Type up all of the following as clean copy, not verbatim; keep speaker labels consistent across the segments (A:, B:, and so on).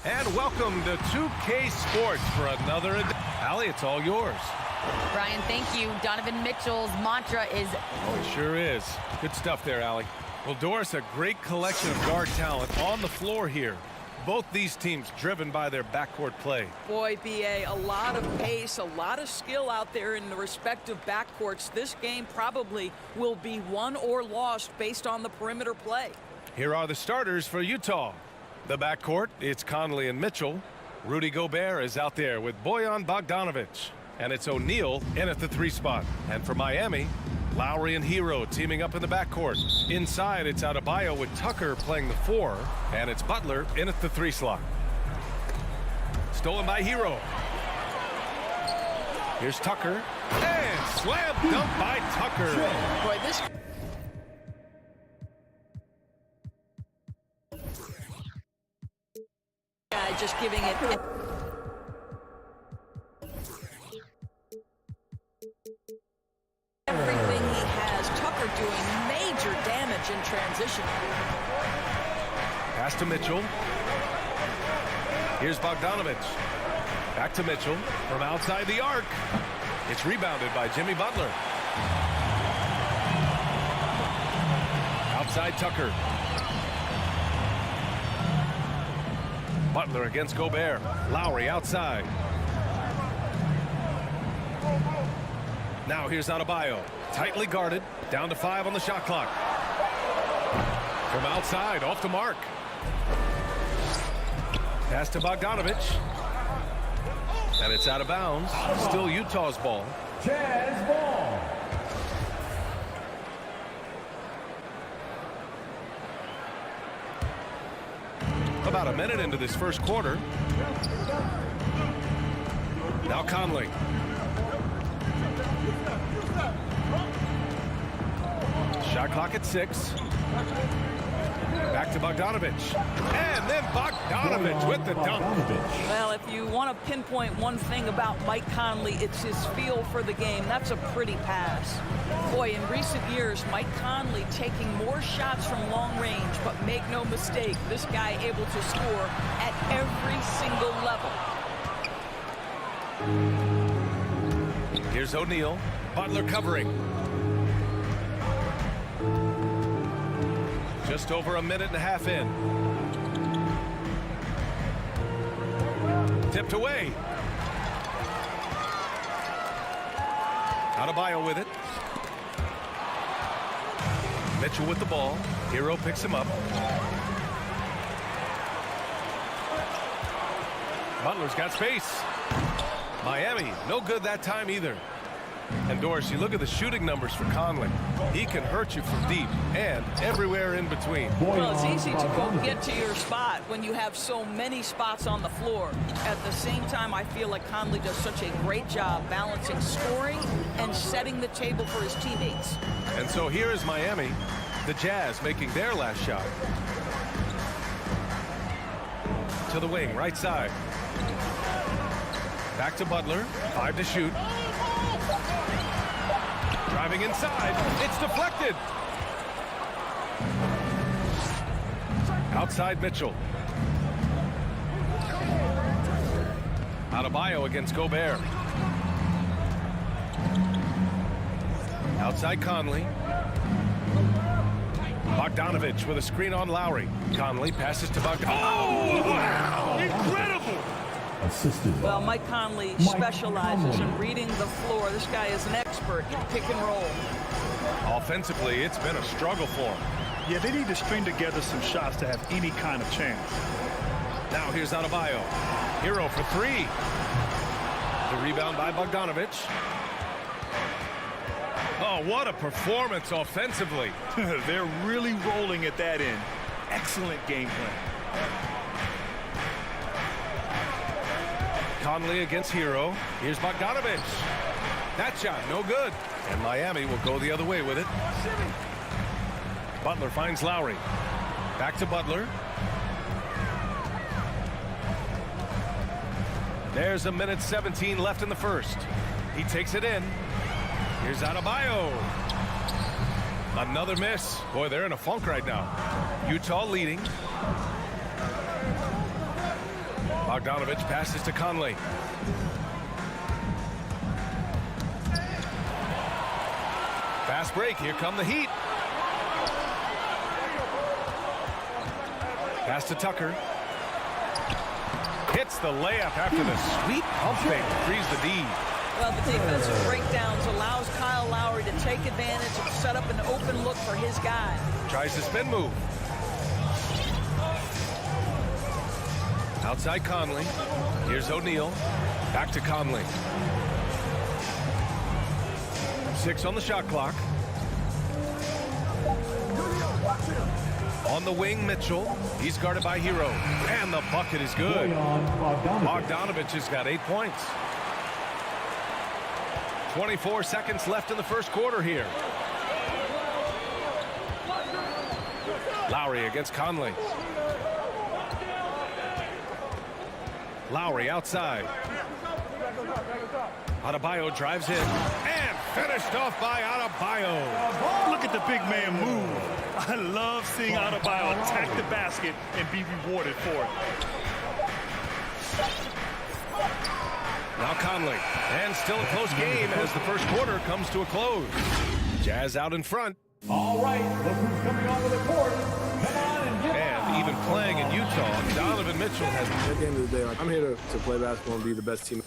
A: And welcome to 2K Sports for another edition. Allie, it's all yours.
B: Brian, thank you. Donovan Mitchell's mantra is...
A: Oh, it sure is. Good stuff there, Allie. Well, Doris, a great collection of guard talent on the floor here. Both these teams driven by their backcourt play.
C: Boy, B.A., a lot of pace, a lot of skill out there in the respective backcourts. This game probably will be won or lost based on the perimeter play.
A: Here are the starters for Utah. The backcourt, it's Conley and Mitchell. Rudy Gobert is out there with Bojan Bogdanovic. And it's O'Neal in at the 3 spot. And for Miami, Lowry and Hero teaming up in the backcourt. Inside, it's Adebayo with Tucker playing the 4. And it's Butler in at the 3 slot. Stolen by Hero. Here's Tucker. And slam dunk by Tucker.
C: Boy, this... guy just giving it... everything he has. Tucker doing major damage in transition.
A: Pass to Mitchell. Here's Bogdanovic. Back to Mitchell from outside the arc. It's rebounded by Jimmy Butler. Outside Tucker. Butler against Gobert. Lowry outside. Now here's Adebayo. Tightly guarded. Down to 5 on the shot clock. From outside, off the mark. Pass to Bogdanovic. And it's out of bounds. Still Utah's ball.
D: Jazz ball.
A: About a minute into this first quarter. Now Conley. Shot clock at 6. Back to Bogdanovic. And then Bogdanovic with the dunk.
C: Well, if you want to pinpoint one thing about Mike Conley, it's his feel for the game. That's a pretty pass. Boy, in recent years, Mike Conley taking more shots from long range, but make no mistake, this guy able to score at every single level.
A: Here's O'Neal. Butler covering. Just over a minute and a half in. Tipped away. Adebayo with it. Mitchell with the ball. Hero picks him up. Butler's got space. Miami, no good that time either. And Doris, you look at the shooting numbers for Conley. He can hurt you from deep and everywhere in between.
C: Well, it's easy to go get to your spot when you have so many spots on the floor. At the same time, I feel like Conley does such a great job balancing scoring and setting the table for his teammates.
A: And so here is Miami, the Jazz making their last shot. To the wing, right side. Back to Butler, 5 to shoot. Driving inside, it's deflected. Outside Mitchell. Adebayo against Gobert. Outside Conley. Bogdanovic with a screen on Lowry. Conley passes to Bogdanovic. Oh, wow! Incredible!
C: Well, Mike Conley specializes in reading the floor. This guy is an expert in pick and roll.
A: Offensively, it's been a struggle for him.
E: Yeah, they need to string together some shots to have any kind of chance.
A: Now here's Adebayo. Hero for 3. The rebound by Bogdanovic. Oh, what a performance offensively.
E: They're really rolling at that end. Excellent game plan.
A: Conley against Hero. Here's Bogdanovic. That shot, no good. And Miami will go the other way with it. Butler finds Lowry. Back to Butler. There's a minute 17 left in the first. He takes it in. Here's Adebayo. Another miss. Boy, they're in a funk right now. Utah leading. Bogdanovich passes to Conley. Fast break. Here come the Heat. Pass to Tucker. Hits the layup after the sweet pump fake. Frees the D.
C: Well, the defensive breakdowns allows Kyle Lowry to take advantage and set up an open look for his guy.
A: Tries the spin move. Outside Conley. Here's O'Neal. Back to Conley. 6 on the shot clock. On the wing, Mitchell. He's guarded by Hero. And the bucket is good. Bogdanovich has got 8 points. 24 seconds left in the first quarter here. Lowry against Conley. Lowry outside. Adebayo drives in and finished off by Adebayo.
E: Look at the big man move. I love seeing Adebayo attack the basket and be rewarded for it.
A: Now Conley, and still a close game as the first quarter comes to a close. Jazz out in front.
D: All right, look who's coming onto the court. Come on and get
A: And even playing in Utah, Donovan Mitchell has
F: At the end of the day, I'm here to play basketball and be the best team.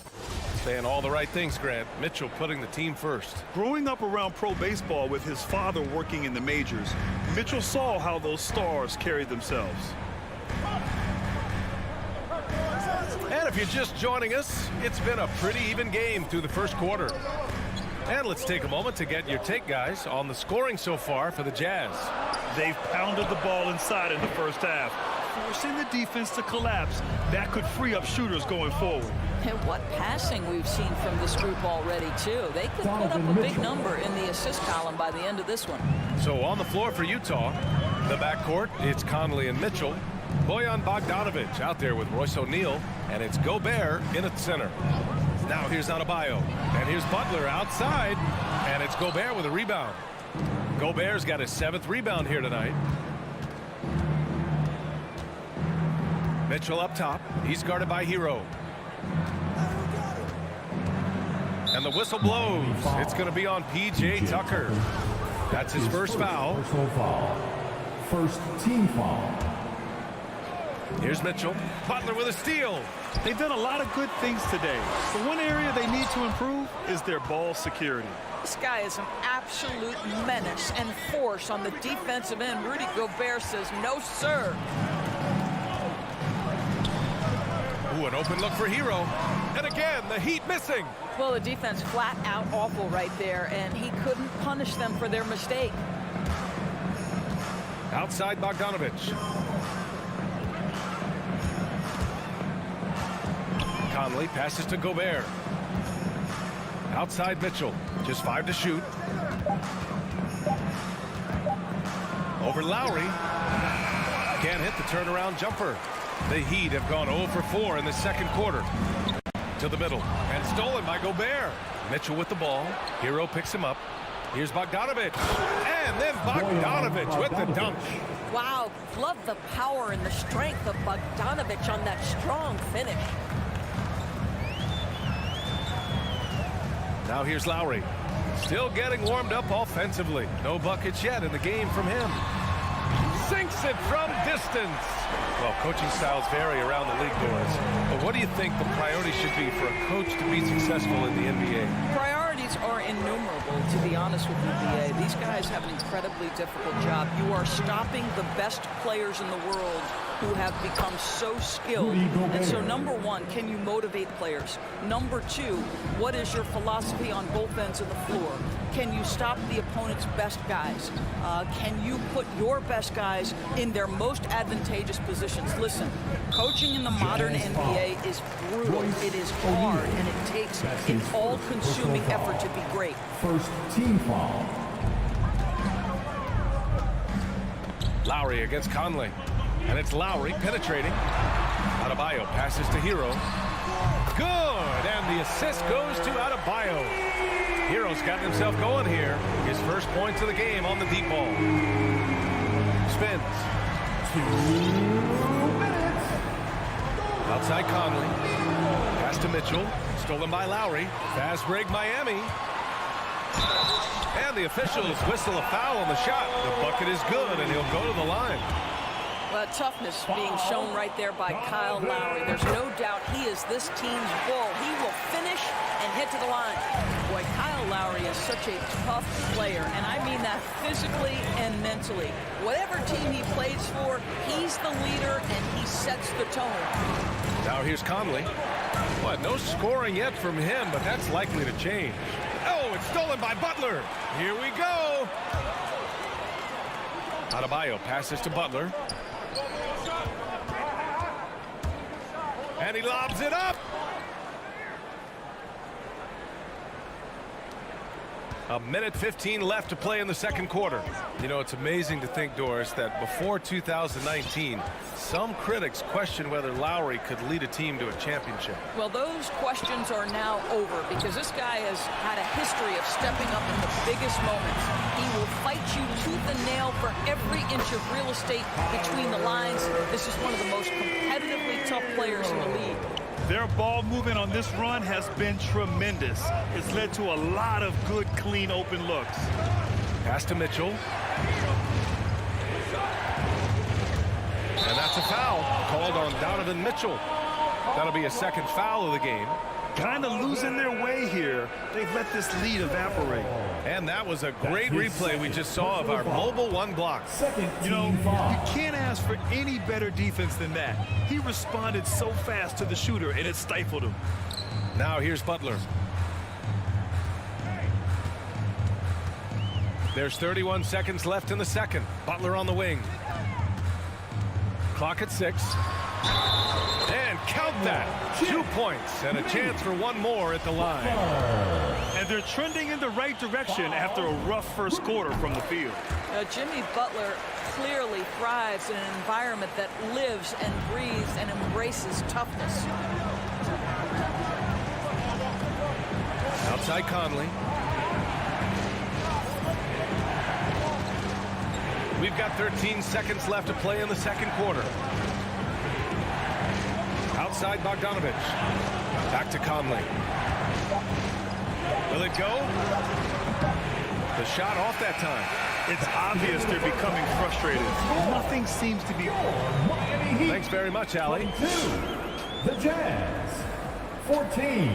A: saying all the right things, Grant. Mitchell putting the team first.
E: Growing up around pro baseball with his father working in the majors, Mitchell saw how those stars carried themselves.
A: And if you're just joining us, it's been a pretty even game through the first quarter. And let's take a moment to get your take, guys, on the scoring so far for the Jazz.
E: They've pounded the ball inside in the first half, forcing the defense to collapse. That could free up shooters going forward.
C: And what passing we've seen from this group already, too. They could put up a big number in the assist column by the end of this one.
A: So on the floor for Utah, the backcourt, it's Conley and Mitchell. Bojan Bogdanovich out there with Royce O'Neal, and it's Gobert in at center. Now here's Adebayo, and here's Butler outside, and it's Gobert with a rebound. Gobert's got his 7th rebound here tonight. Mitchell up top. He's guarded by Hero. And the whistle blows. It's going to be on P.J. Tucker. That's his first foul.
D: personal foul. First team foul.
A: Here's Mitchell. Butler with a steal.
E: They've done a lot of good things today, but one area they need to improve is their ball security.
C: This guy is an absolute menace and force on the defensive end. Rudy Gobert says, no, sir.
A: Ooh, an open look for Hero. And again, the Heat missing.
C: Well, the defense flat out awful right there, and he couldn't punish them for their mistake.
A: Outside Bogdanovich. Conley passes to Gobert. Outside Mitchell. Just 5 to shoot. Over Lowry. Can't hit the turnaround jumper. The Heat have gone 0 for 4 in the second quarter. To the middle. And stolen by Gobert. Mitchell with the ball. Hero picks him up. Here's Bogdanovich. And then Bogdanovich with the dunk.
G: Wow, love the power and the strength of Bogdanovich on that strong finish.
A: Now here's Lowry. Still getting warmed up offensively. No buckets yet in the game from him. Sinks it from distance. Well, coaching styles vary around the league doors. But what do you think the priority should be for a coach to be successful in the NBA?
C: Priorities are innumerable, to be honest with you, BA. These guys have an incredibly difficult job. You are stopping the best players in the world who have become so skilled. And so, number one, can you motivate players? Number two, what is your philosophy on both ends of the floor? Can you stop the opponent's best guys? Can you put your best guys in their most advantageous positions? Listen, coaching in the modern NBA is brutal. It is hard, and it takes an all-consuming effort to be great.
D: First team foul.
A: Lowry against Conley. And it's Lowry penetrating. Adebayo passes to Hero. Good! And the assist goes to Adebayo. Hero's got himself going here. His first points of the game on the deep ball. Spins. Outside Conley. Pass to Mitchell. Stolen by Lowry. Fast break Miami. And the officials whistle a foul on the shot. The bucket is good, and he'll go to the line.
C: Well, toughness being shown right there by Kyle Lowry. There's no doubt he is this team's bull. He will finish and hit to the line. Boy, Kyle Lowry is such a tough player, and I mean that physically and mentally. Whatever team he plays for, he's the leader, and he sets the tone.
A: Now here's Conley. What, no scoring yet from him, but that's likely to change. Oh, it's stolen by Butler. Here we go. Adebayo passes to Butler. And he lobs it up. A minute 15 left to play in the second quarter. You know, it's amazing to think, Doris, that before 2019, some critics questioned whether Lowry could lead a team to a championship.
C: Well, those questions are now over because this guy has had a history of stepping up in the biggest moments. He will fight you tooth and nail for every inch of real estate between the lines. This is one of the most competitively tough players in the league.
E: Their ball movement on this run has been tremendous. It's led to a lot of good, clean, open looks.
A: Pass to Mitchell. And that's a foul called on Donovan Mitchell. That'll be a second foul of the game.
E: Kind of losing their way here. They've let this lead evaporate.
A: And that was a great replay we just saw of our mobile one block.
E: You know, you can't ask for any better defense than that. He responded so fast to the shooter, and it stifled him.
A: Now here's Butler. There's 31 seconds left in the second. Butler on the wing. Clock at 6. And count that. 2 points and a chance for one more at the line.
E: And they're trending in the right direction after a rough first quarter from the field.
C: Jimmy Butler clearly thrives in an environment that lives and breathes and embraces toughness.
A: Outside Conley. We've got 13 seconds left to play in the second quarter. Outside Bogdanovich. Back to Conley. Will it go? The shot off that time.
E: It's obvious they're becoming frustrated. Nothing seems to be...
A: Thanks very much, Allie.
D: 22. The Jazz. 14.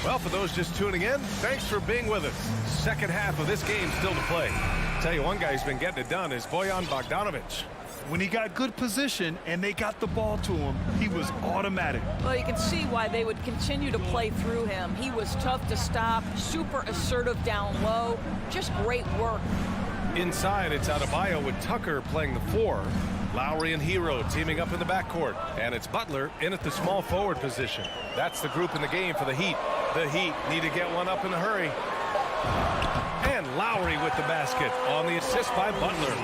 A: Well, for those just tuning in, thanks for being with us. Second half of this game still to play. Tell you, one guy who's been getting it done is Bojan Bogdanovich.
E: When he got good position and they got the ball to him, he was automatic.
C: Well, you can see why they would continue to play through him. He was tough to stop, super assertive down low, just great work.
A: Inside, it's Adebayo with Tucker playing the 4. Lowry and Hero teaming up in the backcourt. And it's Butler in at the small forward position. That's the group in the game for the Heat. The Heat need to get one up in a hurry. And Lowry with the basket on the assist by Butler.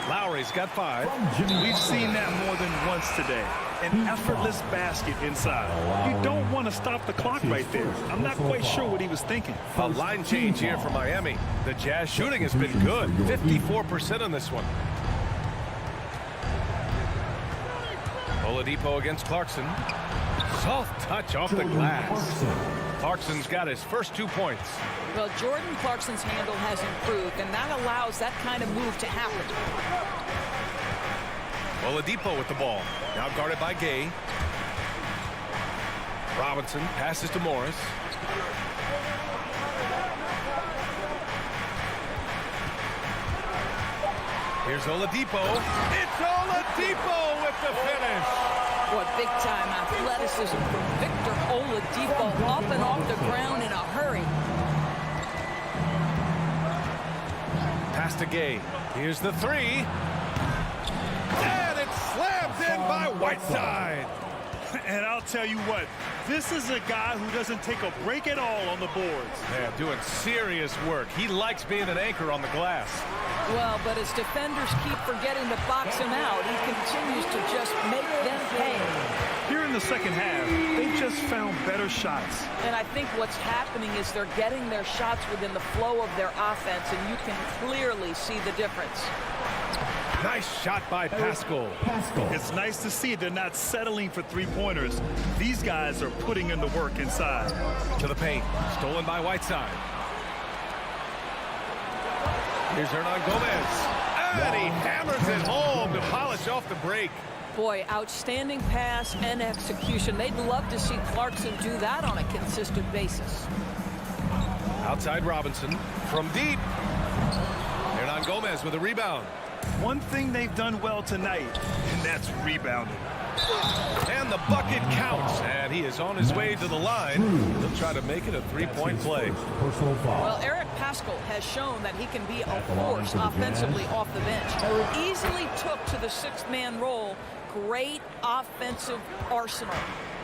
A: Lowry's got 5.
E: We've seen that more than once today. An effortless basket inside. You don't want to stop the clock right there. I'm not quite sure what he was thinking.
A: A line change here for Miami. The Jazz shooting has been good. 54% on this one. Oladipo against Clarkson. Soft touch off the glass. Clarkson's got his first 2 points.
C: Well, Jordan Clarkson's handle has improved, and that allows that kind of move to happen.
A: Oladipo with the ball. Now guarded by Gay. Robinson passes to Morris. Here's Oladipo. It's Oladipo with the finish.
C: What big-time athleticism from Victor Oladipo, up and off the ground in a hurry.
A: Pass to Gay. Here's the 3. And it's slammed in by Whiteside.
E: And I'll tell you what, this is a guy who doesn't take a break at all on the boards.
A: Yeah, doing serious work. He likes being an anchor on the glass.
C: Well, but as defenders keep forgetting to box him out, he continues to just make them pay.
E: Here in the second half, they just found better shots.
C: And I think what's happening is they're getting their shots within the flow of their offense, and you can clearly see the difference.
A: Nice shot by Pascal.
E: It's nice to see they're not settling for three-pointers. These guys are putting in the work inside.
A: To the paint. Stolen by Whiteside. Here's Hernan Gomez. And he hammers it home to polish off the break.
C: Boy, outstanding pass and execution. They'd love to see Clarkson do that on a consistent basis.
A: Outside Robinson from deep. Hernan Gomez with a rebound.
E: One thing they've done well tonight, and that's rebounding.
A: And the bucket counts. And he is on his way to the line. He'll try to make it a three-point play.
C: Well, Eric Pascal has shown that he can be a force offensively off the bench. Easily took to the sixth-man role. Great offensive arsenal.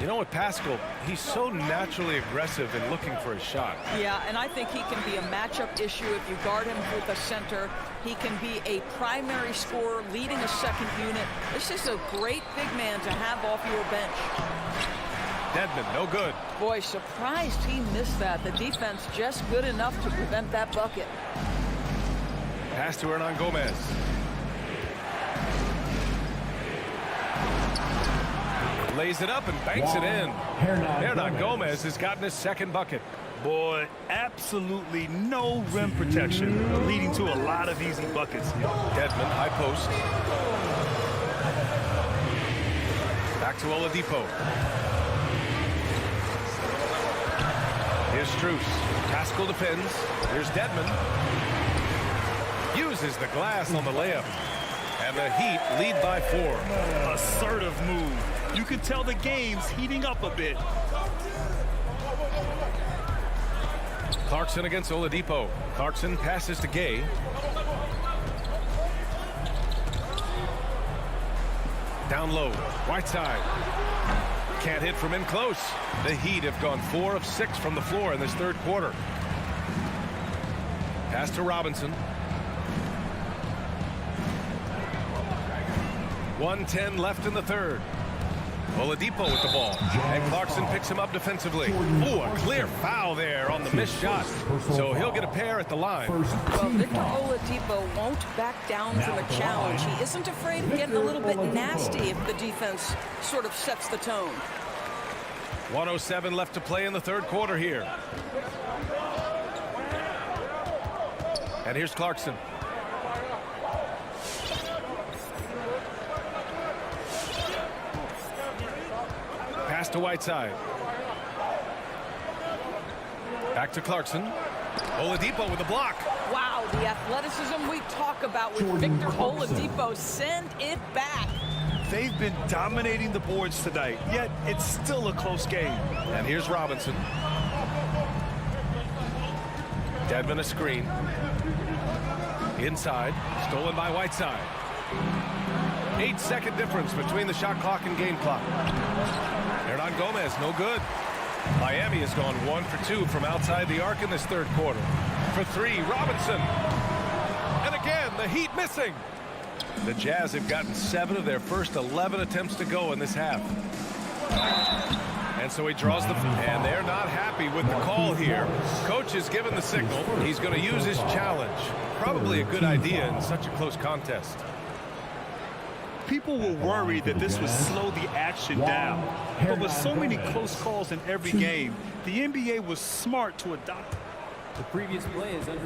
A: You know what, Pascal, he's so naturally aggressive in looking for a shot.
C: Yeah, and I think he can be a matchup issue if you guard him with a center. He can be a primary scorer leading a second unit. This is a great big man to have off your bench.
A: Dedmon, no good.
C: Boy, surprised he missed that. The defense just good enough to prevent that bucket.
A: Pass to Hernan Gomez. Lays it up and banks it in. Hernan Gomez has gotten his second bucket.
E: Boy, absolutely no rim protection, leading to a lot of easy buckets.
A: Dedmon, high post. Back to Oladipo. Here's Strus. Pascal defends. Here's Dedmon. Uses the glass on the layup. And the Heat lead by 4.
E: Assertive move. You can tell the game's heating up a bit.
A: Clarkson against Oladipo. Clarkson passes to Gay. Down low. Whiteside. Can't hit from in close. The Heat have gone 4 of 6 from the floor in this third quarter. Pass to Robinson. 1:10 left in the third. Oladipo with the ball. And Clarkson picks him up defensively. Ooh, a clear foul there on the missed shot. So he'll get a pair at the line.
C: Well, Victor Oladipo won't back down from a challenge. He isn't afraid of getting a little bit nasty if the defense sort of sets the tone.
A: 1:07 left to play in the third quarter here. And here's Clarkson. Pass to Whiteside. Back to Clarkson. Oladipo with a block.
C: Wow, the athleticism we talk about with Victor Oladipo. Send it back.
E: They've been dominating the boards tonight, yet it's still a close game.
A: And here's Robinson. Dedmon a screen. Inside. Stolen by Whiteside. 8-second difference between the shot clock and game clock. Hernan Gomez, no good. Miami has gone 1 for 2 from outside the arc in this third quarter. For 3, Robinson. And again, the Heat missing. The Jazz have gotten 7 of their first 11 attempts to go in this half. And so he draws the... And they're not happy with the call here. Coach has given the signal. He's going to use his challenge. Probably a good idea in such a close contest.
E: People were worried that this would slow the action down. But with so many close calls in every game, the NBA was smart to adopt.
H: The previous play is under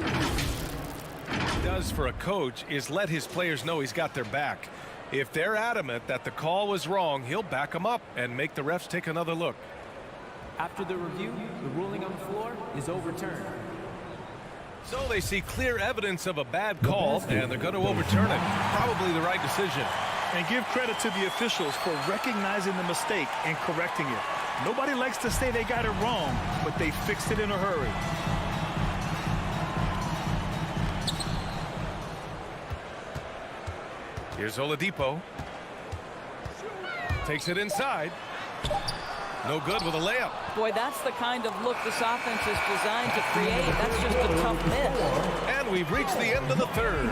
A: What he does for a coach is let his players know he's got their back. If they're adamant that the call was wrong, he'll back them up and make the refs take another look.
H: After the review, the ruling on the floor is overturned.
A: So they see clear evidence of a bad call, and they're going to overturn it. Probably the right decision.
E: And give credit to the officials for recognizing the mistake and correcting it. Nobody likes to say they got it wrong, but they fixed it in a hurry. Here's Oladipo. Takes it inside.
A: No good with a layup.
C: Boy, that's the kind of look this offense is designed to create. That's just a tough miss.
A: And we've reached the end of the third.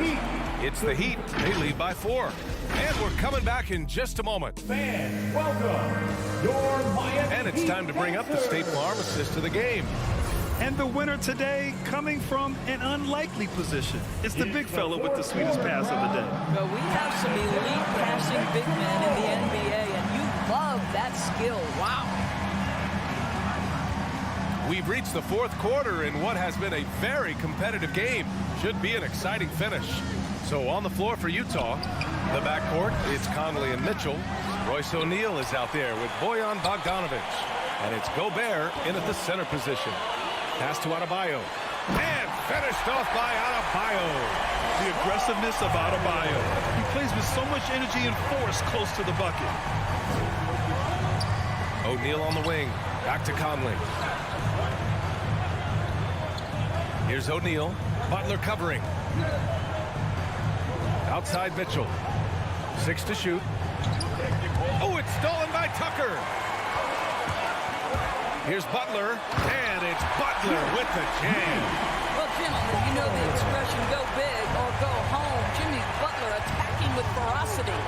A: It's the Heat. They lead by 4. And we're coming back in just a moment.
D: Fans, welcome your Miami
A: And it's time to bring up the State Farm assist of the game.
E: And the winner today coming from an unlikely position. It's the big fella with the sweetest pass of the day.
C: Well, we have some elite passing big men in the NBA, and you love that skill. Wow.
A: We've reached the fourth quarter in what has been a very competitive game. Should be an exciting finish. So on the floor for Utah, the backcourt, it's Conley and Mitchell. Royce O'Neal is out there with Bojan Bogdanovic. And it's Gobert in at the center position. Pass to Adebayo. And finished off by Adebayo.
E: The aggressiveness of Adebayo. He plays with so much energy and force close to the bucket.
A: O'Neal on the wing. Back to Conley. Here's O'Neal. Butler covering. Outside Mitchell. 6 to shoot. Oh, it's stolen by Tucker. Here's Butler, and it's Butler with the jam.
C: Well, gentlemen, you know the expression, go big or go home. Jimmy Butler attacking with ferocity.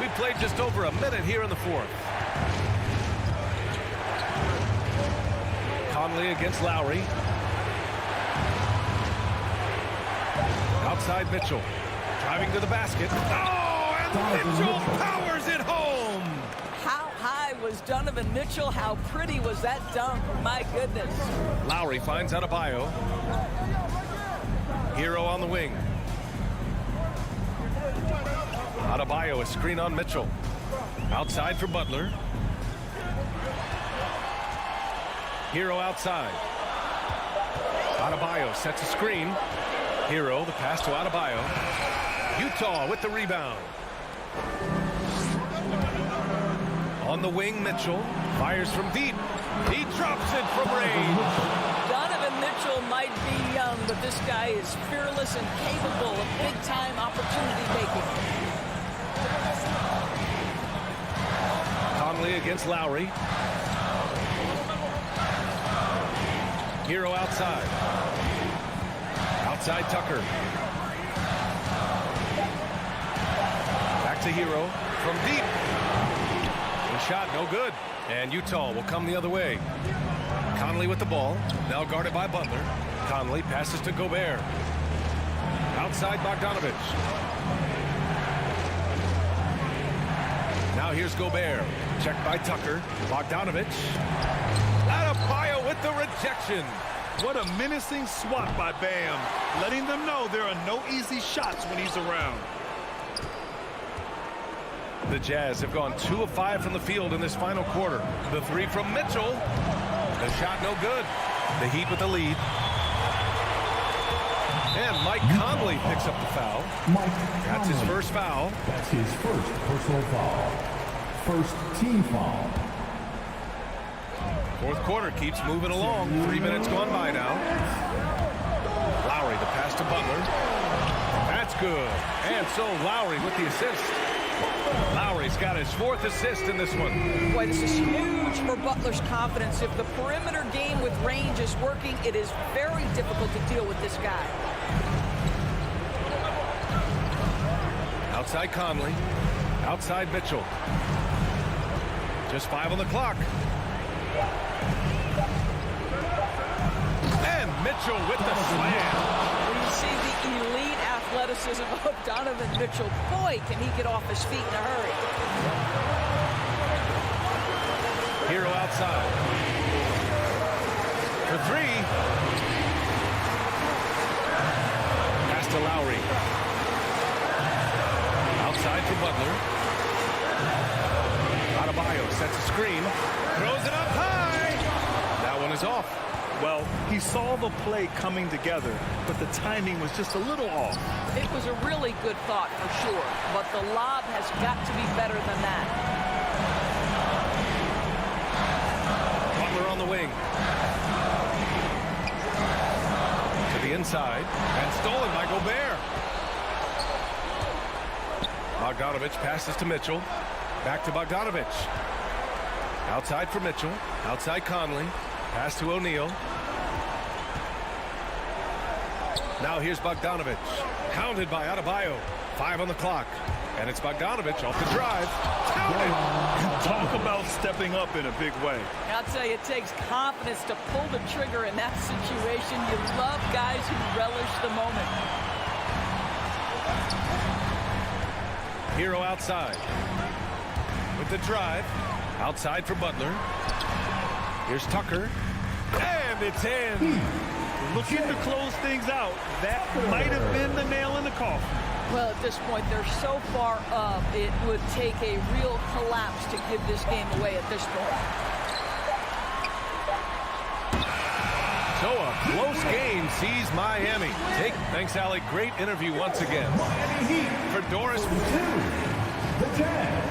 A: We played just over a minute here in the fourth. Conley against Lowry. Outside Mitchell. Driving to the basket. Oh, and Mitchell powers it home.
C: How high was Donovan Mitchell? How pretty was that dunk? My goodness.
A: Lowry finds Adebayo. Hero on the wing. Adebayo, a screen on Mitchell. Outside for Butler. Hero outside. Adebayo sets a screen. Hero, the pass to Adebayo. Utah with the rebound. On the wing, Mitchell fires from deep. He drops it from range.
C: Donovan Mitchell might be young, but this guy is fearless and capable of big-time opportunity making.
A: Conley against Lowry. Hero outside. Outside Tucker. Back to Hero from deep. The shot no good. And Utah will come the other way. Conley with the ball. Now guarded by Butler. Conley passes to Gobert. Outside Bogdanovic. Now here's Gobert. Checked by Tucker. Bogdanovic. Adebayo with the rejection.
E: What a menacing swat by Bam, letting them know there are no easy shots when he's around.
A: The Jazz have gone 2 of 5 from the field in this final quarter. The 3 from Mitchell. The shot no good. The Heat with the lead. And Mike Conley picks up the foul. That's his first foul.
D: That's his first personal foul. First team foul.
A: Fourth quarter keeps moving along. 3 minutes gone by now. Lowry, the pass to Butler. That's good. And so Lowry with the assist. Lowry's got his 4th assist in this one.
C: Boy, this is huge for Butler's confidence. If the perimeter game with range is working, it is very difficult to deal with this guy.
A: Outside Conley. Outside Mitchell. Just 5 on the clock. And Mitchell with the slam.
C: You see the elite athleticism of Donovan Mitchell. Boy, can he get off his feet in a hurry.
A: Hero outside. For 3. Pass to Lowry. Outside for Butler. Adebayo sets a screen. Throws it up high. That one is off.
E: Well, he saw the play coming together, but the timing was just a little off.
C: It was a really good thought for sure, but the lob has got to be better than that.
A: Butler on the wing. To the inside, and stolen by Gobert. Bogdanovich passes to Mitchell. Back to Bogdanovich. Outside for Mitchell. Outside Conley. Pass to O'Neal. Now here's Bogdanovich. Hounded by Adebayo. 5 on the clock. And it's Bogdanovich off the drive. Counted.
E: Talk about stepping up in a big way.
C: I'll tell you, it takes confidence to pull the trigger in that situation. You love guys who relish the moment.
A: Hero outside. With the drive. Outside for Butler. Here's Tucker. And it's in.
E: Looking to close things out. That might have been the nail in the coffin.
C: Well, at this point, they're so far up, it would take a real collapse to give this game away at this point.
A: So a close game sees Miami. Thanks, Alec. Great interview once again. For Doris.
D: The Jazz.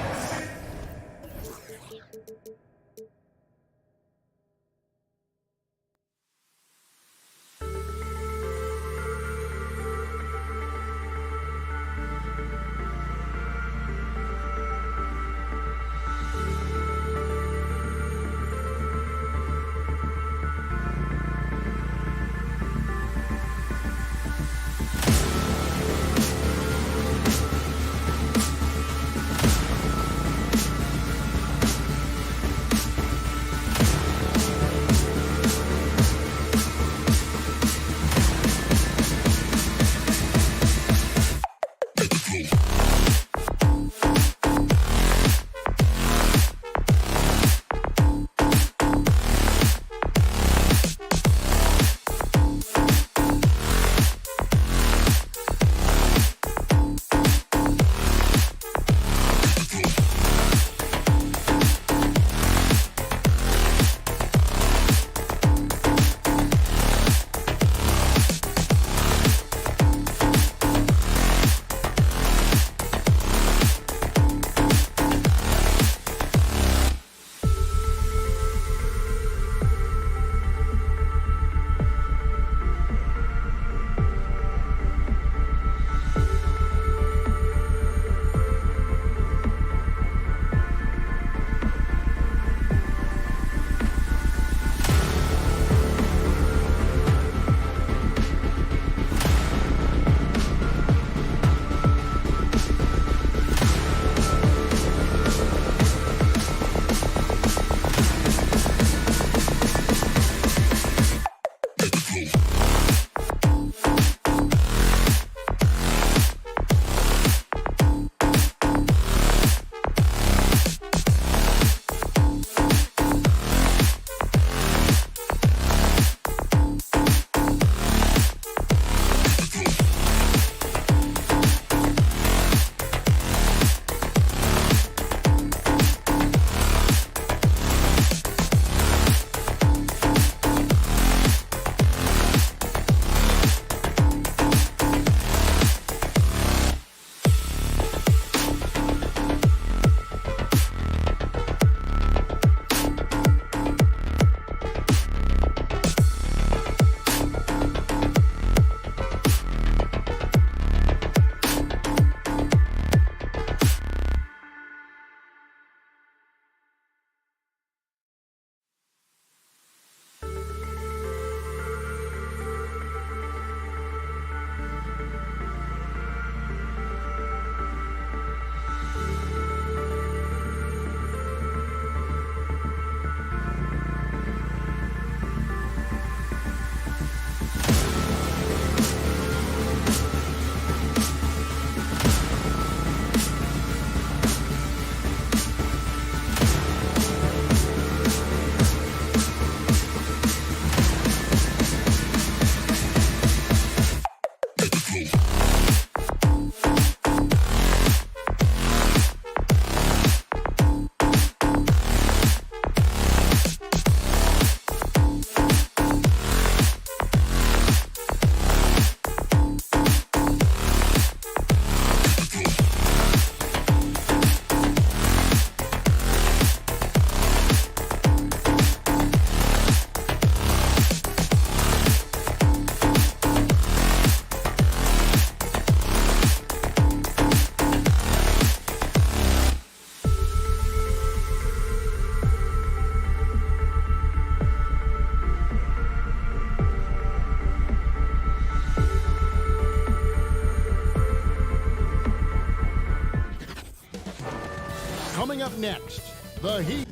I: Coming up next, the Heat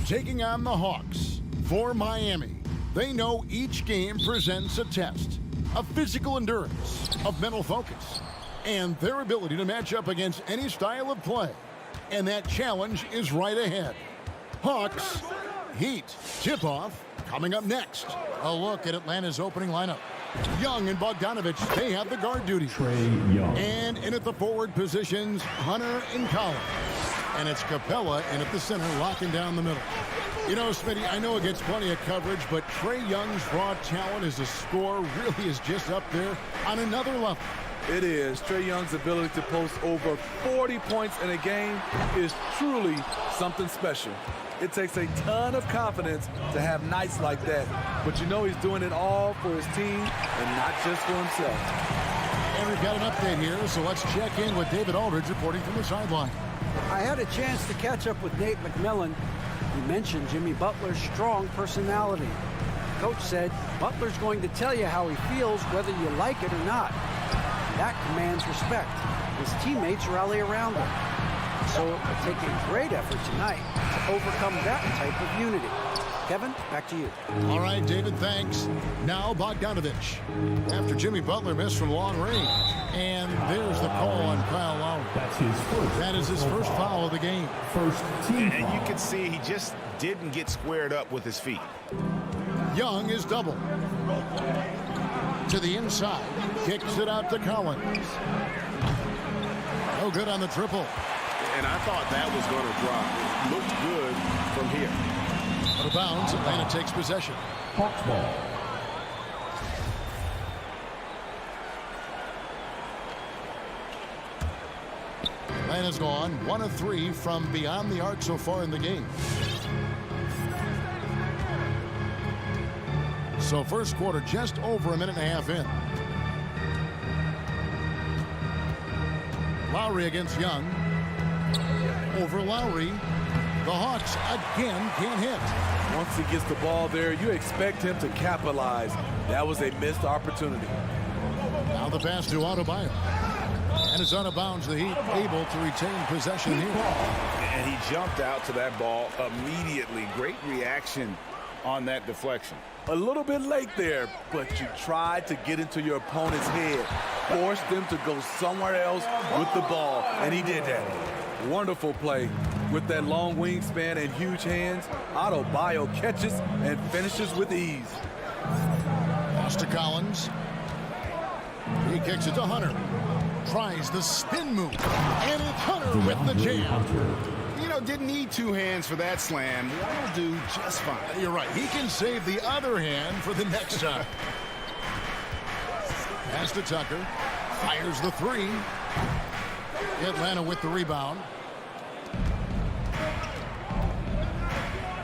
I: taking on the Hawks. For Miami, they know each game presents a test of physical endurance, of mental focus, and their ability to match up against any style of play. And that challenge is right ahead. Hawks, Heat, tip-off coming up next. A look at Atlanta's opening lineup. Young and Bogdanovich, they have the guard duty.
D: Trae Young.
I: And in at the forward positions, Hunter and Collins. And it's Capella in at the center, locking down the middle. You know, Smitty, I know it gets plenty of coverage, but Trae Young's raw talent as a scorer really is just up there on another level.
F: It is. Trae Young's ability to post over 40 points in a game is truly something special. It takes a ton of confidence to have nights like that. But you know he's doing it all for his team and not just for himself.
I: And we've got an update here, so let's check in with David Aldridge reporting from the sideline.
J: I had a chance to catch up with Nate McMillan. He mentioned Jimmy Butler's strong personality. Coach said Butler's going to tell you how he feels whether you like it or not. That commands respect. His teammates rally around him. So it will take a great effort tonight to overcome that type of unity. Kevin, back to you.
I: All right, David, thanks. Now Bogdanovich. After Jimmy Butler missed from long range. And there's the call on Kyle Lowry.
D: That's his first.
I: That is his first foul of the game.
D: First team foul.
K: And you can see he just didn't get squared up with his feet.
I: Young is double. To the inside. Kicks it out to Collins. No good on the triple.
K: And I thought that was going to drop. It looked good from here.
I: Out of bounds, Atlanta takes possession.
D: Hawks ball.
I: Atlanta's gone 1 of 3 from beyond the arc so far in the game. So first quarter just over a minute and a half in. Lowry against Young. Over Lowry. The Hawks again can't hit.
F: Once he gets the ball there, you expect him to capitalize. That was a missed opportunity.
I: Now the pass to Adebayo. And it's out of bounds. The Heat able to retain possession here.
K: And he jumped out to that ball immediately. Great reaction on that deflection.
F: A little bit late there, but you tried to get into your opponent's head. Forced them to go somewhere else with the ball, and he did that. Wonderful play. With that long wingspan and huge hands, Adebayo catches and finishes with ease.
I: Pass to Collins. He kicks it to Hunter. Tries the spin move. And it's Hunter with the jam.
K: You know, didn't need two hands for that slam. That'll do just fine.
I: You're right. He can save the other hand for the next time. Pass to Tucker. Fires the three. Atlanta with the rebound.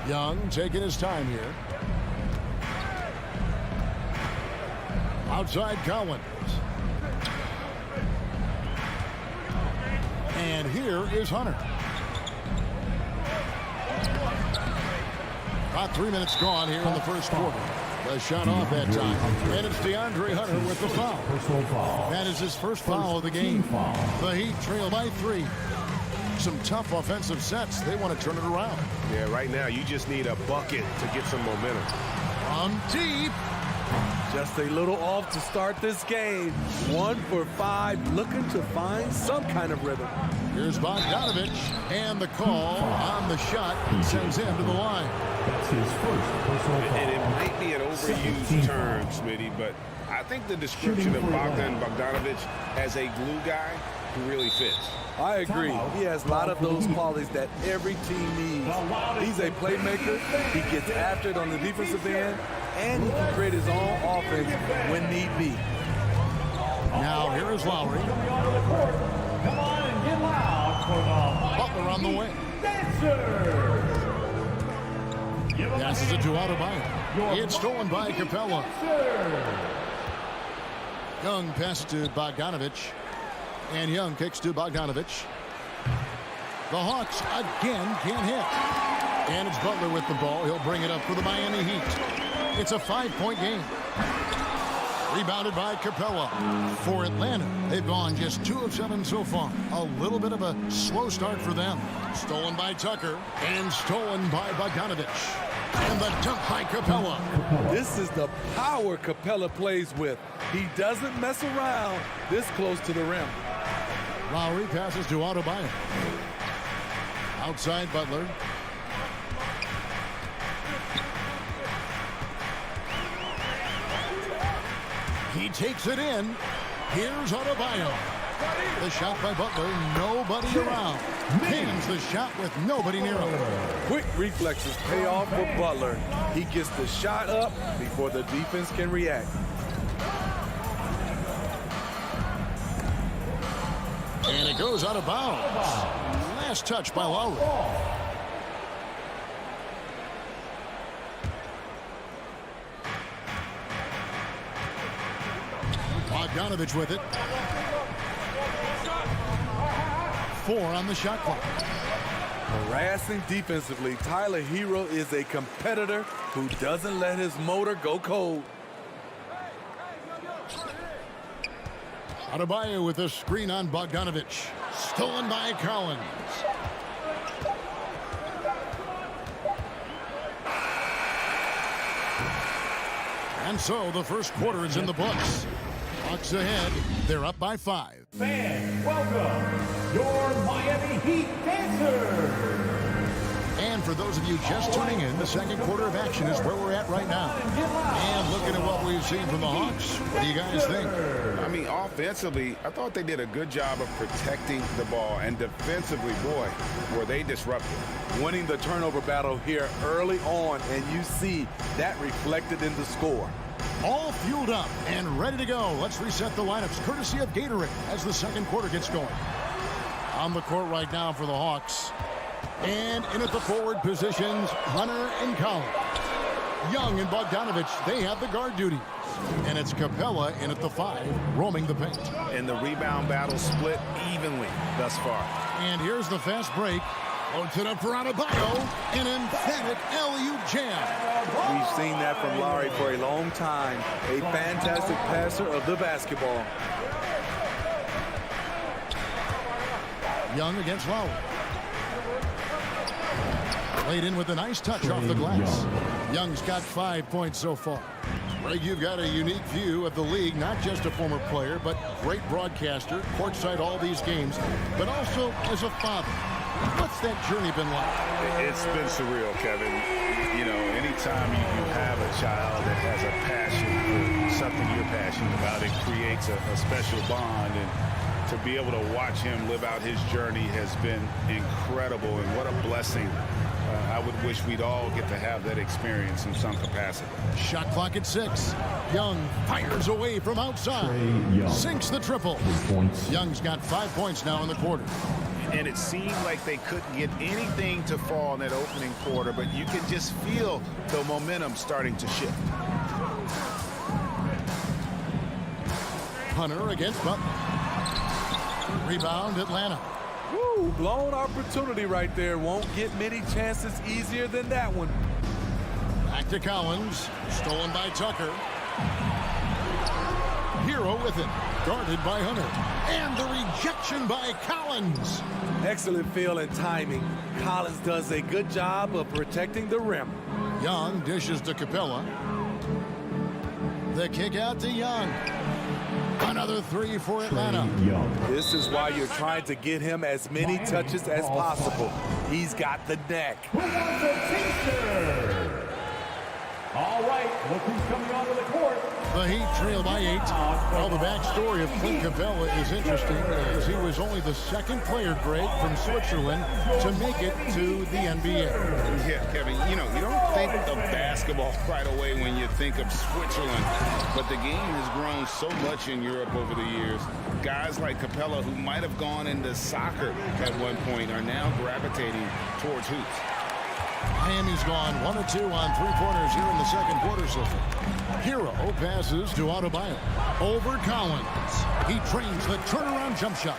I: Young taking his time here. Outside Collins. And here is Hunter. About 3 minutes gone here in the first quarter. The shot off that time. And it's DeAndre Hunter with the foul.
D: Personal foul.
I: That is his first foul of the game. The Heat trail by 3. Some tough offensive sets. They want to turn it around.
K: Yeah, right now you just need a bucket to get some momentum.
I: From deep.
F: Just a little off to start this game. 1 for 5, looking to find some kind of rhythm.
I: Here's Bogdanovich, and the call on the shot sends him to the line.
D: That's his first personal foul.
K: And it might be an overused term, Smitty, but I think the description of Bogdanovich as a glue guy really fits.
F: I agree. He has a lot of those qualities that every team needs. He's a playmaker. He gets after it on the defensive end, and he can create his own offense when need be.
I: Now here is Lowry.
D: Come on and get loud for the
I: Butler on the wing. Passes it to Adebayo. It's stolen by Capella. Young passes to Bogdanovich. And Young kicks to Bogdanovich. The Hawks again can't hit. And it's Butler with the ball. He'll bring it up for the Miami Heat. It's a 5-point game. Rebounded by Capella. For Atlanta, they've gone just 2 of 7 so far. A little bit of a slow start for them. Stolen by Tucker and stolen by Bogdanovich. And the dunk by Capella.
F: This is the power Capella plays with. He doesn't mess around this close to the rim.
I: Lowry passes to Adebayo. Outside Butler. He takes it in. Here's Adebayo. The shot by Butler, nobody around. Pins the shot with nobody near him.
F: Quick reflexes pay off for Butler. He gets the shot up before the defense can react.
I: And it goes out of bounds. Last touch by Lowry. Bogdanovich with it. 4 on the shot clock.
F: Harassing defensively, Tyler Hero is a competitor who doesn't let his motor go cold.
I: Adebayo with a screen on Bogdanovich. Stolen by Collins. And so the first quarter is in the books. Bucks ahead. They're up by 5.
D: Fans, welcome your Miami Heat dancers.
I: And for those of you just tuning in, the second quarter of action is where we're at right now. And looking at what we've seen from the Hawks, what do you guys think?
K: I mean, offensively, I thought they did a good job of protecting the ball. And defensively, boy, were they disruptive.
F: Winning the turnover battle here early on, and you see that reflected in the score.
I: All fueled up and ready to go. Let's reset the lineups courtesy of Gatorade as the second quarter gets going. On the court right now for the Hawks. And in at the forward positions, Hunter and Collins. Young and Bogdanovich, they have the guard duties. And it's Capella in at the 5, roaming the paint.
K: And the rebound battle split evenly thus far.
I: And here's the fast break. Loads it up for Adebayo. An emphatic LU jam.
F: We've seen that from Lowry for a long time. A fantastic passer of the basketball.
I: Young against Lowry. Laid in with a nice touch off the glass. Young's got 5 points so far. Greg, you've got a unique view of the league, not just a former player, but great broadcaster, courtside all these games, but also as a father. What's that journey been like?
K: It's been surreal, Kevin. You know, anytime you have a child that has a passion for something you're passionate about, it creates a special bond. And to be able to watch him live out his journey has been incredible, and what a blessing. I would wish we'd all get to have that experience in some capacity.
I: Shot clock at 6. Young fires away from outside. Sinks the triple. Young's got 5 points now in the quarter.
K: And it seemed like they couldn't get anything to fall in that opening quarter, but you can just feel the momentum starting to shift.
I: Hunter against Butler. Rebound, Atlanta.
F: Woo, blown opportunity right there. Won't get many chances easier than that one.
I: Back to Collins. Stolen by Tucker. Hero with it. Guarded by Hunter. And the rejection by Collins.
F: Excellent feel and timing. Collins does a good job of protecting the rim.
I: Young dishes to Capella. The kick out to Young. Another 3 for Atlanta.
F: This is why you're trying to get him as many touches as possible. He's got the neck.
D: All right, look who's coming onto the court.
I: The Heat trail by 8. Well, the backstory of Clint Capella is interesting, as he was only the second player, Greg, from Switzerland to make it to the NBA.
K: Yeah, Kevin, you know, you don't think of basketball right away when you think of Switzerland, but the game has grown so much in Europe over the years. Guys like Capella, who might have gone into soccer at one point, are now gravitating towards hoops.
I: Miami's gone 1 of 2 on 3-pointers here in the second quarter so far. Hero passes to Adebayo. Over Collins. He trains the turnaround jump shot.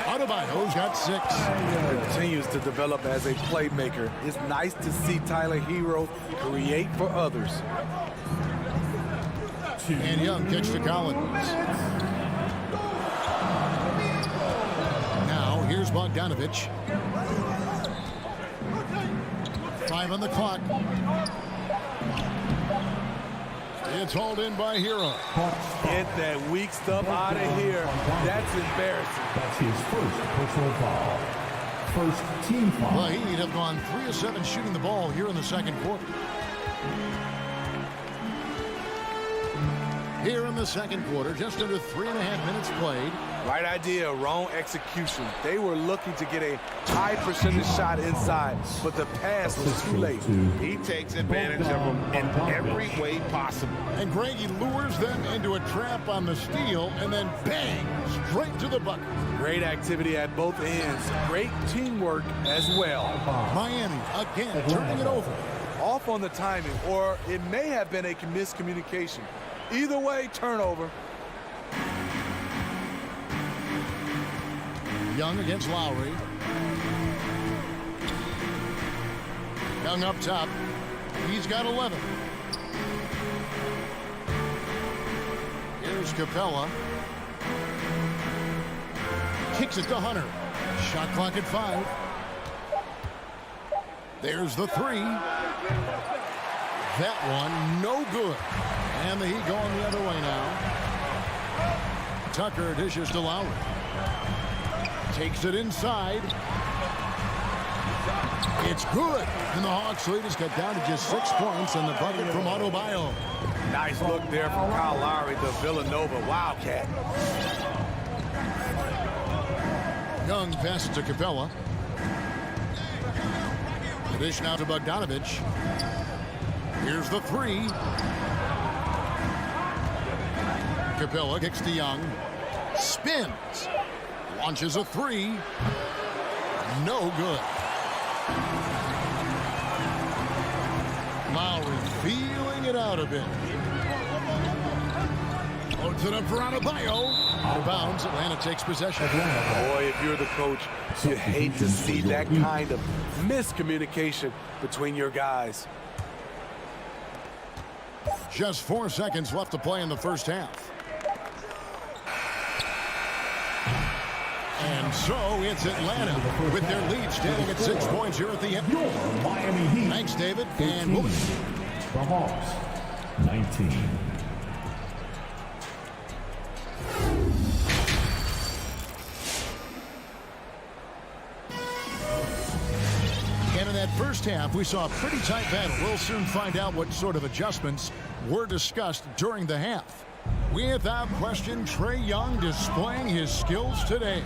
I: Adebayo's got 6.
F: Continues to develop as a playmaker. It's nice to see Tyler Hero create for others.
I: And Young kicks to Collins. Now here's Bogdanovich. 5 on the clock. It's hauled in by Hero.
F: Get that weak stuff out of here. That's embarrassing.
D: That's his first personal foul. First team foul.
I: The Heat have gone 3 of 7 shooting the ball here in the second quarter. Here in the second quarter, just under 3.5 minutes played.
F: Right idea, wrong execution. They were looking to get a high percentage shot inside, but the pass was too late.
K: He takes advantage of them in every way possible.
I: And Greg, he lures them into a trap on the steal, and then bang, straight to the bucket.
F: Great activity at both ends. Great teamwork as well.
I: Miami again turning it over.
F: Off on the timing, or it may have been a miscommunication. Either way, turnover.
I: Young against Lowry. Young up top. He's got 11. Here's Capella. Kicks it to Hunter. Shot clock at 5. There's the 3. That one, no good. And the Heat going the other way now. Tucker dishes to Lowry. Takes it inside. It's good. And the Hawks lead is cut down to just 6 points and the bucket from Adebayo.
F: Nice look there from Kyle Lowry, the Villanova Wildcat.
I: Young passes to Capella. The dish now to Bogdanovich. Here's the 3. Capella kicks to Young. Spins. Launches a 3. No good. Lowry feeling it out a bit. Loads it up for Adebayo. Out of bounds. Atlanta takes possession.
F: Boy, if you're the coach, you hate to see that kind of miscommunication between your guys.
I: Just 4 seconds left to play in the first half. And so it's Atlanta with their lead standing at 6 points here at the end.
D: Your Miami Heat.
I: Thanks, David. And we'll
D: the Hawks, 19.
I: And in that first half, we saw a pretty tight battle. We'll soon find out what sort of adjustments were discussed during the half. Without question, Trae Young displaying his skills today.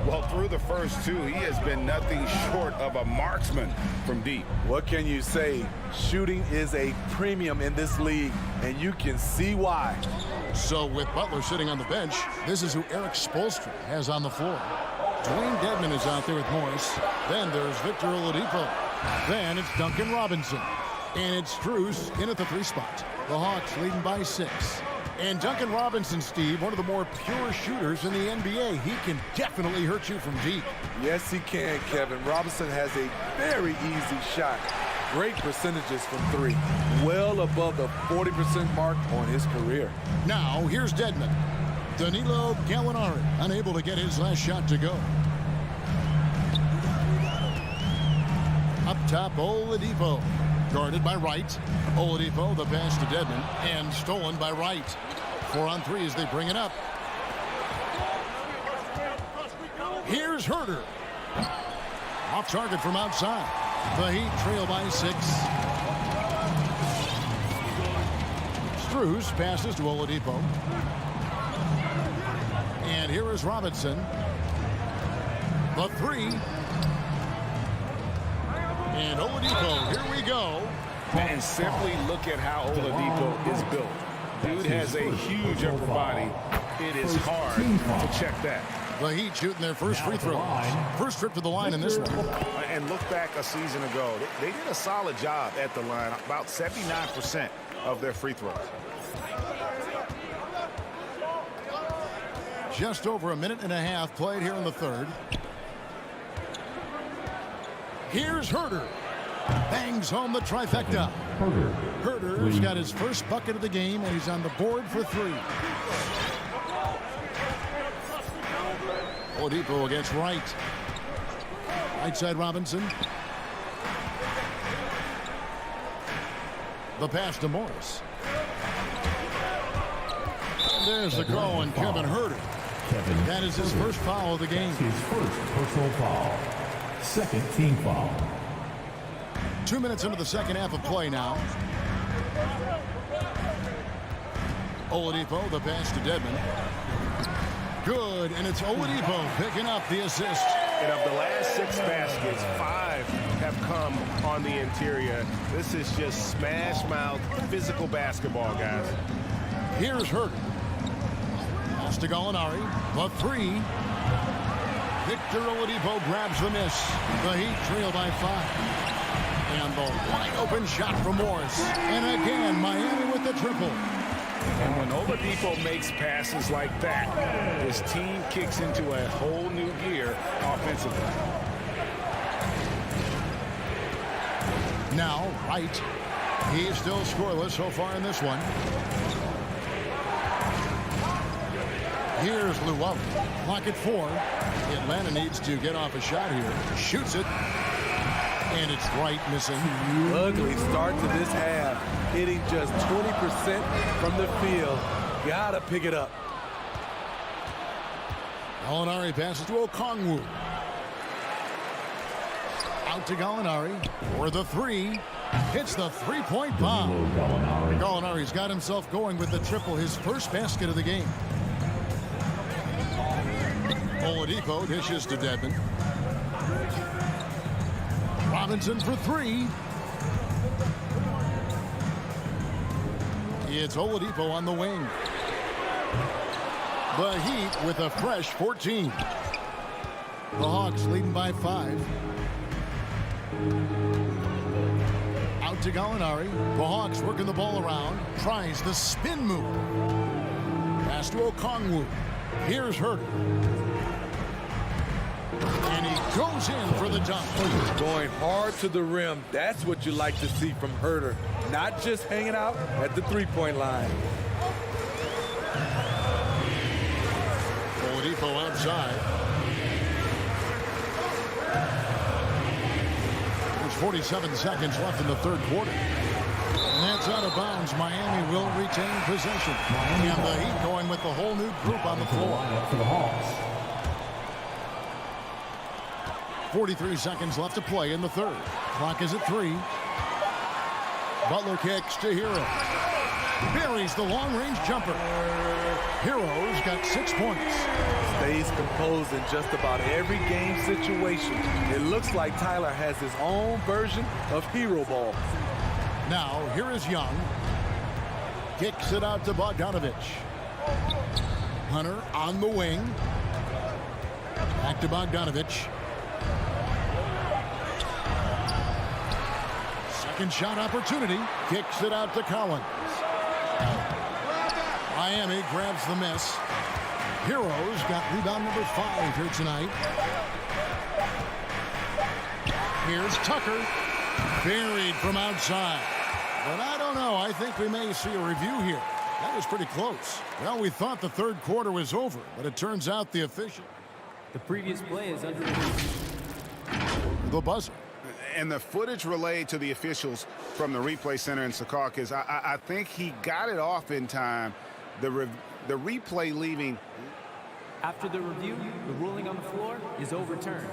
K: Well, through the first 2, he has been nothing short of a marksman from deep.
F: What can you say? Shooting is a premium in this league, and you can see why.
I: So with Butler sitting on the bench, this is who Eric Spoelstra has on the floor. Dwayne Dedmon is out there with Morris. Then there's Victor Oladipo. Then it's Duncan Robinson. And it's Strus in at the 3 spot. The Hawks leading by 6. And Duncan Robinson, Steve, one of the more pure shooters in the NBA. He can definitely hurt you from deep.
F: Yes, he can, Kevin. Robinson has a very easy shot. Great percentages from 3. Well above the 40% mark on his career.
I: Now, here's Dedmon. Danilo Gallinari unable to get his last shot to go. Up top, Oladipo. Guarded by Wright. Oladipo, the pass to Dedmon, and stolen by Wright. 4 on 3 as they bring it up. Here's Herter. Off target from outside. The Heat trail by 6. Strus passes to Oladipo. And here is Robinson. The 3. And Oladipo, here we go.
K: And simply look at how Oladipo is built. Dude has a huge upper body. It is hard to check that.
I: The Heat shooting their first free throws. First trip to the line in this one.
K: And look back a season ago. They did a solid job at the line. About 79% of their free throws.
I: Just over a minute and a half played here in the third. Here's Herter. Bangs home the trifecta. Herder's got his first bucket of the game, and he's on the board for 3. Oladipo against Wright. Right side Robinson. The pass to Morris. There's the call on Kevin Herder. That is his first foul of the game.
D: His first personal foul. Second team foul.
I: 2 minutes into the second half of play now. Oladipo, the pass to Dedmon. Good, and it's Oladipo picking up the assist.
K: And of the last 6 baskets, 5 have come on the interior. This is just smash mouth, physical basketball, guys.
I: Here's Herder. Pass to Gallinari. The 3. Victor Oladipo grabs the miss. The Heat trail by 5. And the wide open shot from Morris. And again, Miami with the triple.
K: And when Oladipo makes passes like that, his team kicks into a whole new gear offensively.
I: Now, Wright. He's still scoreless so far in this one. Here's Llewellyn. Clock at 4. Atlanta needs to get off a shot here. Shoots it. And it's Wright missing.
F: Ugly start to this half. Hitting just 20% from the field. Gotta pick it up.
I: Gallinari passes to Okongwu. Out to Gallinari for the 3. Hits the three-point bomb. Gallinari's got himself going with the triple, his first basket of the game. Oladipo dishes to Dedmon. Robinson for 3. It's Oladipo on the wing. The Heat with a fresh 14. The Hawks leading by 5. Out to Gallinari. The Hawks working the ball around. Tries the spin move. Pass to Okongwu. Here's Herder. And he goes in for the dunk.
F: Going hard to the rim. That's what you like to see from Herder. Not just hanging out at the three-point line.
I: Oladipo outside. There's 47 seconds left in the third quarter. And that's out of bounds. Miami will retain possession. And the Heat going with the whole new group on the floor.
D: For the Hawks.
I: 43 seconds left to play in the third. Clock is at 3. Butler kicks to Hero. Buries the long-range jumper. Hero's got 6 points.
F: Stays composed in just about every game situation. It looks like Tyler has his own version of hero ball.
I: Now, here is Young. Kicks it out to Bogdanovich. Hunter on the wing. Back to Bogdanovich. Second shot opportunity. Kicks it out to Collins. Miami grabs the miss. Heroes got rebound number 5 here tonight. Here's Tucker. Buried from outside. But I don't know. I think we may see a review here. That was pretty close. Well, we thought the third quarter was over, but it turns out the official.
H: The previous play is under
I: the buzzer.
K: And the footage relayed to the officials from the replay center in Secaucus, I think he got it off in time. The replay leaving.
H: After the review, the ruling on the floor is overturned.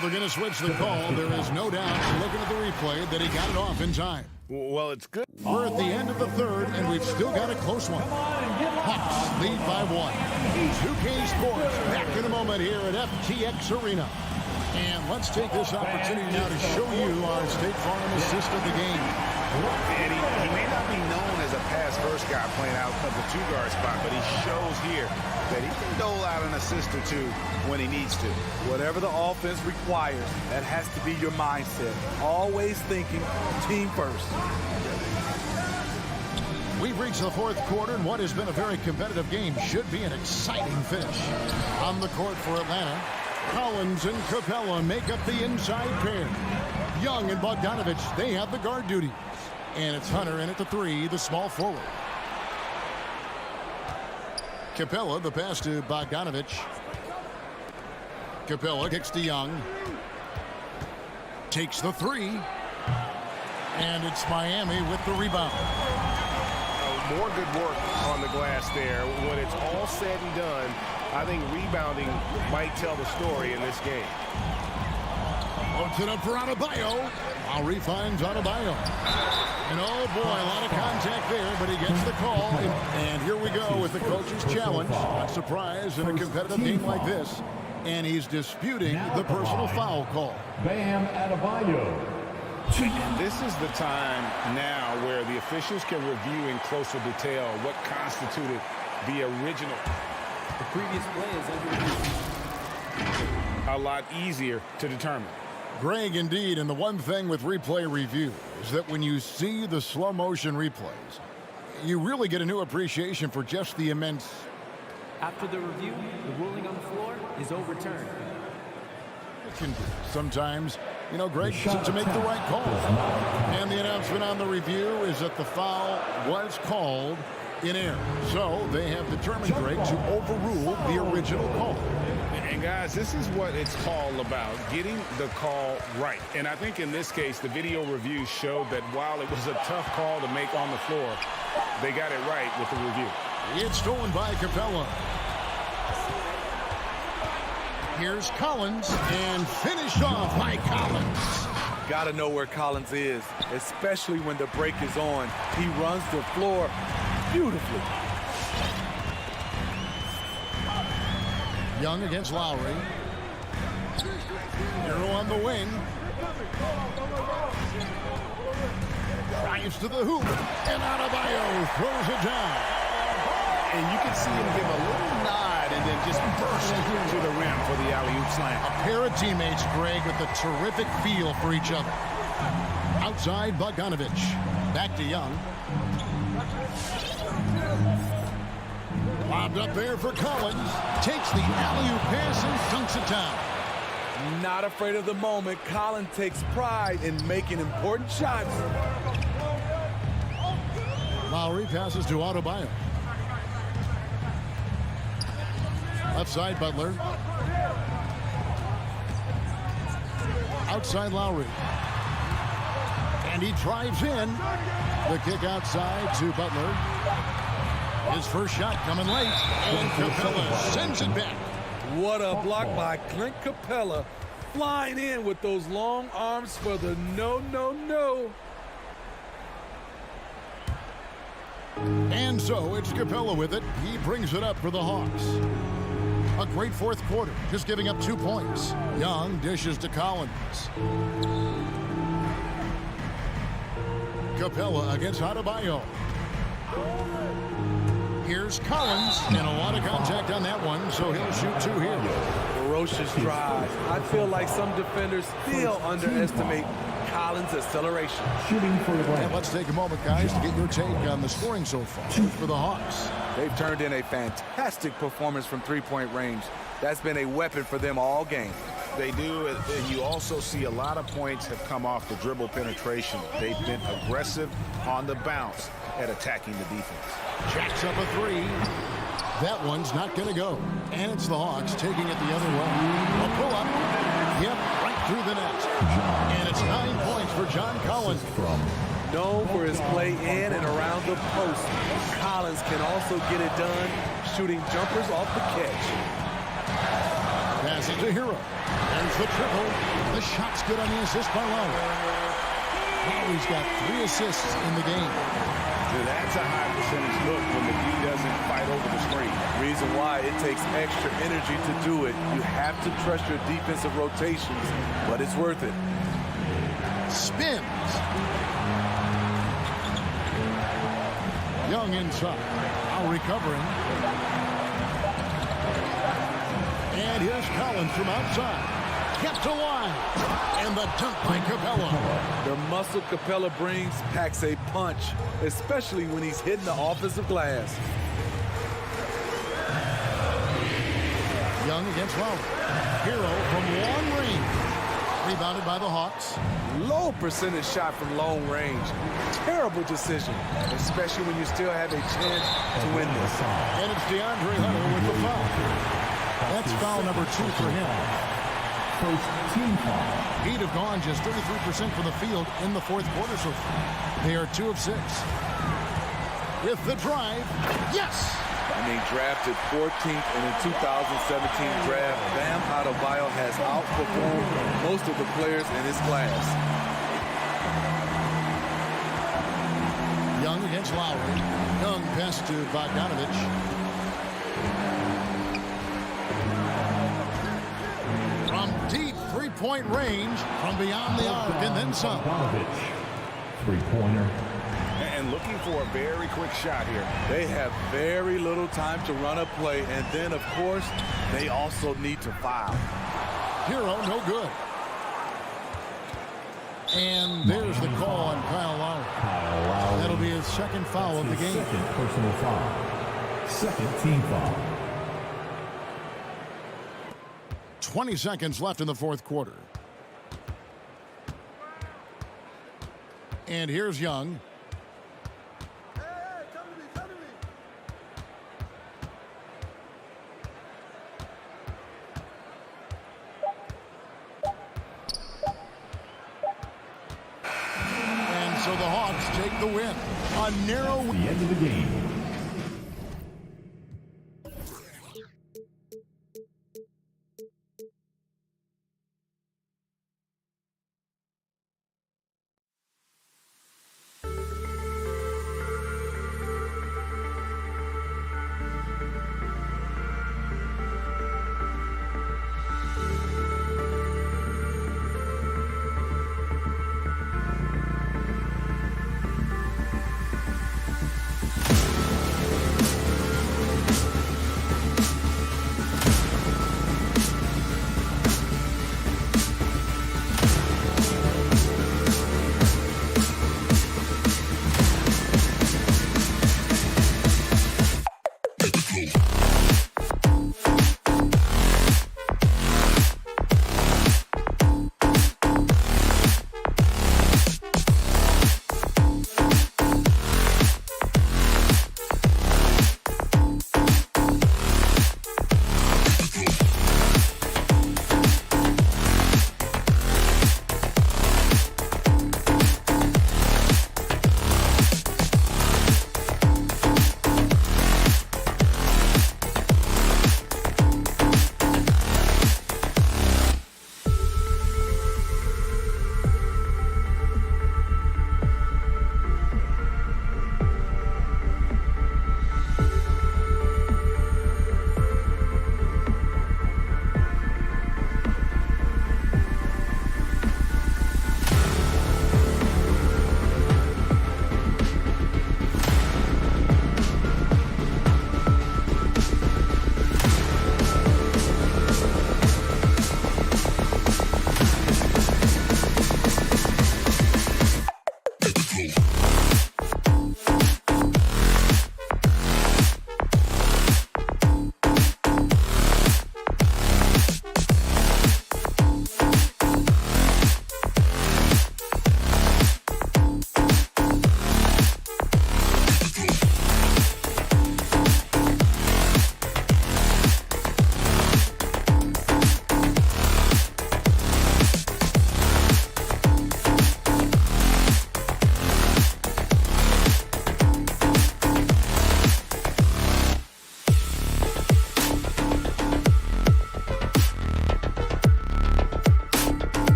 I: They're going to switch the call. There is no doubt, looking at the replay, that he got it off in time.
K: Well, it's good.
I: We're at the end of the third, and we've still got a close one. Hawks lead by 1. 2K Sports back in a moment here at FTX Arena. And let's take this opportunity now to show you our State Farm assist of the game.
K: And he may not be known as a pass-first guy playing out of the two-guard spot, but he shows here that he can dole out an assist or two when he needs to.
F: Whatever the offense requires, that has to be your mindset. Always thinking team first.
I: We've reached the fourth quarter, and what has been a very competitive game should be an exciting finish. On the court for Atlanta, Collins and Capella make up the inside pair. Young and Bogdanovich, they have the guard duties. And it's Hunter in at the 3, the small forward. Capella, the pass to Bogdanovich. Capella kicks to Young. Takes the 3. And it's Miami with the rebound.
K: More good work on the glass there. When it's all said and done, I think rebounding might tell the story in this game.
I: Puts it up for Adebayo. Lowry finds Adebayo. And oh boy, a lot of contact there, but he gets the call. And here we go with the coach's challenge. Not surprised in a competitive game like this. And he's disputing the personal foul call.
D: Bam Adebayo.
K: And this is the time now where the officials can review in closer detail what constituted the original.
H: The previous play is under
K: a lot easier to determine.
I: Greg, indeed, and the one thing with replay review is that when you see the slow motion replays, you really get a new appreciation for just the immense.
H: After the review, the ruling on the floor is overturned.
I: It can be. Sometimes, you know, Greg needs to make the right call. And the announcement on the review is that the foul was called in error. So they have determined, Greg, to overrule the original call.
K: And guys, this is what it's all about, getting the call right. And I think in this case, the video review showed that while it was a tough call to make on the floor, they got it right with the review.
I: It's stolen by Capella. Here's Collins, and finished off by Collins.
F: Got to know where Collins is, especially when the break is on. He runs the floor beautifully.
I: Young against Lowry. Hero on the wing. Drives to the hoop, and Adebayo throws it down.
K: And you can see him give a little nod and then just burst to the rim for the alley-oop slam.
I: A pair of teammates, Greg, with a terrific feel for each other. Outside, Bogdanovich. Back to Young. Lobbed up there for Collins. Takes the alley-oop pass and dunks it down.
F: Not afraid of the moment. Collins takes pride in making important shots.
I: Lowry passes to Adebayo. Left side, Butler. Outside, Lowry. And he drives in. The kick outside to Butler. His first shot coming late. And Capella sends it back.
F: What a block by Clint Capella. Flying in with those long arms for the no.
I: And so it's Capella with it. He brings it up for the Hawks. A great fourth quarter, just giving up 2 points. Young dishes to Collins. Capella against Adebayo. Here's Collins, and a lot of contact on that one, so he'll shoot 2 here.
F: Ferocious drive. I feel like some defenders still underestimate Collins' acceleration.
D: Shooting for the
I: And let's take a moment, guys, to get your take on the scoring so far for the Hawks.
F: They've turned in a fantastic performance from three-point range. That's been a weapon for them all game.
K: They do, and you also see a lot of points have come off the dribble penetration. They've been aggressive on the bounce at attacking the defense.
I: Jacks up a 3. That one's not going to go. And it's the Hawks taking it the other way. A pull-up. Yep, right through the net. And it's 9 points for John Collins.
F: Known for his play in and around the post, Collins can also get it done shooting jumpers off the catch.
I: Pass it to Hero. There's the triple. The shot's good on the assist by Lowry. Lowry's got 3 assists in the game.
K: That's a high percentage look when the D doesn't fight over the screen.
F: Reason why it takes extra energy to do it. You have to trust your defensive rotations, but it's worth it.
I: Spins. Young inside. Now recovering. And here's Collins from outside. Kept alive. And the dunk by Capella.
F: The muscle Capella brings packs a punch, especially when he's hitting the offensive glass.
I: Young against Lowry. Hero from long range. Rebounded by the Hawks.
F: Low percentage shot from long range. Terrible decision, especially when you still have a chance to win this.
I: And it's DeAndre Hunter with the foul. That's foul number 2 for him.
D: First team foul.
I: Heat have gone just 33% from the field in the fourth quarter so far. They are 2 of 6. With the drive, yes!
F: I mean, drafted 14th in the 2017 draft, Bam Adebayo has outperformed most of the players in his class.
I: Young against Lowry. Young pass to Bogdanovich. From deep three-point range, from beyond the arc, and then some.
D: Bogdanovich, three-pointer.
K: And looking for a very quick shot here.
F: They have very little time to run a play, and then, of course, they also need to foul.
I: Hero, no good. And there's the call on Kyle Lowry. That'll be his second foul of the game.
D: Second personal foul. Second team foul.
I: 20 seconds left in the fourth quarter. And here's Young. So the Hawks take the win. A narrow win.
D: The end of the game.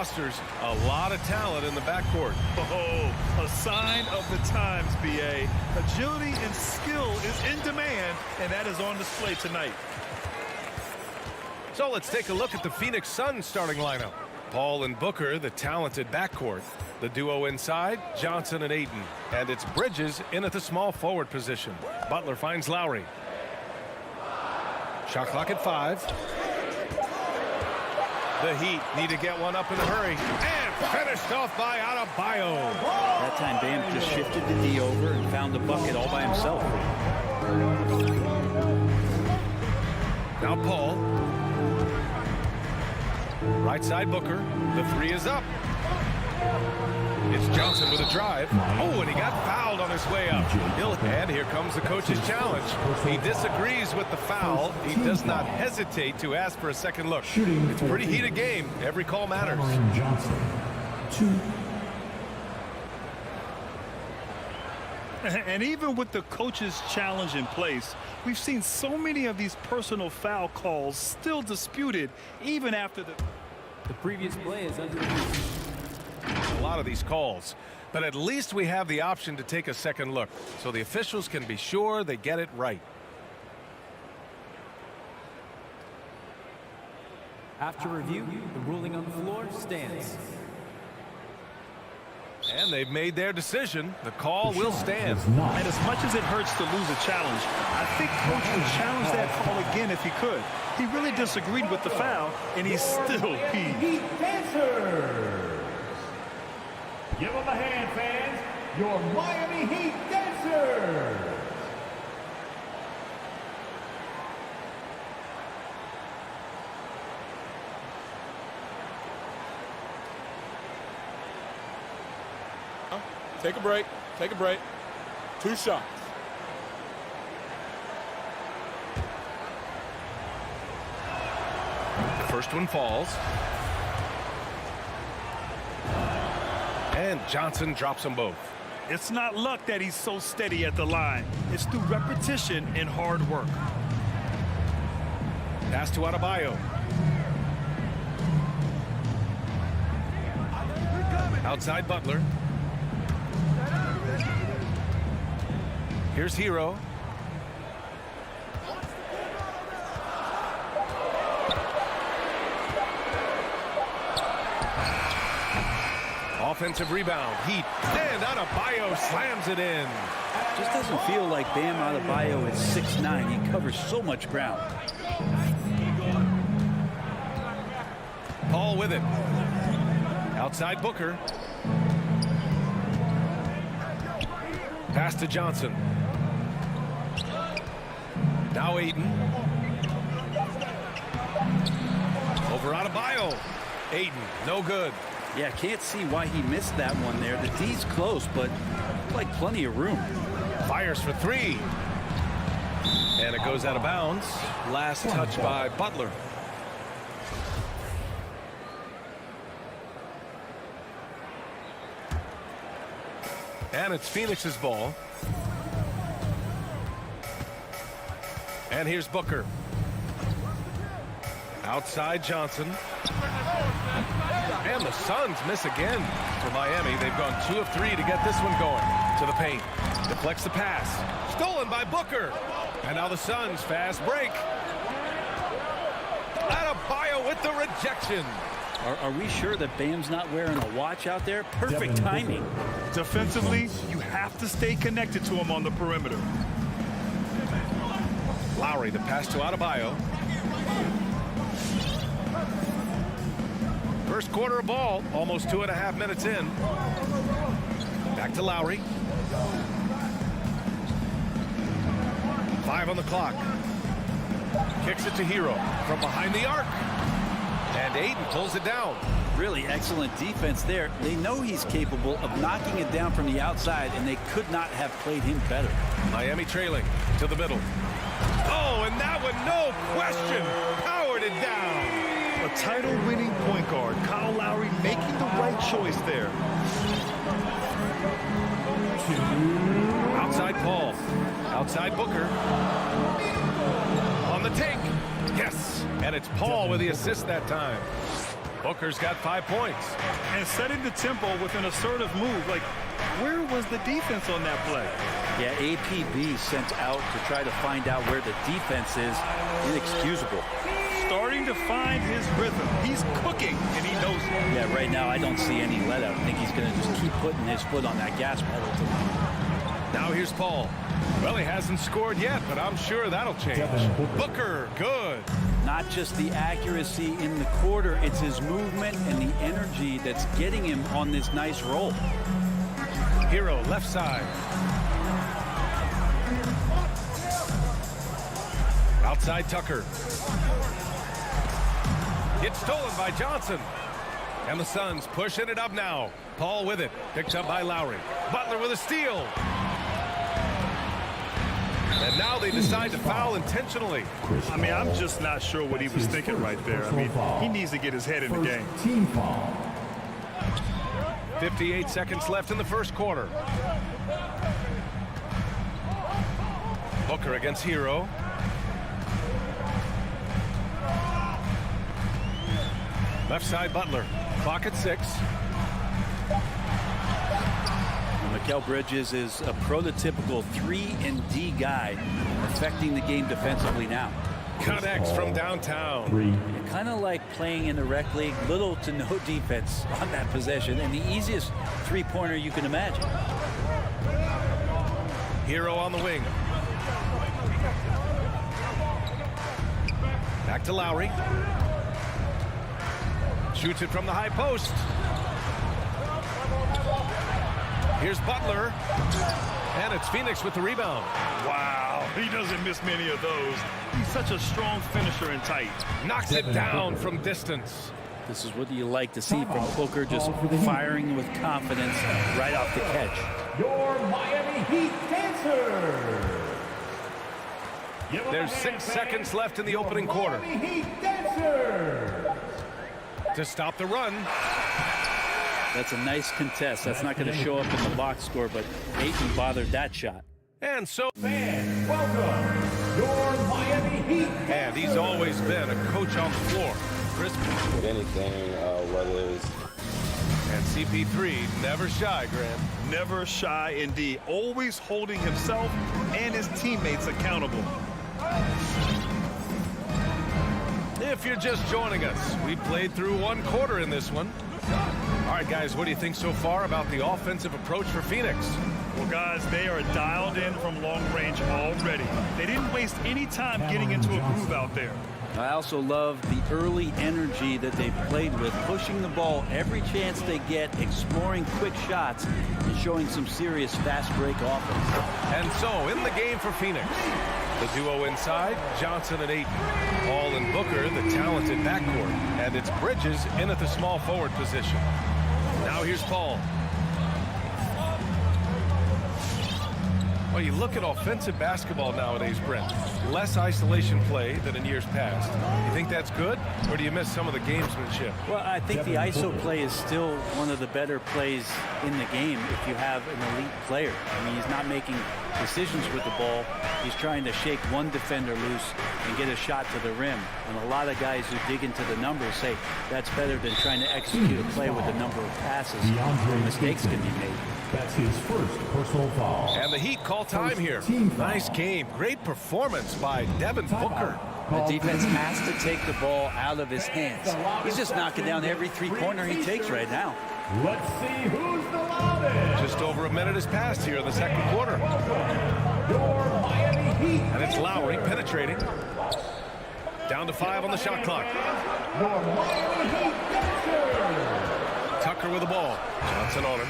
A: rosters, a lot of talent in the backcourt.
E: Oh, a sign of the times, B.A. Agility and skill is in demand, and that is on display tonight.
A: So let's take a look at the Phoenix Suns starting lineup. Paul and Booker, the talented backcourt. The duo inside, Johnson and Ayton. And it's Bridges in at the small forward position. Butler finds Lowry. Shot clock at 5. The Heat need to get one up in a hurry. And finished off by Adebayo.
L: That time Bam just shifted the D over and found the bucket all by himself.
A: Now Paul. Right side Booker. The 3 is up. It's Johnson with a drive. Oh, and he got fouled on his way up. And here comes the coach's challenge. He disagrees with the foul. He does not hesitate to ask for a second look. It's a pretty heated game. Every call matters.
D: Johnson, 2.
E: And even with the coach's challenge in place, we've seen so many of these personal foul calls still disputed even after the
H: previous play is under
A: a lot of these calls, but at least we have the option to take a second look, so the officials can be sure they get it right.
H: After review, the ruling on the floor stands.
A: And they've made their decision. The call will stand.
E: And as much as it hurts to lose a challenge, I think Coach would challenge that call again if he could. He really disagreed with the foul, and he's still peeved.
D: Heat dancers. Give them a hand, fans. Your Miami Heat dancers.
F: Take a break. Take a break. 2 shots.
A: The first one falls. And Johnson drops them both.
E: It's not luck that he's so steady at the line. It's through repetition and hard work.
A: Pass to Adebayo. Outside Butler. Here's Hero. Offensive rebound. Heat. And Adebayo slams it in.
L: Just doesn't feel like Bam Adebayo is 6'9". He covers so much ground.
A: Paul with it. Outside Booker. Pass to Johnson. Now Ayton. Over Adebayo. Ayton, no good.
L: Yeah, can't see why he missed that one there. The D's close, but like plenty of room.
A: Fires for 3. And it goes out of bounds. Last touch by Butler. And it's Phoenix's ball. And here's Booker. Outside Johnson. And the Suns miss again for Miami. They've gone 2 of 3 to get this one going. To the paint. Deflects the pass. Stolen by Booker. And now the Suns fast break. Adebayo with the rejection.
L: Are we sure that Bam's not wearing a watch out there? Perfect timing.
E: Defensively, you have to stay connected to him on the perimeter.
A: Lowry, the pass to Adebayo. First quarter of ball, almost 2.5 minutes in. Back to Lowry. 5 on the clock. Kicks it to Hero from behind the arc. And Ayton pulls it down.
L: Really excellent defense there. They know he's capable of knocking it down from the outside, and they could not have played him better.
A: Miami trailing to the middle. Oh, and that one, no question, powered it down.
E: A title-winning point guard, Kyle Lowry, making the right choice there.
A: Outside Paul. Outside Booker. On the take. Yes. And it's Paul with the assist that time. Booker's got 5 points.
E: And setting the tempo with an assertive move. Like, where was the defense on that play?
L: Yeah, APB sent out to try to find out where the defense is. Inexcusable.
E: Starting to find his rhythm. He's cooking, and he knows it.
L: Yeah, right now I don't see any let up. I think he's going to just keep putting his foot on that gas pedal tonight.
A: Now here's Paul. Well, he hasn't scored yet, but I'm sure that'll change. Booker, good.
L: Not just the accuracy in the quarter, it's his movement and the energy that's getting him on this nice roll.
A: Hero, left side. Outside Tucker. It's stolen by Johnson. And the Suns pushing it up now. Paul with it. Picked up by Lowry. Butler with a steal. And now they decide to foul intentionally.
E: I mean, I'm just not sure what he was thinking right there. I mean, he needs to get his head in the game.
D: Team foul.
A: 58 seconds left in the first quarter. Booker against Hero. Left side Butler. Clock at 6.
L: Mikal Bridges is a prototypical 3-and-D guy, affecting the game defensively now.
A: Connects from downtown.
L: Kind of like playing in the rec league, little to no defense on that possession, and the easiest three-pointer you can imagine.
A: Hero on the wing. Back to Lowry. Shoots it from the high post. Here's Butler. And it's Phoenix with the rebound.
E: Wow, he doesn't miss many of those. He's such a strong finisher and tight.
A: Knocks it down from distance.
L: This is what you like to see from Booker, just firing with confidence right off the catch.
D: Your Miami Heat dancer.
A: There's 6 seconds left in the opening quarter.
D: Miami Heat dancer.
A: To stop the run.
L: That's a nice contest. That's not going to show up in the box score, but Ayton bothered that shot.
A: And so,
D: Fans, welcome your Miami Heat dancer.
A: And he's always been a coach on the floor. Crisp.
M: With anything, whether it's...
A: And CP3, never shy, Graham.
E: Never shy indeed. Always holding himself and his teammates accountable.
A: If you're just joining us, we played through 1 quarter in this one. All right, guys, what do you think so far about the offensive approach for Phoenix?
E: Well, guys, they are dialed in from long range already. They didn't waste any time getting into a groove out there.
L: I also love the early energy that they've played with, pushing the ball every chance they get, exploring quick shots, and showing some serious fast break offense.
A: And so, in the game for Phoenix, the duo inside, Johnson and Ayton. Paul and Booker, the talented backcourt. And it's Bridges in at the small forward position. Now here's Paul. Well, you look at offensive basketball nowadays, Brent. Less isolation play than in years past. You think that's good, or do you miss some of the gamesmanship?
L: Well, I think the ISO play is still one of the better plays in the game if you have an elite player. I mean, he's not making decisions with the ball. He's trying to shake one defender loose and get a shot to the rim. And a lot of guys who dig into the numbers say that's better than trying to execute a play with a number of passes where mistakes can be made.
D: That's his first personal foul.
A: And the Heat call time here. Nice game. Great performance by Devin Booker.
L: The defense has to take the ball out of his hands. He's just knocking down every three-pointer he takes right now.
D: Let's see who's the loudest.
A: Just over a minute has passed here in the second quarter.
D: Your Miami Heat.
A: And it's Lowry penetrating. Down to 5 on the shot clock.
D: Your Miami Heat dancer.
A: Tucker with the ball. Johnson on him.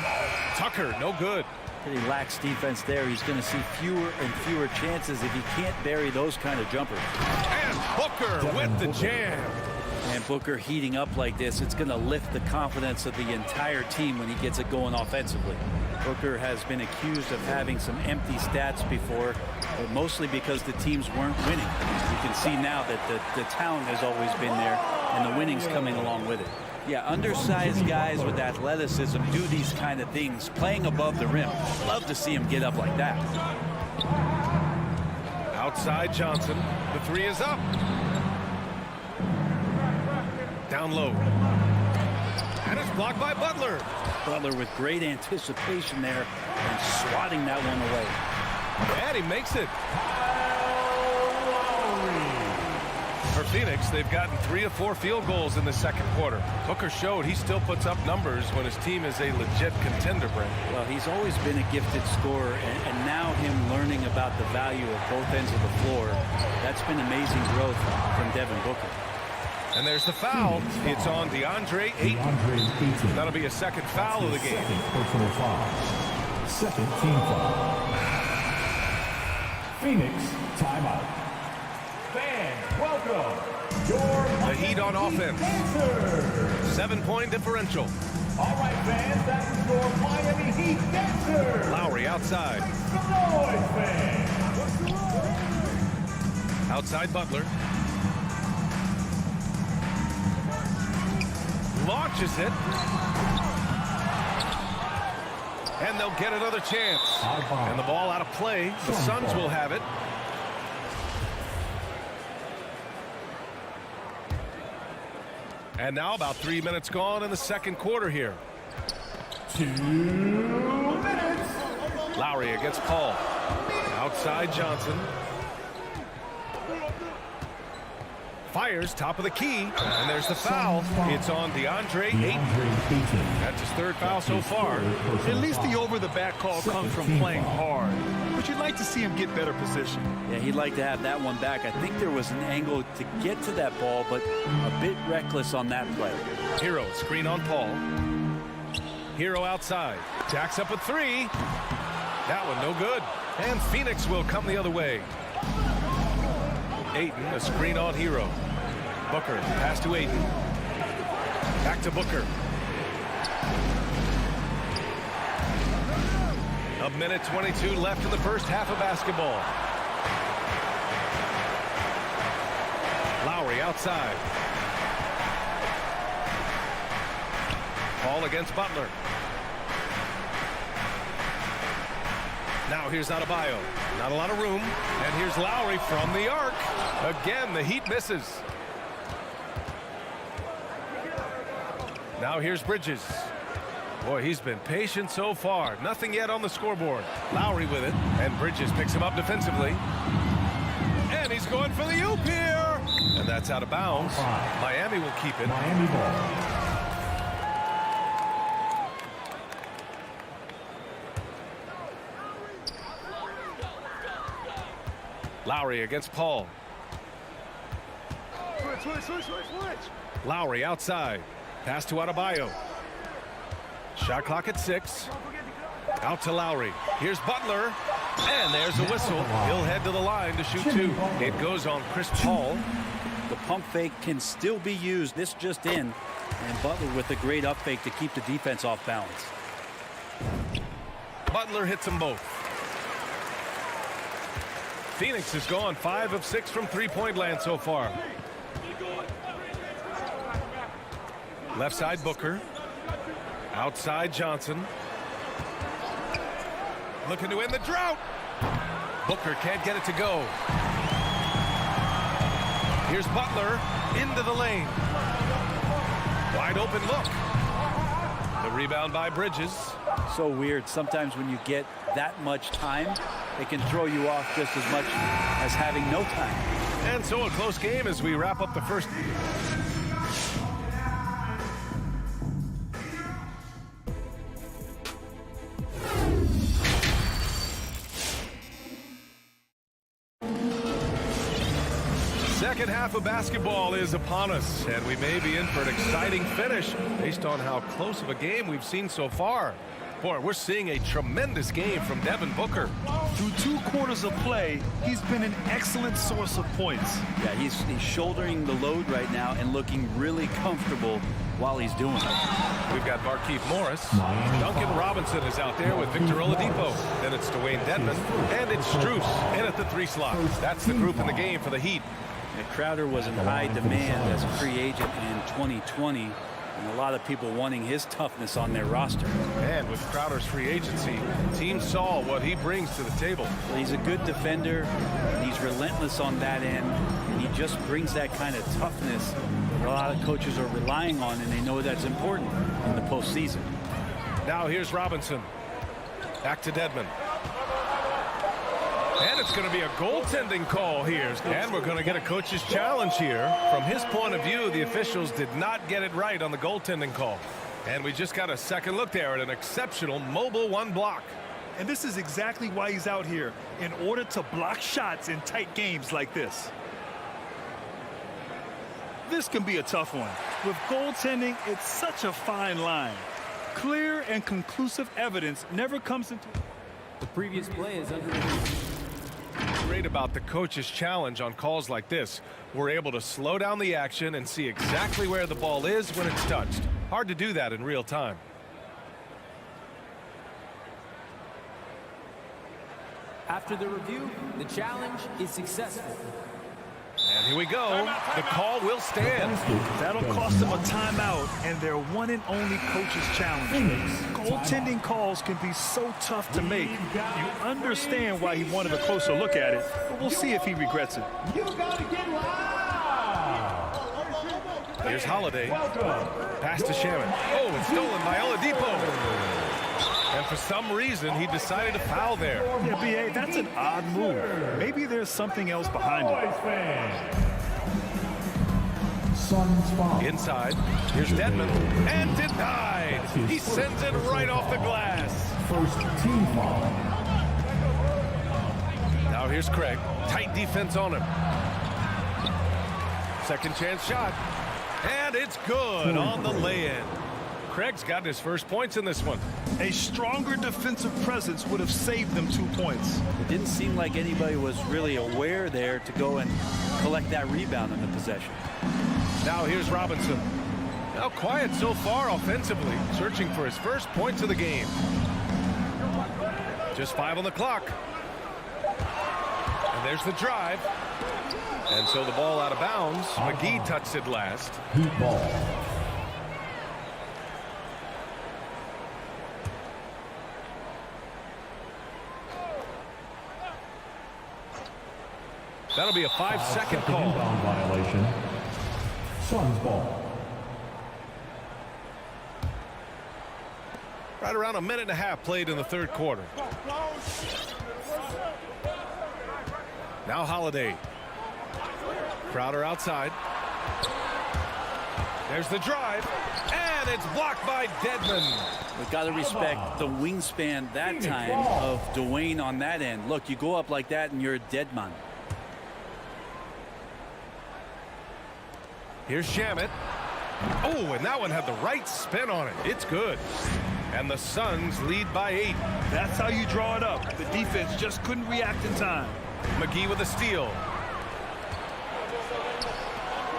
A: Tucker, no good.
L: Pretty lax defense there. He's going to see fewer and fewer chances if he can't bury those kind of jumpers.
A: And Booker with the jam.
L: And Booker heating up like this, it's going to lift the confidence of the entire team when he gets it going offensively. Booker has been accused of having some empty stats before, but mostly because the teams weren't winning. You can see now that the talent has always been there, and the winning's coming along with it. Yeah, undersized guys with athleticism do these kind of things, playing above the rim. Love to see him get up like that.
A: Outside Johnson. The 3 is up. Down low. And it's blocked by Butler.
L: Butler with great anticipation there and swatting that one away.
A: And he makes it. For Phoenix, they've gotten 3 of 4 field goals in the second quarter. Booker showed he still puts up numbers when his team is a legit contender, Brent.
L: Well, he's always been a gifted scorer, and now him learning about the value of both ends of the floor, that's been amazing growth from Devin Booker.
A: And there's the foul. It's on DeAndre Ayton. That'll be a second foul of the game.
D: Personal foul. Second team foul. Phoenix timeout. Fans, welcome.
A: The Heat on offense. 7-point differential.
D: All right, fans, that is your Miami Heat dancer.
A: Lowry outside.
D: Make some noise, fans.
A: Outside Butler. Launches it. And they'll get another chance. And the ball out of play. The Suns will have it. And now about 3 minutes gone in the second quarter here.
D: 2 minutes.
A: Lowry against Paul. Outside Johnson. Fires top of the key. And there's the foul. It's on DeAndre Ayton. That's his third foul so far.
E: At least the over-the-back call comes from playing hard. But you'd like to see him get better position.
L: Yeah, he'd like to have that one back. I think there was an angle to get to that ball, but a bit reckless on that play.
A: Hero screen on Paul. Hero outside. Jacks up a 3. That one no good. And Phoenix will come the other way. Ayton, a screen on Hero. Booker, pass to Ayton. Back to Booker. A minute 22 left in the first half of basketball. Lowry outside. Paul against Butler. Now here's Adebayo. Not a lot of room. And here's Lowry from the arc. Again, the Heat misses. Now here's Bridges. Boy, he's been patient so far. Nothing yet on the scoreboard. Lowry with it. And Bridges picks him up defensively. And he's going for the oop here. And that's out of bounds. Miami will keep it.
D: Miami ball.
A: Lowry against Paul.
E: Switch.
A: Lowry outside. Pass to Adebayo. Shot clock at 6. Out to Lowry. Here's Butler. And there's a whistle. He'll head to the line to shoot 2. It goes on Chris Paul.
L: The pump fake can still be used. This just in. And Butler with a great up fake to keep the defense off balance.
A: Butler hits them both. Phoenix has gone 5 of 6 from three-point land so far. Left side Booker. Outside Johnson. Looking to end the drought. Booker can't get it to go. Here's Butler into the lane. Wide open look. The rebound by Bridges.
L: So weird. Sometimes when you get that much time, it can throw you off just as much as having no time.
A: And so a close game as we wrap up the first. Second half of basketball is upon us, and we may be in for an exciting finish based on how close of a game we've seen so far. Boy, we're seeing a tremendous game from Devin Booker.
E: Through 2 quarters of play, he's been an excellent source of points.
L: Yeah, he's shouldering the load right now and looking really comfortable while he's doing it.
A: We've got Markieff Morris. Duncan Robinson is out there with Victor Oladipo. Then it's Dwayne Dedmon. And it's Strus in at the 3 slot. That's the group in the game for the Heat.
L: And Crowder was in high demand as a free agent in 2020. And a lot of people wanting his toughness on their roster.
A: And with Crowder's free agency, teams saw what he brings to the table.
L: Well, he's a good defender. And he's relentless on that end. And he just brings that kind of toughness a lot of coaches are relying on, and they know that's important in the postseason.
A: Now here's Robinson. Back to Dedmon. And it's going to be a goaltending call here. And we're going to get a coach's challenge here. From his point of view, the officials did not get it right on the goaltending call. And we just got a second look there at an exceptional mobile one block.
E: And this is exactly why he's out here, in order to block shots in tight games like this. This can be a tough one. With goaltending, it's such a fine line. Clear and conclusive evidence never comes into...
H: The previous play is under review.
A: Great about the coach's challenge on calls like this. We're able to slow down the action and see exactly where the ball is when it's touched. Hard to do that in real time.
H: After the review, the challenge is successful.
A: And here we go. The call will stand.
E: That'll cost them a timeout and their one and only coach's challenge. Goaltending calls can be so tough to make. You understand why he wanted a closer look at it, but we'll see if he regrets it.
A: Here's Holiday. Pass to Shaman. Oh, it's stolen by Oladipo. And for some reason, he decided to foul there.
E: Yeah, B.A., that's an odd move. Maybe there's something else behind it.
A: Inside, here's Dedmon. And denied. He sends it right off the glass.
D: First team foul.
A: Now here's Craig. Tight defense on him. Second chance shot. And it's good on the lay-in. Craig's got his first points in this one.
E: A stronger defensive presence would have saved them 2 points.
L: It didn't seem like anybody was really aware there to go and collect that rebound in the possession.
A: Now here's Robinson. Now quiet so far offensively, searching for his first points of the game. Just 5 on the clock. And there's the drive. And so the ball out of bounds. McGee touched it last.
D: Heat ball.
A: That'll be a 5-second call.
D: Inbound violation. Suns ball.
A: Right around a minute and a half played in the third quarter. Now Holiday. Crowder outside. There's the drive. And it's blocked by Dedmon.
L: We've got to respect the wingspan that time of Dwayne on that end. Look, you go up like that and you're a dead man.
A: Here's Shamet. Oh, and that one had the right spin on it. It's good. And the Suns lead by 8.
E: That's how you draw it up. The defense just couldn't react in time.
A: McGee with a steal.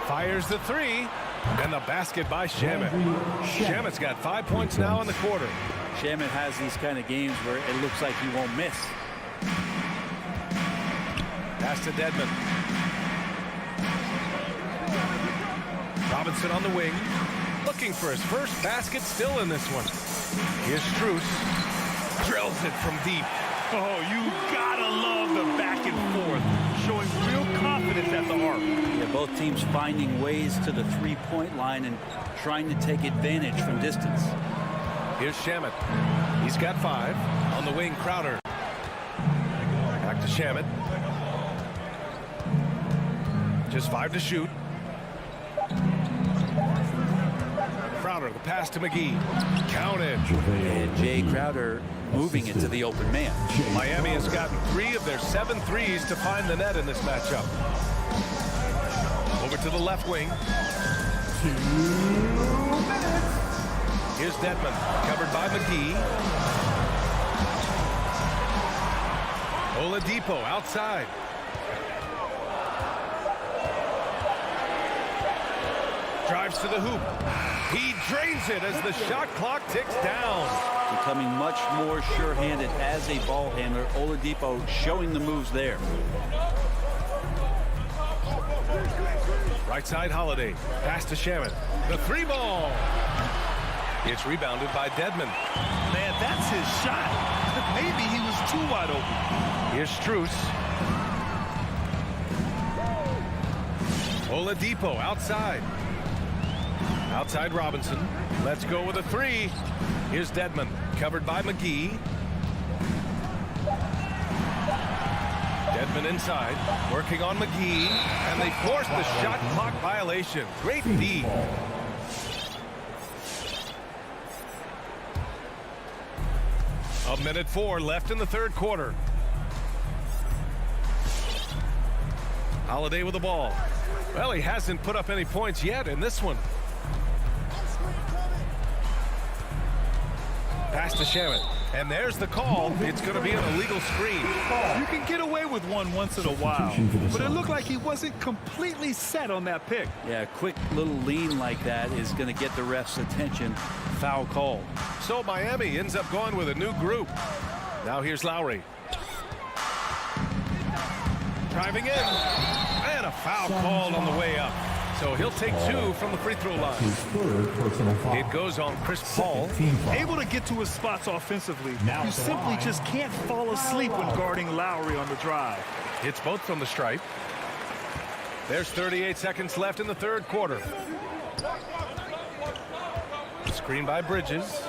A: Fires the 3. And the basket by Shamet. Shamet's got 5 points now in the quarter.
L: Shamet has these kind of games where it looks like he won't miss.
A: Pass to Dedmon. Robinson on the wing, looking for his first basket still in this one. Here's Strus. Drills it from deep.
E: Oh, you gotta love the back and forth, showing real confidence at the arc.
L: Yeah, both teams finding ways to the three-point line and trying to take advantage from distance.
A: Here's Shamet. He's got 5. On the wing, Crowder. Back to Shamet. Just 5 to shoot. Crowder, the pass to McGee. Counted.
L: And Jay Crowder moving into the open man.
A: Miami has gotten 3 of their 7 threes to find the net in this matchup. Over to the left wing.
D: 2 minutes.
A: Here's Dedmon, covered by McGee. Oladipo outside. Drives to the hoop. He drains it as the shot clock ticks down.
L: Becoming much more sure-handed as a ball handler. Oladipo showing the moves there.
A: Right side, Holiday. Pass to Shamet. The 3 ball. It's rebounded by Dedmon.
E: Man, that's his shot. Maybe he was too wide open.
A: Here's Strus. Oladipo outside. Outside Robinson. Let's go with a three. Here's Dedmon, covered by McGee. Dedmon inside, working on McGee, and they force the shot clock violation. Great D. A minute 4 left in the third quarter. Holiday with the ball. Well, he hasn't put up any points yet in this one. Pass to Shannon. And there's the call. It's going to be an illegal screen.
E: You can get away with one once in a while, but it looked like he wasn't completely set on that pick.
L: Yeah, a quick little lean like that is going to get the ref's attention. Foul call.
A: So Miami ends up going with a new group. Now here's Lowry. Driving in. And a foul called on the way up. So he'll take 2 from the free throw line.
D: His third personal foul.
A: It goes on Chris Paul.
E: Able to get to his spots offensively. You simply just can't fall asleep when guarding Lowry on the drive.
A: Hits both from the stripe. There's 38 seconds left in the third quarter. Screen by Bridges.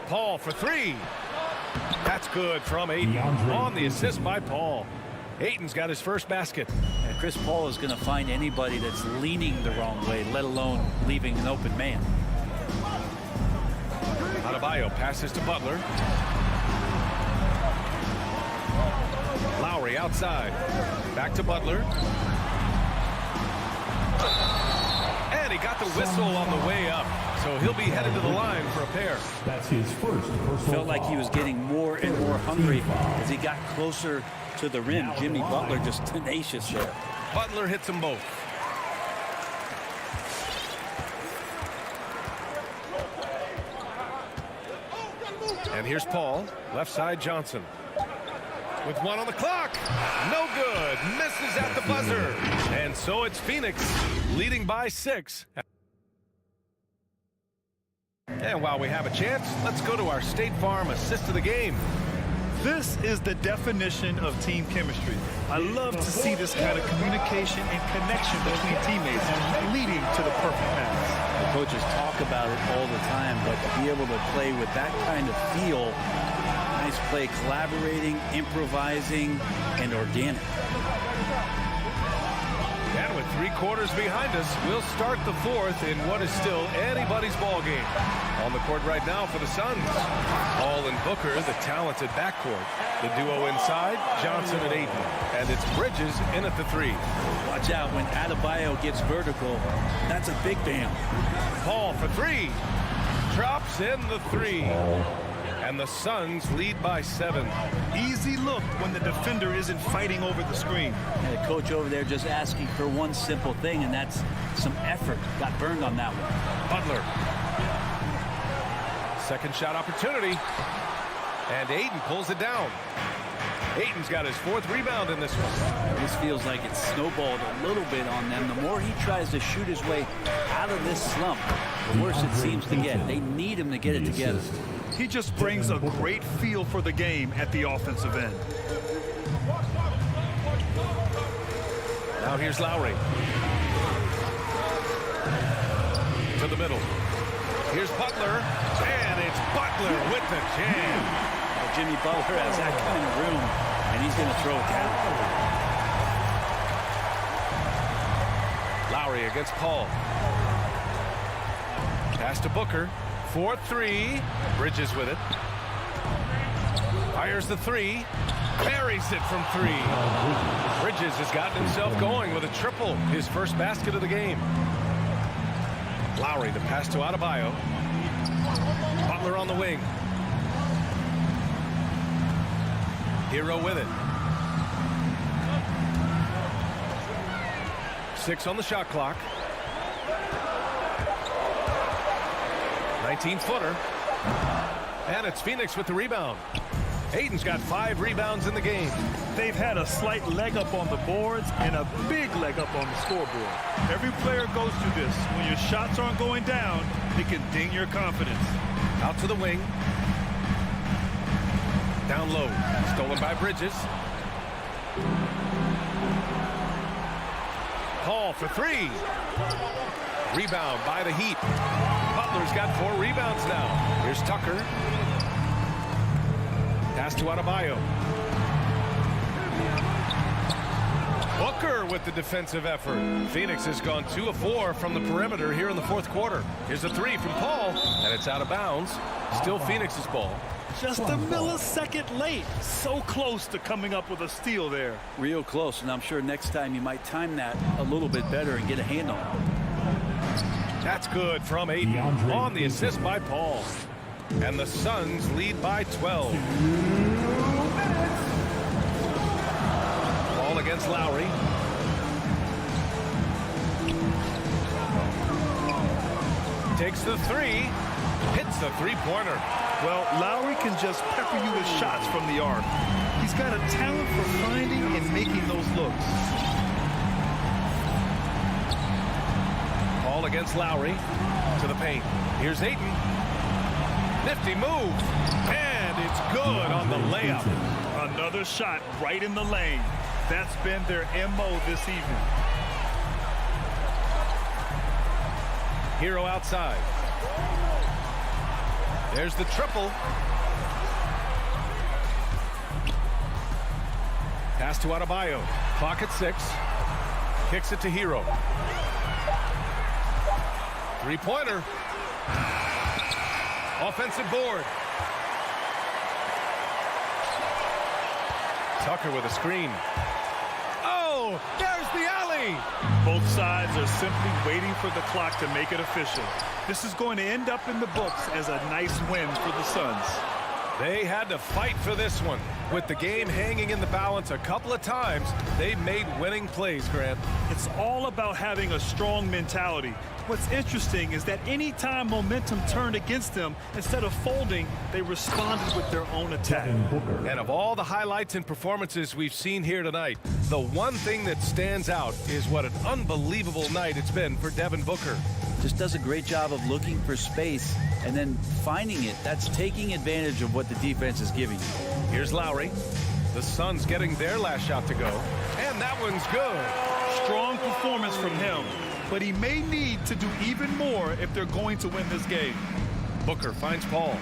A: Paul for 3. That's good from Ayton. On the assist by Paul. Ayton's got his first basket.
L: And Chris Paul is going to find anybody that's leaning the wrong way, let alone leaving an open man.
A: Adebayo passes to Butler. Lowry outside. Back to Butler. And he got the whistle on the way up. So he'll be headed to the line for a pair.
D: That's his first personal
L: Felt like he was getting more and more hungry as he got closer to the rim. Jimmy Butler just tenacious there.
A: Butler hits them both. And here's Paul. Left side Johnson. With 1 on the clock. No good. Misses at the buzzer. And so it's Phoenix leading by 6. And while we have a chance, let's go to our State Farm assist of the game.
E: This is the definition of team chemistry. I love to see this kind of communication and connection between teammates leading to the perfect pass.
L: The coaches talk about it all the time, but to be able to play with that kind of feel, nice play, collaborating, improvising, and organic.
A: And with 3 quarters behind us, we'll start the 4th in what is still anybody's ball game. On the court right now for the Suns. Hall and Booker, the talented backcourt. The duo inside, Johnson and Ayton. And it's Bridges in at the 3.
L: Watch out when Adebayo gets vertical. That's a big bam.
A: Paul for 3. Drops in the 3. And the Suns lead by 7.
E: Easy look when the defender isn't fighting over the screen.
L: And the coach over there just asking for one simple thing, and that's some effort. Got burned on that one.
A: Butler. Second shot opportunity. And Ayton pulls it down. Ayton's got his 4th rebound in this one.
L: This feels like it's snowballed a little bit on them. The more he tries to shoot his way out of this slump, the worse it seems to get. They need him to get it together.
E: He just brings a great feel for the game at the offensive end.
A: Now here's Lowry. To the middle. Here's Butler. And it's Butler with the jam.
L: Well, Jimmy Butler has that kind of room, and he's going to throw it down.
A: Lowry against Paul. Pass to Booker. 4-3. Bridges with it. Fires the 3. Buries it from 3. Bridges has gotten himself going with a triple. His first basket of the game. Lowry, the pass to Adebayo. Butler on the wing. Hero with it. 6 on the shot clock. 19-footer. And it's Phoenix with the rebound. Ayton's got 5 rebounds in the game.
E: They've had a slight leg up on the boards and a big leg up on the scoreboard. Every player goes through this. When your shots aren't going down, it can ding your confidence.
A: Out to the wing. Down low. Stolen by Bridges. Paul for 3. Rebound by the Heat. Butler's got 4 rebounds now. Here's Tucker. Pass to Adebayo. Booker with the defensive effort. Phoenix has gone 2 of 4 from the perimeter here in the 4th quarter. Here's a 3 from Paul, and it's out of bounds. Still Phoenix's ball.
E: Just a millisecond late. So close to coming up with a steal there.
L: Real close, and I'm sure next time you might time that a little bit better and get a handle.
A: That's good from Ayton on the assist by Paul. And the Suns lead by 12. Ball against Lowry. Takes the 3. Hits the 3-pointer.
E: Well, Lowry can just pepper you with shots from the arc. He's got a talent for finding and making those looks.
A: Ball against Lowry. To the paint. Here's Ayton. Nifty move. And it's good on the layup.
E: Another shot right in the lane. That's been their MO this evening.
A: Hero outside. There's the triple. Pass to Adebayo. Clock at 6. Kicks it to Hero. 3-pointer. Offensive board. Tucker with a screen. Oh, there's the alley.
E: Both sides are simply waiting for the clock to make it official. This is going to end up in the books as a nice win for the Suns.
A: They had to fight for this one. With the game hanging in the balance a couple of times, they made winning plays, Grant.
E: It's all about having a strong mentality. What's interesting is that anytime momentum turned against them, instead of folding, they responded with their own attack.
A: And of all the highlights and performances we've seen here tonight, the one thing that stands out is what an unbelievable night it's been for Devin Booker.
L: Just does a great job of looking for space and then finding it. That's taking advantage of what the defense is giving you.
A: Here's Lowry. The Suns getting their last shot to go. And that one's good.
E: Strong performance from him. But he may need to do even more if they're going to win this game.
A: Booker finds Paul.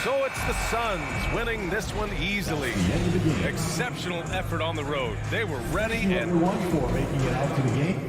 A: So it's the Suns winning this one easily. Exceptional effort on the road. They were ready and
D: everyone for making it out to the game.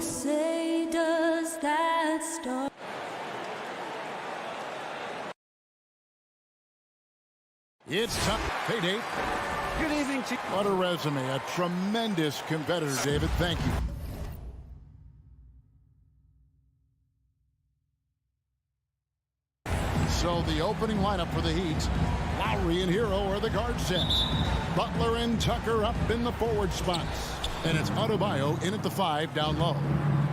N: say does that start?
I: It's tough. Hey, Dave.
J: Good evening to you.
I: What a resume. A tremendous competitor, David. Thank you. So the opening lineup for the Heat. Lowry and Hero are the guard sets. Butler and Tucker up in the forward spots. And it's Adebayo in at the 5 down low.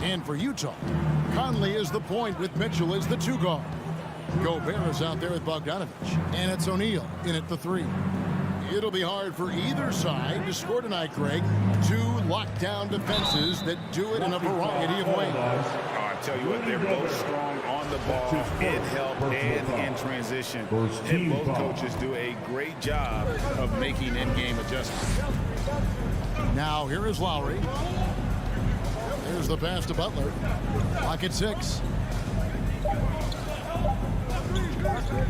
I: And for Utah, Conley is the point with Mitchell as the 2 guard. Gobert is out there with Bogdanovich. And it's O'Neal in at the 3. It'll be hard for either side to score tonight, Greg. 2 lockdown defenses that do it in a variety of ways.
K: I tell you what, they're both strong on the ball, in help, and in transition. And both coaches do a great job of making in-game adjustments.
I: Now, here is Lowry. There's the pass to Butler. Clock at 6.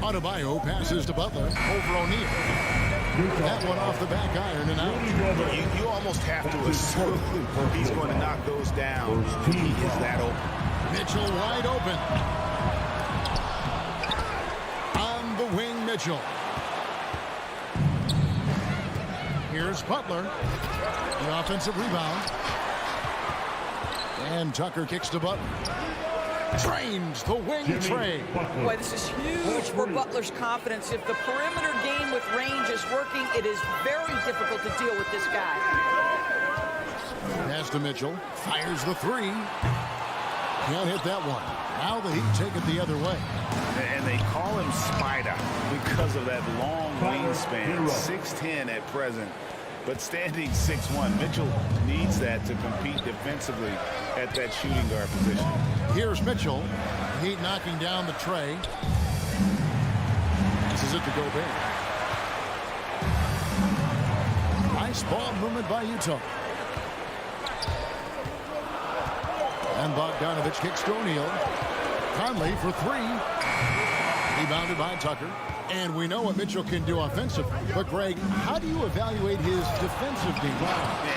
I: Adebayo passes to Butler over O'Neal. That one off the back iron and out.
K: You almost have to assume he's going to knock those down. He is that open.
I: Mitchell wide open. On the wing, Mitchell. Here's Butler. The offensive rebound. And Tucker kicks to Butler. Drains the wing tray.
C: Boy, this is huge for Butler's confidence. If the perimeter game with range is working, it is very difficult to deal with this guy.
I: Pass to Mitchell. Fires the 3. Can't hit that one. Now the Heat take it the other way.
K: And they call him Spider because of that long wingspan. 6'10" at present, but standing 6'1". Mitchell needs that to compete defensively at that shooting guard position.
I: Here's Mitchell. Heat knocking down the tray. This is it to Gobert. Nice ball movement by Utah. And Bogdanovich kicks to O'Neal. Conley for 3. Rebounded by Tucker. And we know what Mitchell can do offensively. But, Greg, how do you evaluate his defensive game?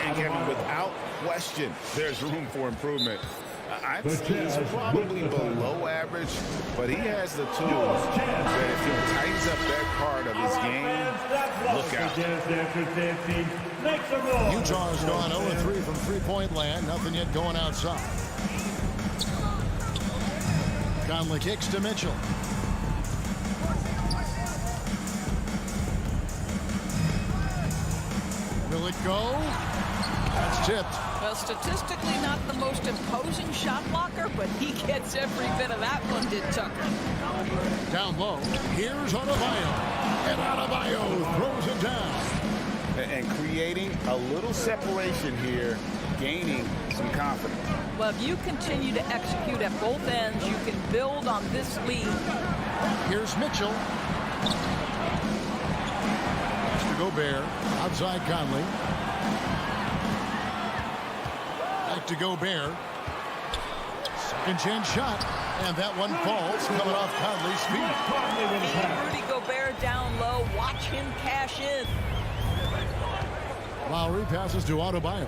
K: And, Kevin, without question, there's room for improvement. I'd say he's probably below average, but he has the tools that if he tightens up that part of his game, look out.
I: Utah's gone 0-3 from three-point land. Nothing yet going outside. Conley kicks to Mitchell. Will it go? That's tipped.
C: Well, statistically not the most imposing shot blocker, but he gets every bit of that one, did Tucker.
I: Down low. Here's Adebayo. And Adebayo throws it down.
K: And creating a little separation here, gaining some confidence.
C: Well, if you continue to execute at both ends, you can build on this lead.
I: Here's Mitchell. Pass to Gobert. Outside Conley. Back to Gobert. Second chance shot. And that one falls, coming off Conley's feet.
C: And Rudy Gobert down low. Watch him cash in.
I: Lowry passes to Adebayo.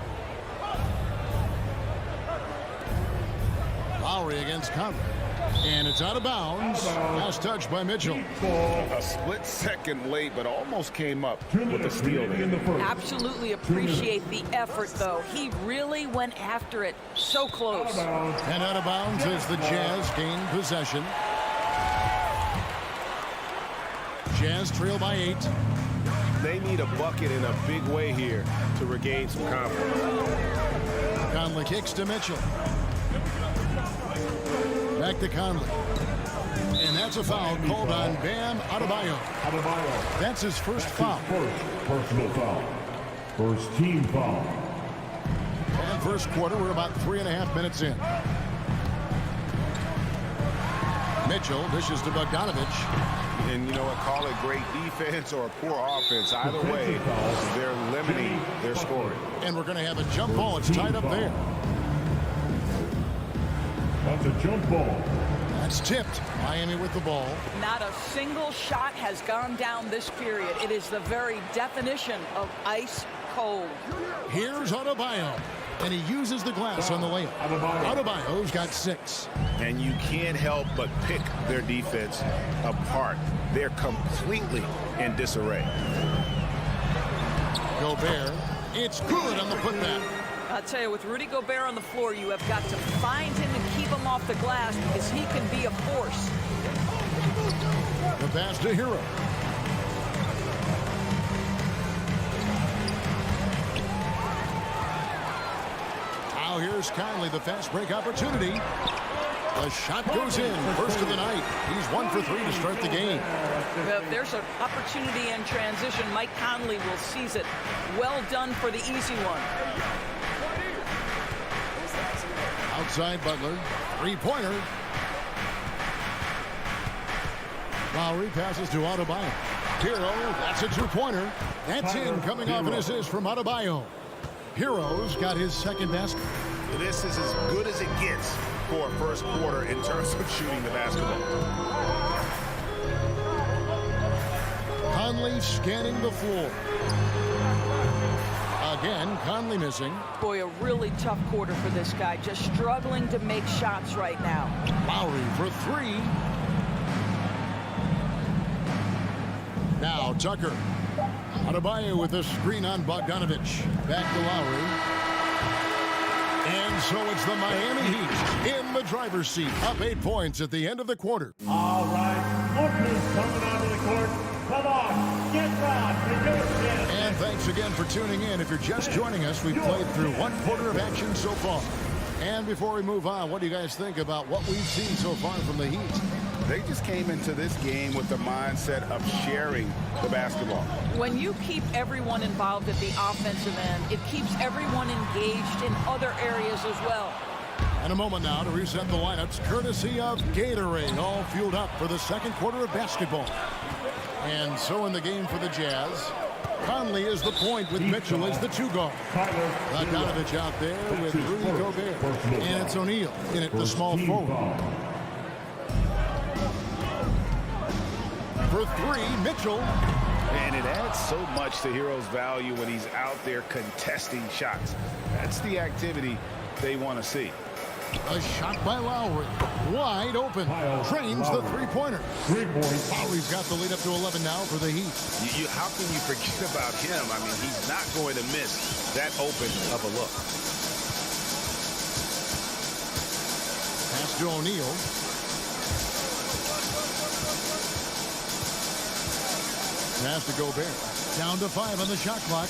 I: Lowry against Conley. And it's out of bounds. Last touch by Mitchell.
K: A split second late, but almost came up with a steal there.
C: Absolutely appreciate the effort, though. He really went after it. So close.
I: And out of bounds as the Jazz gain possession. Jazz trail by 8.
K: They need a bucket in a big way here to regain some confidence.
I: Conley kicks to Mitchell. Back to Conley. And that's a foul called on Bam Adebayo. That's his first foul.
D: First personal foul. First team foul.
I: And first quarter, we're about 3.5 minutes in. Mitchell dishes to Bogdanovich.
K: And you know what, call it great defense or poor offense. Either way, they're limiting their scoring.
I: And we're going to have a jump ball. It's tied up there.
D: That's a jump ball.
I: That's tipped. Miami with the ball.
C: Not a single shot has gone down this period. It is the very definition of ice cold.
I: Here's Adebayo. And he uses the glass on the layup. Adebayo's got 6.
K: And you can't help but pick their defense apart. They're completely in disarray.
I: Gobert, it's good on the putback.
C: I'll tell you, with Rudy Gobert on the floor, you have got to find him and keep him off the glass because he can be a force.
I: The pass to Hero. Now here's Conley, the fast break opportunity. The shot goes in, first of the night. He's 1 for 3 to start the game.
C: If there's an opportunity in transition, Mike Conley will seize it. Well done for the easy one.
I: Outside Butler, three-pointer. Lowry passes to Adebayo. Hero, that's a two-pointer. That's in, coming off an assist from Adebayo. Hero's got his second basket.
K: This is as good as it gets for a first quarter in terms of shooting the basketball.
I: Conley scanning the floor. Again, Conley missing.
C: Boy, a really tough quarter for this guy. Just struggling to make shots right now.
I: Lowry for 3. Now Tucker. Adebayo with a screen on Bogdanovich. Back to Lowry. And so it's the Miami Heat in the driver's seat. Up 8 points at the end of the quarter.
D: All right, Orton's coming onto the court. Come on, get back to your chance.
I: And thanks again for tuning in. If you're just joining us, we've played through 1 quarter of action so far. And before we move on, what do you guys think about what we've seen so far from the Heat?
K: They just came into this game with the mindset of sharing the basketball.
C: When you keep everyone involved at the offensive end, it keeps everyone engaged in other areas as well.
I: And a moment now to reset the lineups, courtesy of Gatorade, all fueled up for the second quarter of basketball. And so in the game for the Jazz, Conley is the point with Mitchell as the 2 guard. Bogdanovich out there with Rudy Gobert. And it's O'Neal in at the small forward. For 3, Mitchell.
K: And it adds so much to Hero's value when he's out there contesting shots. That's the activity they want to see.
I: A shot by Lowry. Wide open. Trains the three-pointer. Lowry's got the lead up to 11 now for the Heat.
K: How can you forget about him? I mean, he's not going to miss that open of a look.
I: Pass to O'Neal. Pass to Gobert. Down to 5 on the shot clock.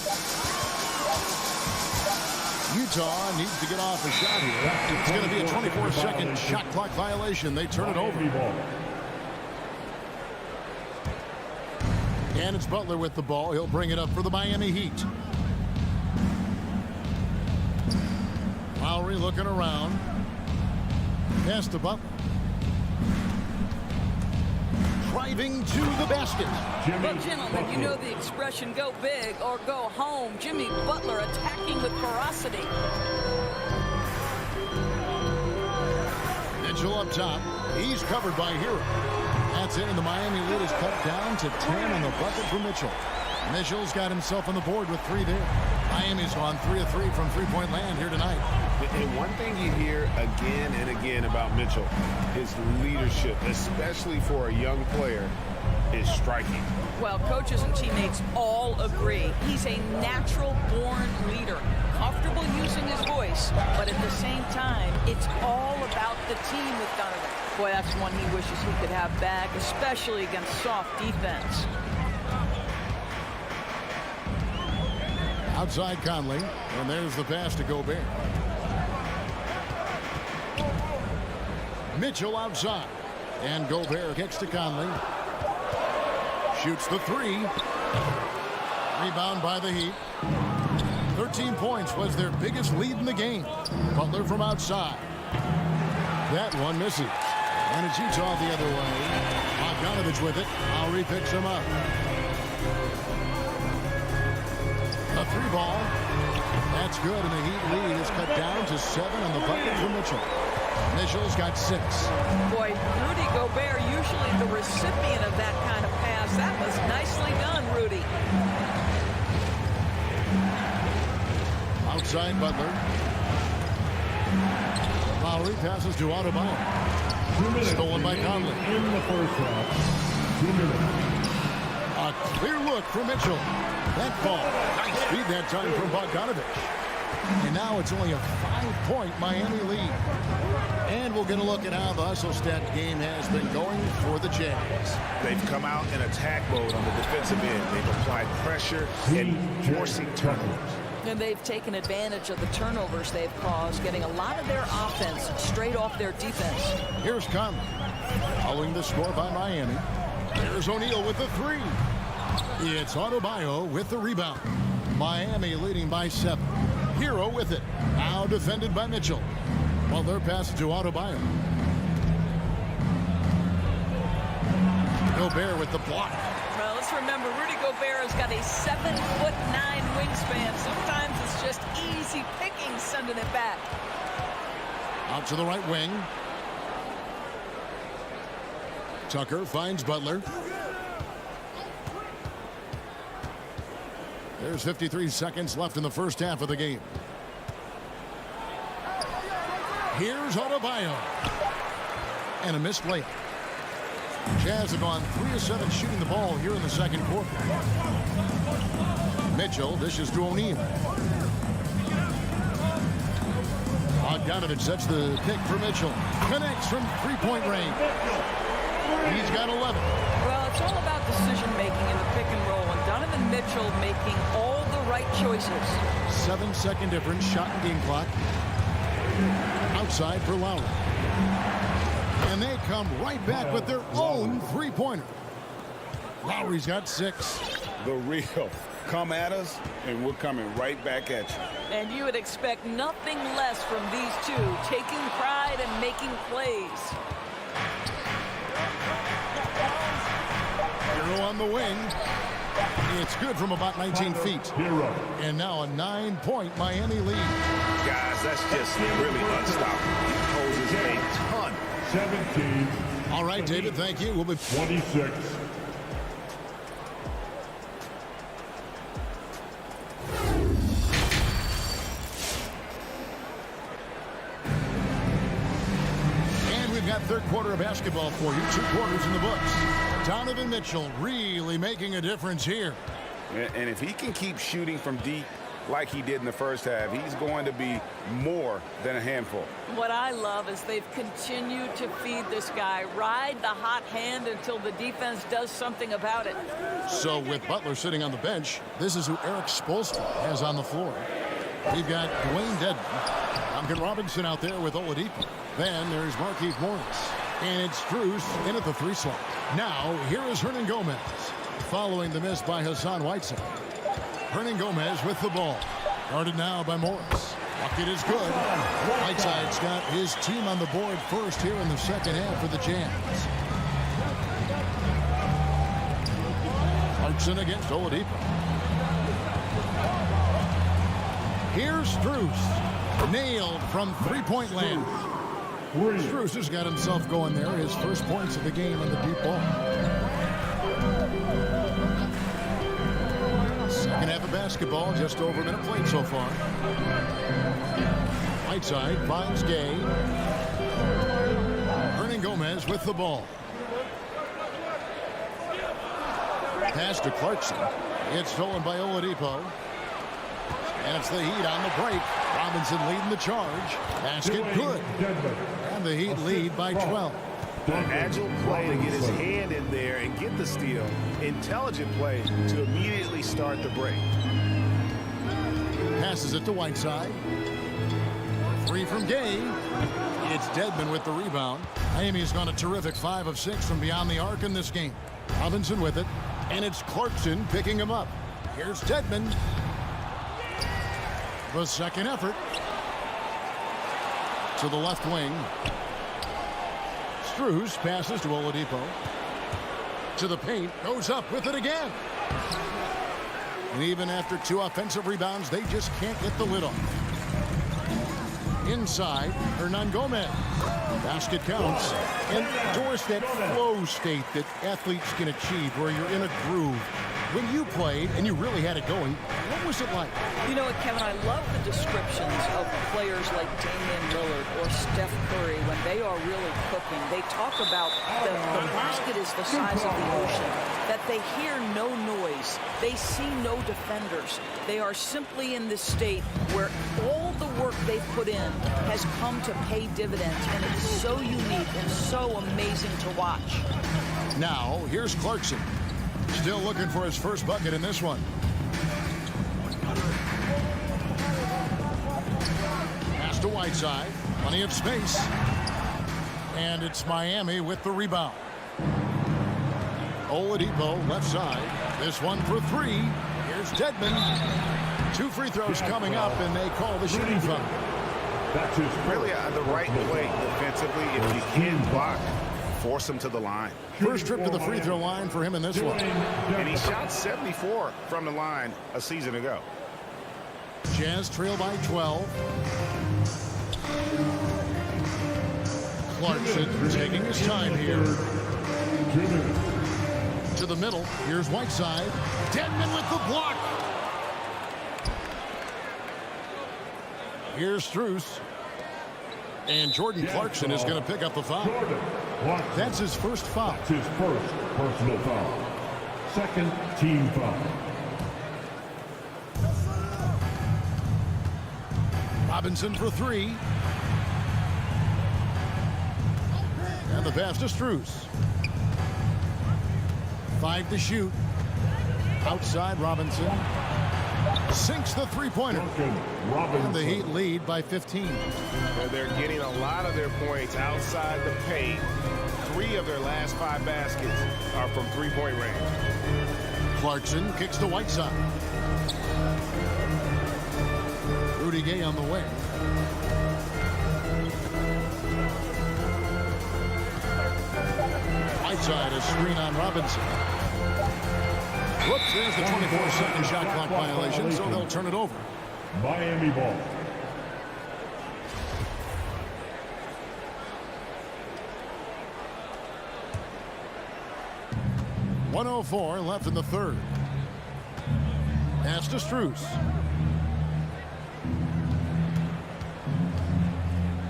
I: Utah needs to get off a shot here. It's going to be a 24-second shot clock violation. They turn it over. And it's Butler with the ball. He'll bring it up for the Miami Heat. Lowry looking around. Pass to Butler. Driving to the basket.
C: Well, gentlemen, you know the expression, go big or go home. Jimmy Butler attacking with ferocity.
I: Mitchell up top. He's covered by Hero. That's it, and the Miami lead is cut down to 10 on the bucket for Mitchell. Mitchell's got himself on the board with 3 there. Miami's gone 3 of 3 from three-point land here tonight.
K: And one thing you hear again and again about Mitchell, his leadership, especially for a young player, is striking.
C: Well, coaches and teammates all agree. He's a natural-born leader, comfortable using his voice, but at the same time, it's all about the team with Donovan. Boy, that's one he wishes he could have back, especially against soft defense.
I: Outside Conley, and there's the pass to Gobert. Mitchell outside, and Gobert gets to Conley. Shoots the 3. Rebound by the Heat. 13 points was their biggest lead in the game. Butler from outside. That one misses. And it's Utah the other way. Bogdanovich with it. Lowry picks him up. A 3-ball. That's good, and the Heat lead is cut down to 7 on the bucket for Mitchell. Mitchell's got 6.
C: Boy, Rudy Gobert usually the recipient of that kind of pass. That was nicely done, Rudy.
I: Outside Butler. Lowry passes to Adebayo. Stolen by Conley.
D: In the first half. 2 minutes.
I: A clear look for Mitchell. That ball. Nice speed that time from Bogdanovich. And now it's only a 5-point Miami lead. And we'll get a look at how the hustle stat game has been going for the Jazz.
K: They've come out in attack mode on the defensive end. They've applied pressure and forcing turnovers.
C: And they've taken advantage of the turnovers they've caused, getting a lot of their offense straight off their defense.
I: Here's Conley. Following the score by Miami. There's O'Neal with the 3. It's Adebayo with the rebound. Miami leading by 7. Hero with it. Now defended by Mitchell. Well, their pass to Adebayo. Gobert with the block.
C: Well, let's remember, Rudy Gobert has got a 7'9" wingspan. Sometimes it's just easy picking sending it back.
I: Out to the right wing. Tucker finds Butler. There's 53 seconds left in the first half of the game. Here's Adebayo. And a missed layup. Jazz have gone 3 of 7 shooting the ball here in the second quarter. Mitchell dishes to O'Neal. Bogdanovich sets the pick for Mitchell. Connects from three-point range. He's got 11.
C: Well, it's all about decision-making in the pick and roll, and Donovan Mitchell making all the right choices.
I: 7-second difference, shot and game clock. Outside for Lowry. And they come right back with their own three-pointer. Lowry's got 6.
K: The real. Come at us, and we're coming right back at you.
C: And you would expect nothing less from these two, taking pride and making plays.
I: Hero on the wing. It's good from about 19 feet.
D: Hero.
I: And now a 9-point Miami lead.
K: Guys, that's just really unstoppable. He poses a ton.
D: 17.
I: All right, David, thank you. We'll be
D: 26.
I: And we've got third quarter of basketball for you. 2 quarters in the books. Donovan Mitchell really making a difference here.
K: And if he can keep shooting from deep like he did in the first half, he's going to be more than a handful.
C: What I love is they've continued to feed this guy, ride the hot hand until the defense does something about it.
I: So with Butler sitting on the bench, this is who Eric Spoelstra has on the floor. We've got Dwayne Dedmon, Duncan Robinson out there with Oladipo. Then there's Markieff Morris. And it's Strus in at the 3 slot. Now, here is Hernan Gomez. Following the miss by Hassan Whiteside. Hernan Gomez with the ball. Guarded now by Morris. Bucket is good. Whiteside's got his team on the board first here in the second half for the Jazz. Clarkson against Oladipo. Here's Strus. Nailed from three-point land. Strus has got himself going there. His first points of the game on the deep ball. Second half of basketball, just over a minute played so far. Whiteside finds Gay. Hernan Gomez with the ball. Pass to Clarkson. It's stolen by Oladipo. And it's the Heat on the break. Robinson leading the charge. Basket good. And the Heat lead by 12.
K: An agile play to get his hand in there and get the steal. Intelligent play to immediately start the break.
I: Passes it to Whiteside. 3 from Gay. It's Dedmon with the rebound. Miami's gone a terrific 5 of 6 from beyond the arc in this game. Robinson with it. And it's Clarkson picking him up. Here's Dedmon. The second effort. To the left wing. Strus passes to Oladipo. To the paint. Goes up with it again. And even after 2 offensive rebounds, they just can't get the lid off. Inside, Hernan Gomez. Basket counts. Endorse that flow state that athletes can achieve where you're in a groove. When you played and you really had it going, what was it like?
C: You know what, Kevin, I love the descriptions of players like Damian Lillard or Steph Curry when they are really cooking. They talk about the basket is the size of the ocean, that they hear no noise, they see no defenders. They are simply in this state where all the work they've put in has come to pay dividends, and it's so unique and so amazing to watch.
I: Now, here's Clarkson. Still looking for his first bucket in this one. Pass to Whiteside. Plenty of space. And it's Miami with the rebound. Oladipo left side. This one for three. Here's Dedmon. 2 free throws coming up, and they call the shooting foul.
K: Really the right play defensively. If you can't block, force him to the line.
I: First trip to the free throw line for him in this one.
K: And he shot 74 from the line a season ago.
I: Jazz trail by 12. Clarkson taking his time here. To the middle. Here's Whiteside. Dedmon with the block. Here's Strus. And Jordan Clarkson is going to pick up the foul. That's his first foul.
D: That's his first personal foul. Second team foul.
I: Robinson for three. And the pass to Strus. 5 to shoot. Outside Robinson. Sinks the three-pointer. And the Heat lead by 15.
K: They're getting a lot of their points outside the paint. 3 of their last 5 baskets are from three-point range.
I: Clarkson kicks to Whiteside. Rudy Gay on the way. Whiteside, a screen on Robinson. Whoops, there's the 24-second shot clock violation, so they'll turn it over.
D: Miami ball.
I: .104 left in the third. Pass to Strus.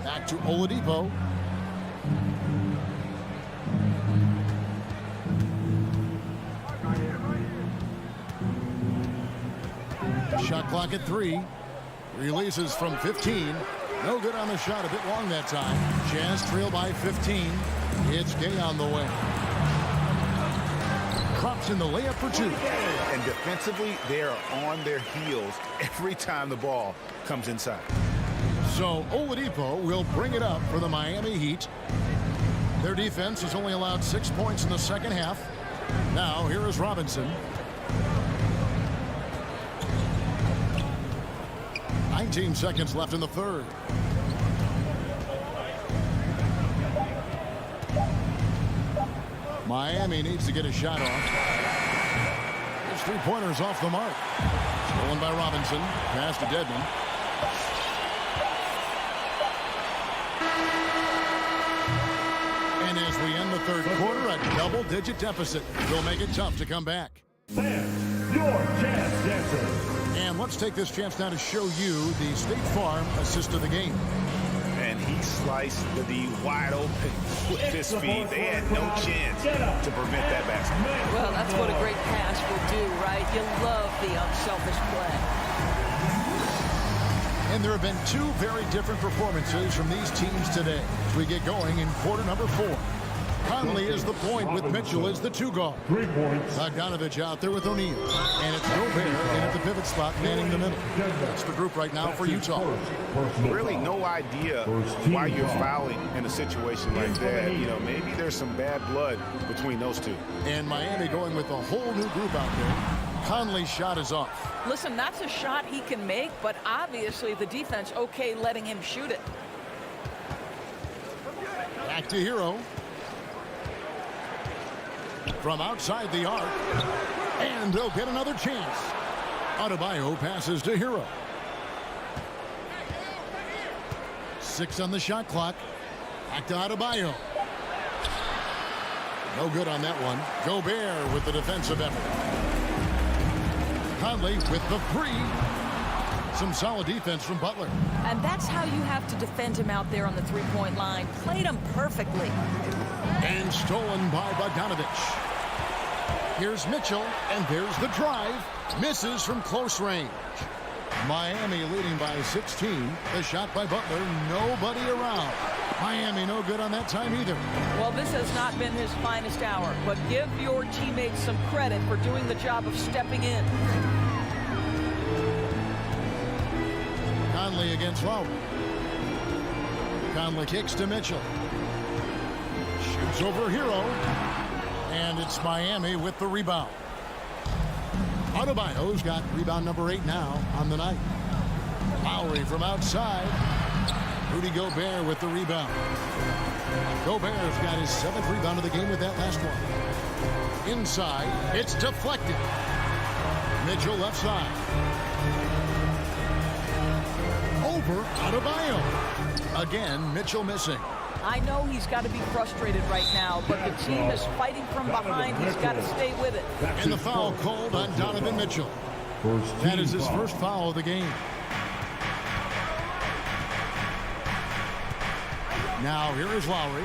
I: Back to Oladipo. Shot clock at 3. Releases from 15. No good on the shot. A bit long that time. Jazz trail by 15. It's Gay on the way. Drops in the layup for 2.
K: And defensively, they are on their heels every time the ball comes inside.
I: So Oladipo will bring it up for the Miami Heat. Their defense has only allowed 6 points in the second half. Now here is Robinson. 19 seconds left in the third. Miami needs to get a shot off. His three-pointers off the mark. Stolen by Robinson. Pass to Dedmon. And as we end the third quarter, a double-digit deficit. They'll make it tough to come back.
D: Sam, your chance dancer.
I: And let's take this chance now to show you the State Farm assist of the game.
K: And he sliced the D wide open with his feet. They had no chance to prevent that basket.
C: Well, that's what a great pass will do, right? You love the unselfish play.
I: And there have been 2 very different performances from these teams today as we get going in quarter number 4. Conley is the point with Mitchell as the 2 guard.
D: 3 points.
I: Bogdanovich out there with O'Neal. And it's Gobert in at the pivot spot manning the middle. That's the group right now for Utah.
K: Really no idea why you're fouling in a situation like that. You know, maybe there's some bad blood between those 2.
I: And Miami going with a whole new group out there. Conley's shot is off.
C: Listen, that's a shot he can make, but obviously the defense okay letting him shoot it.
I: Back to Hero. From outside the arc. And they'll get another chance. Adebayo passes to Hero. 6 on the shot clock. Back to Adebayo. No good on that one. Gobert with the defensive effort. Conley with the 3. Some solid defense from Butler.
C: And that's how you have to defend him out there on the three-point line. Played him perfectly.
I: And stolen by Bogdanovich. Here's Mitchell, and there's the drive. Misses from close range. Miami leading by 16. The shot by Butler, nobody around. Miami no good on that time either.
C: Well, this has not been his finest hour, but give your teammates some credit for doing the job of stepping in.
I: Conley against Lowry. Conley kicks to Mitchell. Shoots over Hero. And it's Miami with the rebound. Adebayo's got rebound number 8 now on the night. Lowry from outside. Rudy Gobert with the rebound. Gobert's got his 7th rebound of the game with that last one. Inside, it's deflected. Mitchell left side. Over Adebayo. Again, Mitchell missing.
C: I know he's got to be frustrated right now, but the team is fighting from behind. He's got to stay with it.
I: And the foul called on Donovan Mitchell. That is his first foul of the game. Now here is Lowry.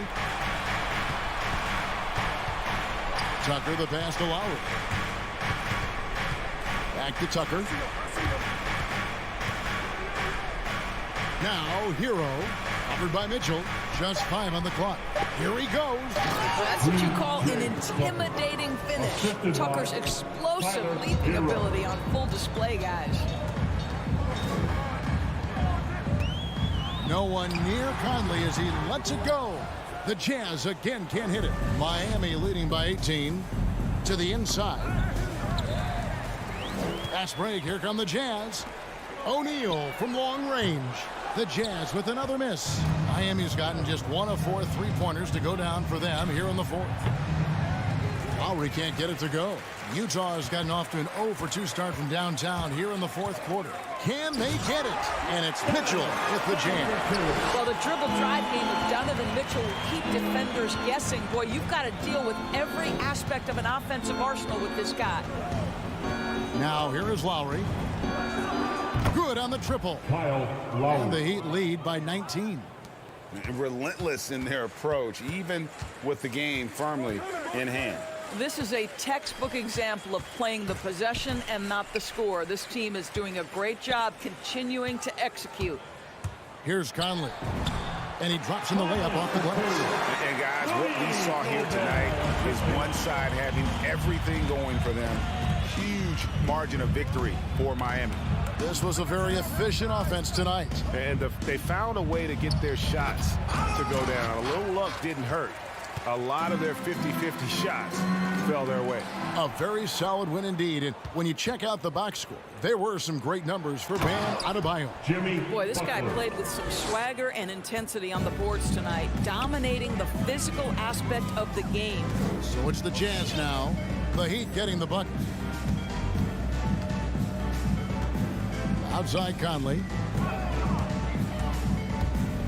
I: Tucker the pass to Lowry. Back to Tucker. Now Hero. Covered by Mitchell. Just 5 on the clock. Here he goes.
C: That's what you call an intimidating finish. Tucker's explosive leaping ability on full display, guys.
I: No one near Conley as he lets it go. The Jazz again can't hit it. Miami leading by 18 to the inside. Fast break. Here come the Jazz. O'Neal from long range. The Jazz with another miss. Miami's gotten just 1 of 4 3-pointers to go down for them here in the 4th. Lowry can't get it to go. Utah has gotten off to an 0 for 2 start from downtown here in the 4th quarter. Can they get it? And it's Mitchell with the jam.
C: Well, the dribble drive game with Donovan Mitchell will keep defenders guessing. Boy, you've got to deal with every aspect of an offensive arsenal with this guy.
I: Now here is Lowry. Good on the triple. And the Heat lead by 19.
K: Relentless in their approach, even with the game firmly in hand.
C: This is a textbook example of playing the possession and not the score. This team is doing a great job continuing to execute.
I: Here's Conley. And he drops in the layup off the glass.
K: And guys, what we saw here tonight is one side having everything going for them. Huge margin of victory for Miami.
I: This was a very efficient offense tonight.
K: And they found a way to get their shots to go down. A little luck didn't hurt. A lot of their 50-50 shots fell their way.
I: A very solid win indeed. And when you check out the box score, there were some great numbers for Bam Adebayo.
C: Boy, this guy played with some swagger and intensity on the boards tonight, dominating the physical aspect of the game.
I: So it's the Jazz now. The Heat getting the bucket. Outside Conley.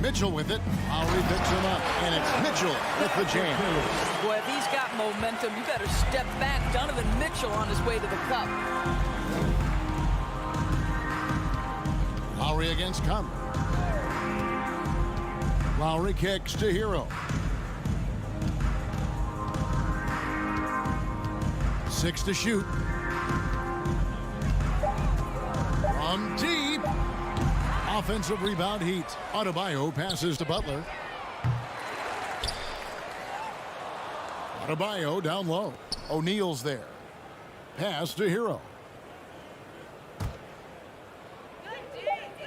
I: Mitchell with it. Lowry picks him up. And it's Mitchell with the jam.
C: Boy, if he's got momentum, you better step back. Donovan Mitchell on his way to the cup.
I: Lowry against Conley. Lowry kicks to Hero. 6 to shoot. From deep. Offensive rebound Heat. Adebayo passes to Butler. Adebayo down low. O'Neal's there. Pass to Hero.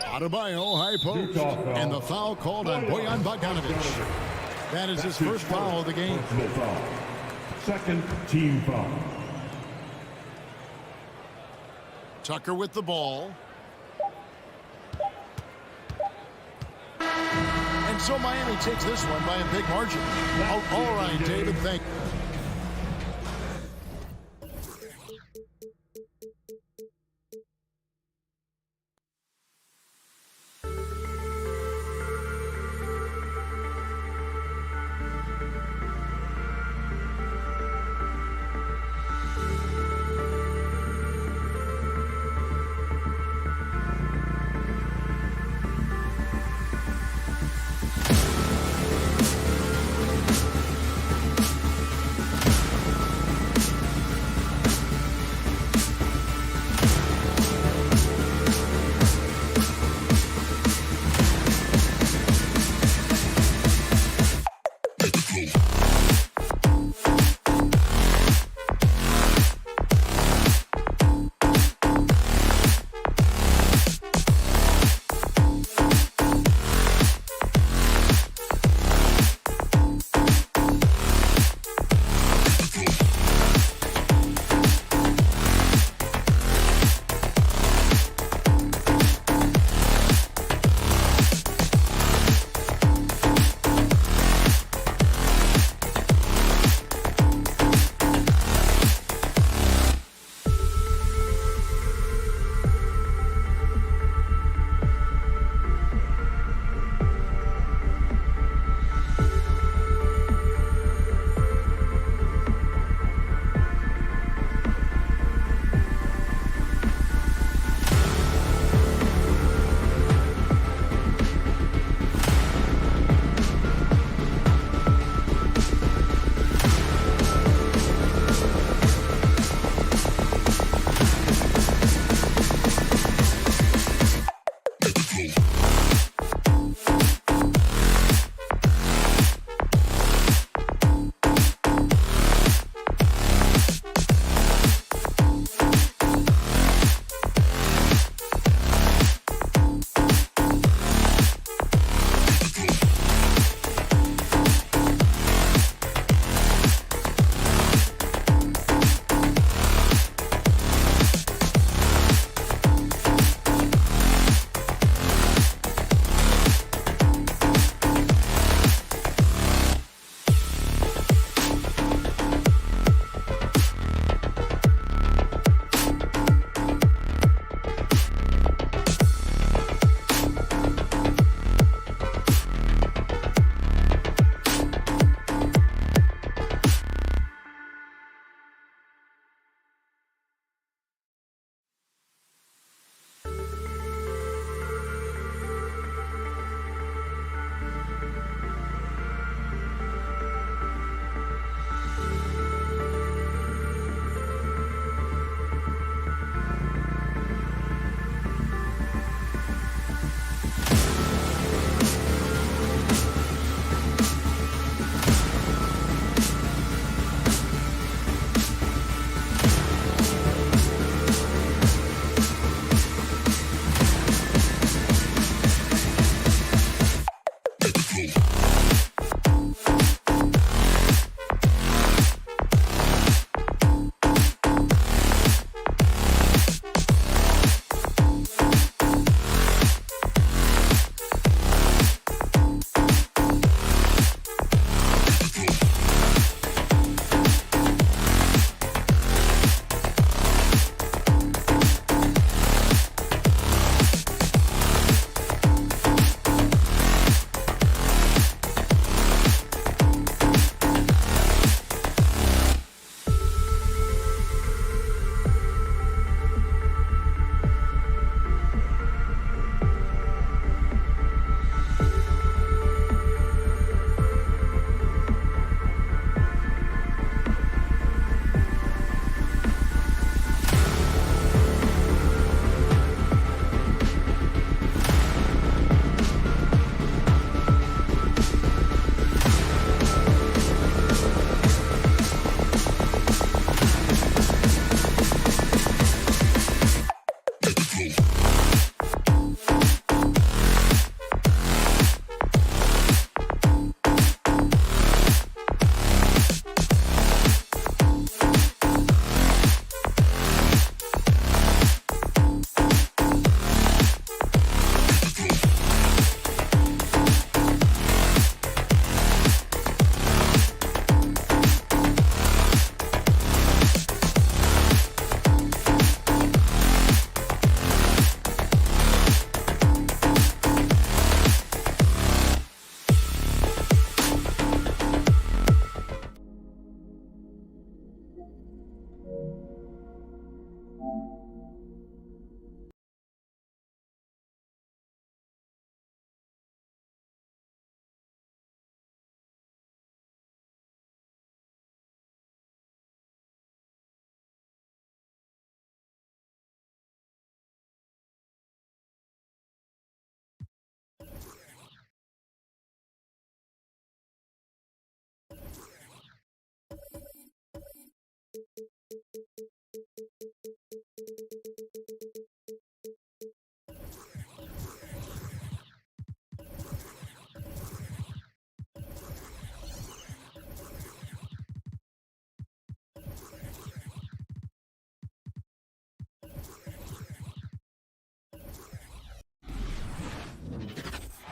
I: Adebayo high post. And the foul called on Bojan Bogdanovich. That is his first foul of the game.
D: Second team foul.
I: Tucker with the ball. And so Miami takes this one by a big margin. Oh, all right, David, thank you.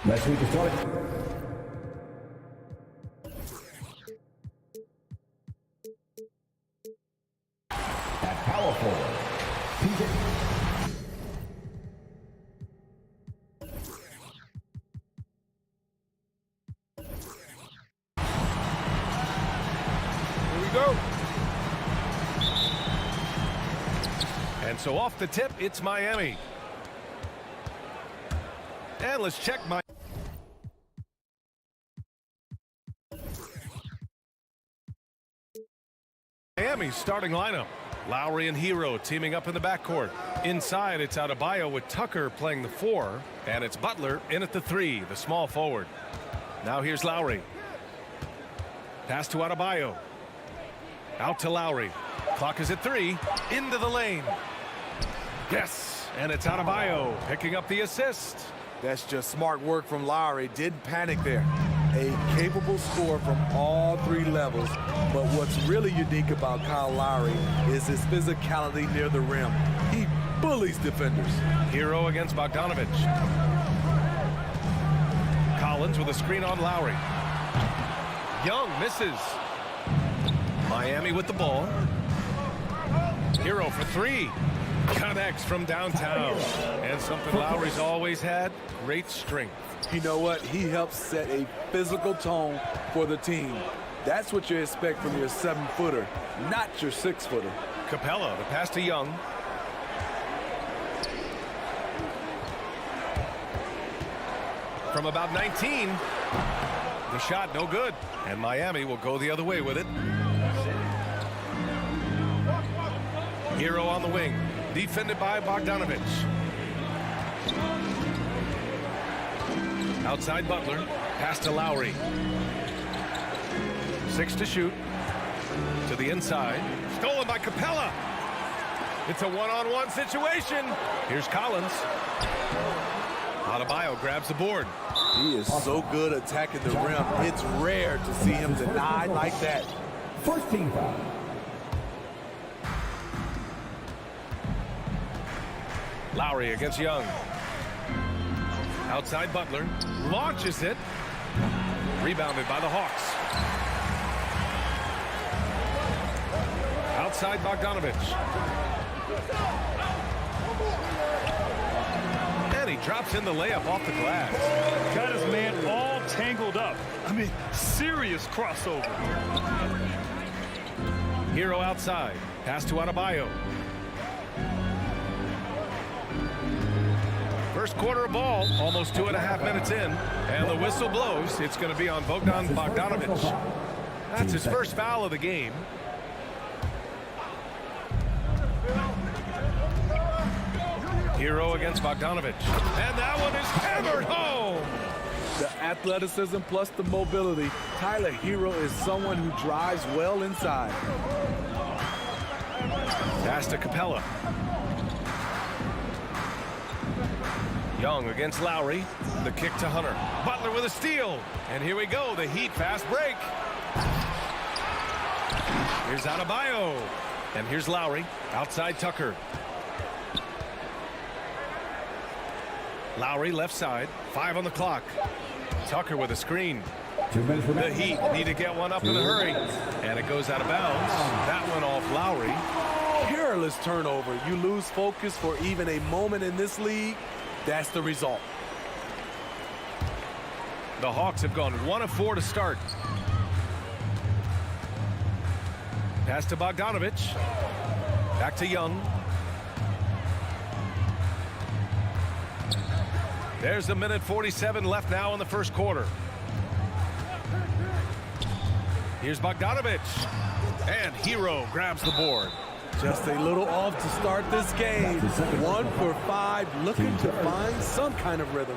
D: Let's meet the start. At power forward, PJ.
A: Here we go. And so off the tip, it's Miami. And let's check Miami's starting lineup. Lowry and Hero teaming up in the backcourt. Inside, it's Adebayo with Tucker playing the 4, and it's Butler in at the 3, the small forward. Now here's Lowry. Pass to Adebayo. Out to Lowry. Clock is at 3. Into the lane. Yes, and it's Adebayo picking up the assist.
F: That's just smart work from Lowry. Didn't panic there. A capable scorer from all 3 levels. But what's really unique about Kyle Lowry is his physicality near the rim. He bullies defenders.
A: Hero against Bogdanovich. Collins with a screen on Lowry. Young misses. Miami with the ball. Hero for 3. Connects from downtown. And something Lowry's always had, great strength.
F: You know what? He helps set a physical tone for the team. That's what you expect from your 7-footer, not your 6-footer.
A: Capella, the pass to Young. From about 19. The shot no good. And Miami will go the other way with it. Hero on the wing. Defended by Bogdanovich. Outside Butler. Pass to Lowry. 6 to shoot. To the inside. Stolen by Capella. It's a one-on-one situation. Here's Collins. Adebayo grabs the board.
F: He is so good attacking the rim. It's rare to see him denied like that.
D: First team foul.
A: Lowry against Young. Outside Butler. Launches it. Rebounded by the Hawks. Outside Bogdanovich. And he drops in the layup off the glass.
E: Got his man all tangled up. I mean, serious crossover.
A: Hero outside. Pass to Adebayo. First quarter of ball, almost 2.5 minutes in, and the whistle blows. It's going to be on Bogdan Bogdanovich. That's his first foul of the game. Hero against Bogdanovich. And that one is hammered home.
F: The athleticism plus the mobility. Tyler Hero is someone who drives well inside.
A: Pass to Capella. Young against Lowry. The kick to Hunter. Butler with a steal. And here we go. The Heat fast break. Here's Adebayo. And here's Lowry. Outside Tucker. Lowry left side. 5 on the clock. Tucker with a screen. The Heat need to get one up in a hurry. And it goes out of bounds. That one off Lowry.
F: Careless turnover. You lose focus for even a moment in this league. That's the result.
A: The Hawks have gone 1 of 4 to start. Pass to Bogdanovich. Back to Young. There's a minute 47 left now in the first quarter. Here's Bogdanovich. And Hero grabs the board.
F: Just a little off to start this game. 1 for 5, looking to find some kind of rhythm.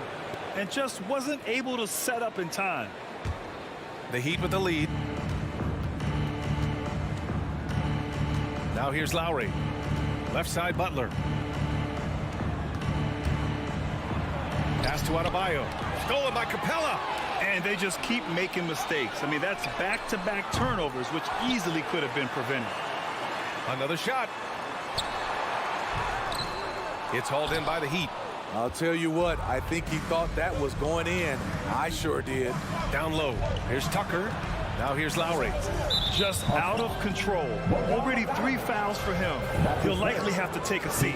E: And just wasn't able to set up in time.
A: The Heat with the lead. Now here's Lowry. Left side, Butler. Pass to Adebayo. Stolen by Capella.
E: And they just keep making mistakes. I mean, that's back-to-back turnovers, which easily could have been prevented.
A: Another shot. It's hauled in by the Heat.
F: I'll tell you what, I think he thought that was going in. I sure did.
A: Down low. Here's Tucker. Now here's Lowry.
E: Just out of control. Already 3 fouls for him. He'll likely have to take a seat.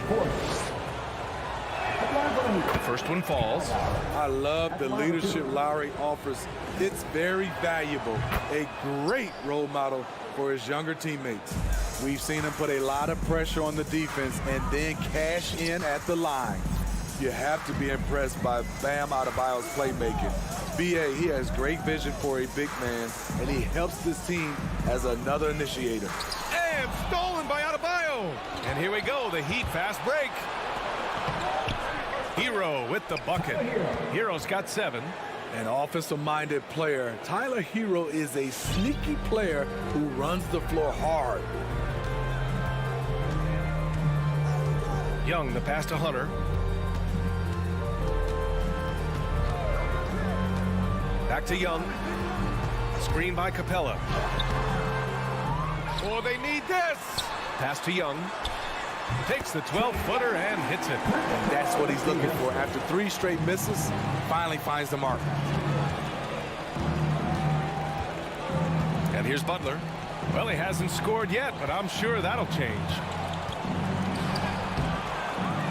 A: The first one falls.
F: I love the leadership Lowry offers. It's very valuable. A great role model for his younger teammates. We've seen him put a lot of pressure on the defense and then cash in at the line. You have to be impressed by Bam Adebayo's playmaking. B.A., he has great vision for a big man, and he helps this team as another initiator.
A: And stolen by Adebayo. And here we go, the Heat fast break. Hero with the bucket. Hero's got 7.
F: An offensive-minded player. Tyler Hero is a sneaky player who runs the floor hard.
A: Young, the pass to Hunter. Back to Young. Screen by Capella. Oh, they need this. Pass to Young. Takes the 12-footer and hits it.
F: And that's what he's looking for. After 3 straight misses, finally finds the mark.
A: And here's Butler. Well, he hasn't scored yet, but I'm sure that'll change.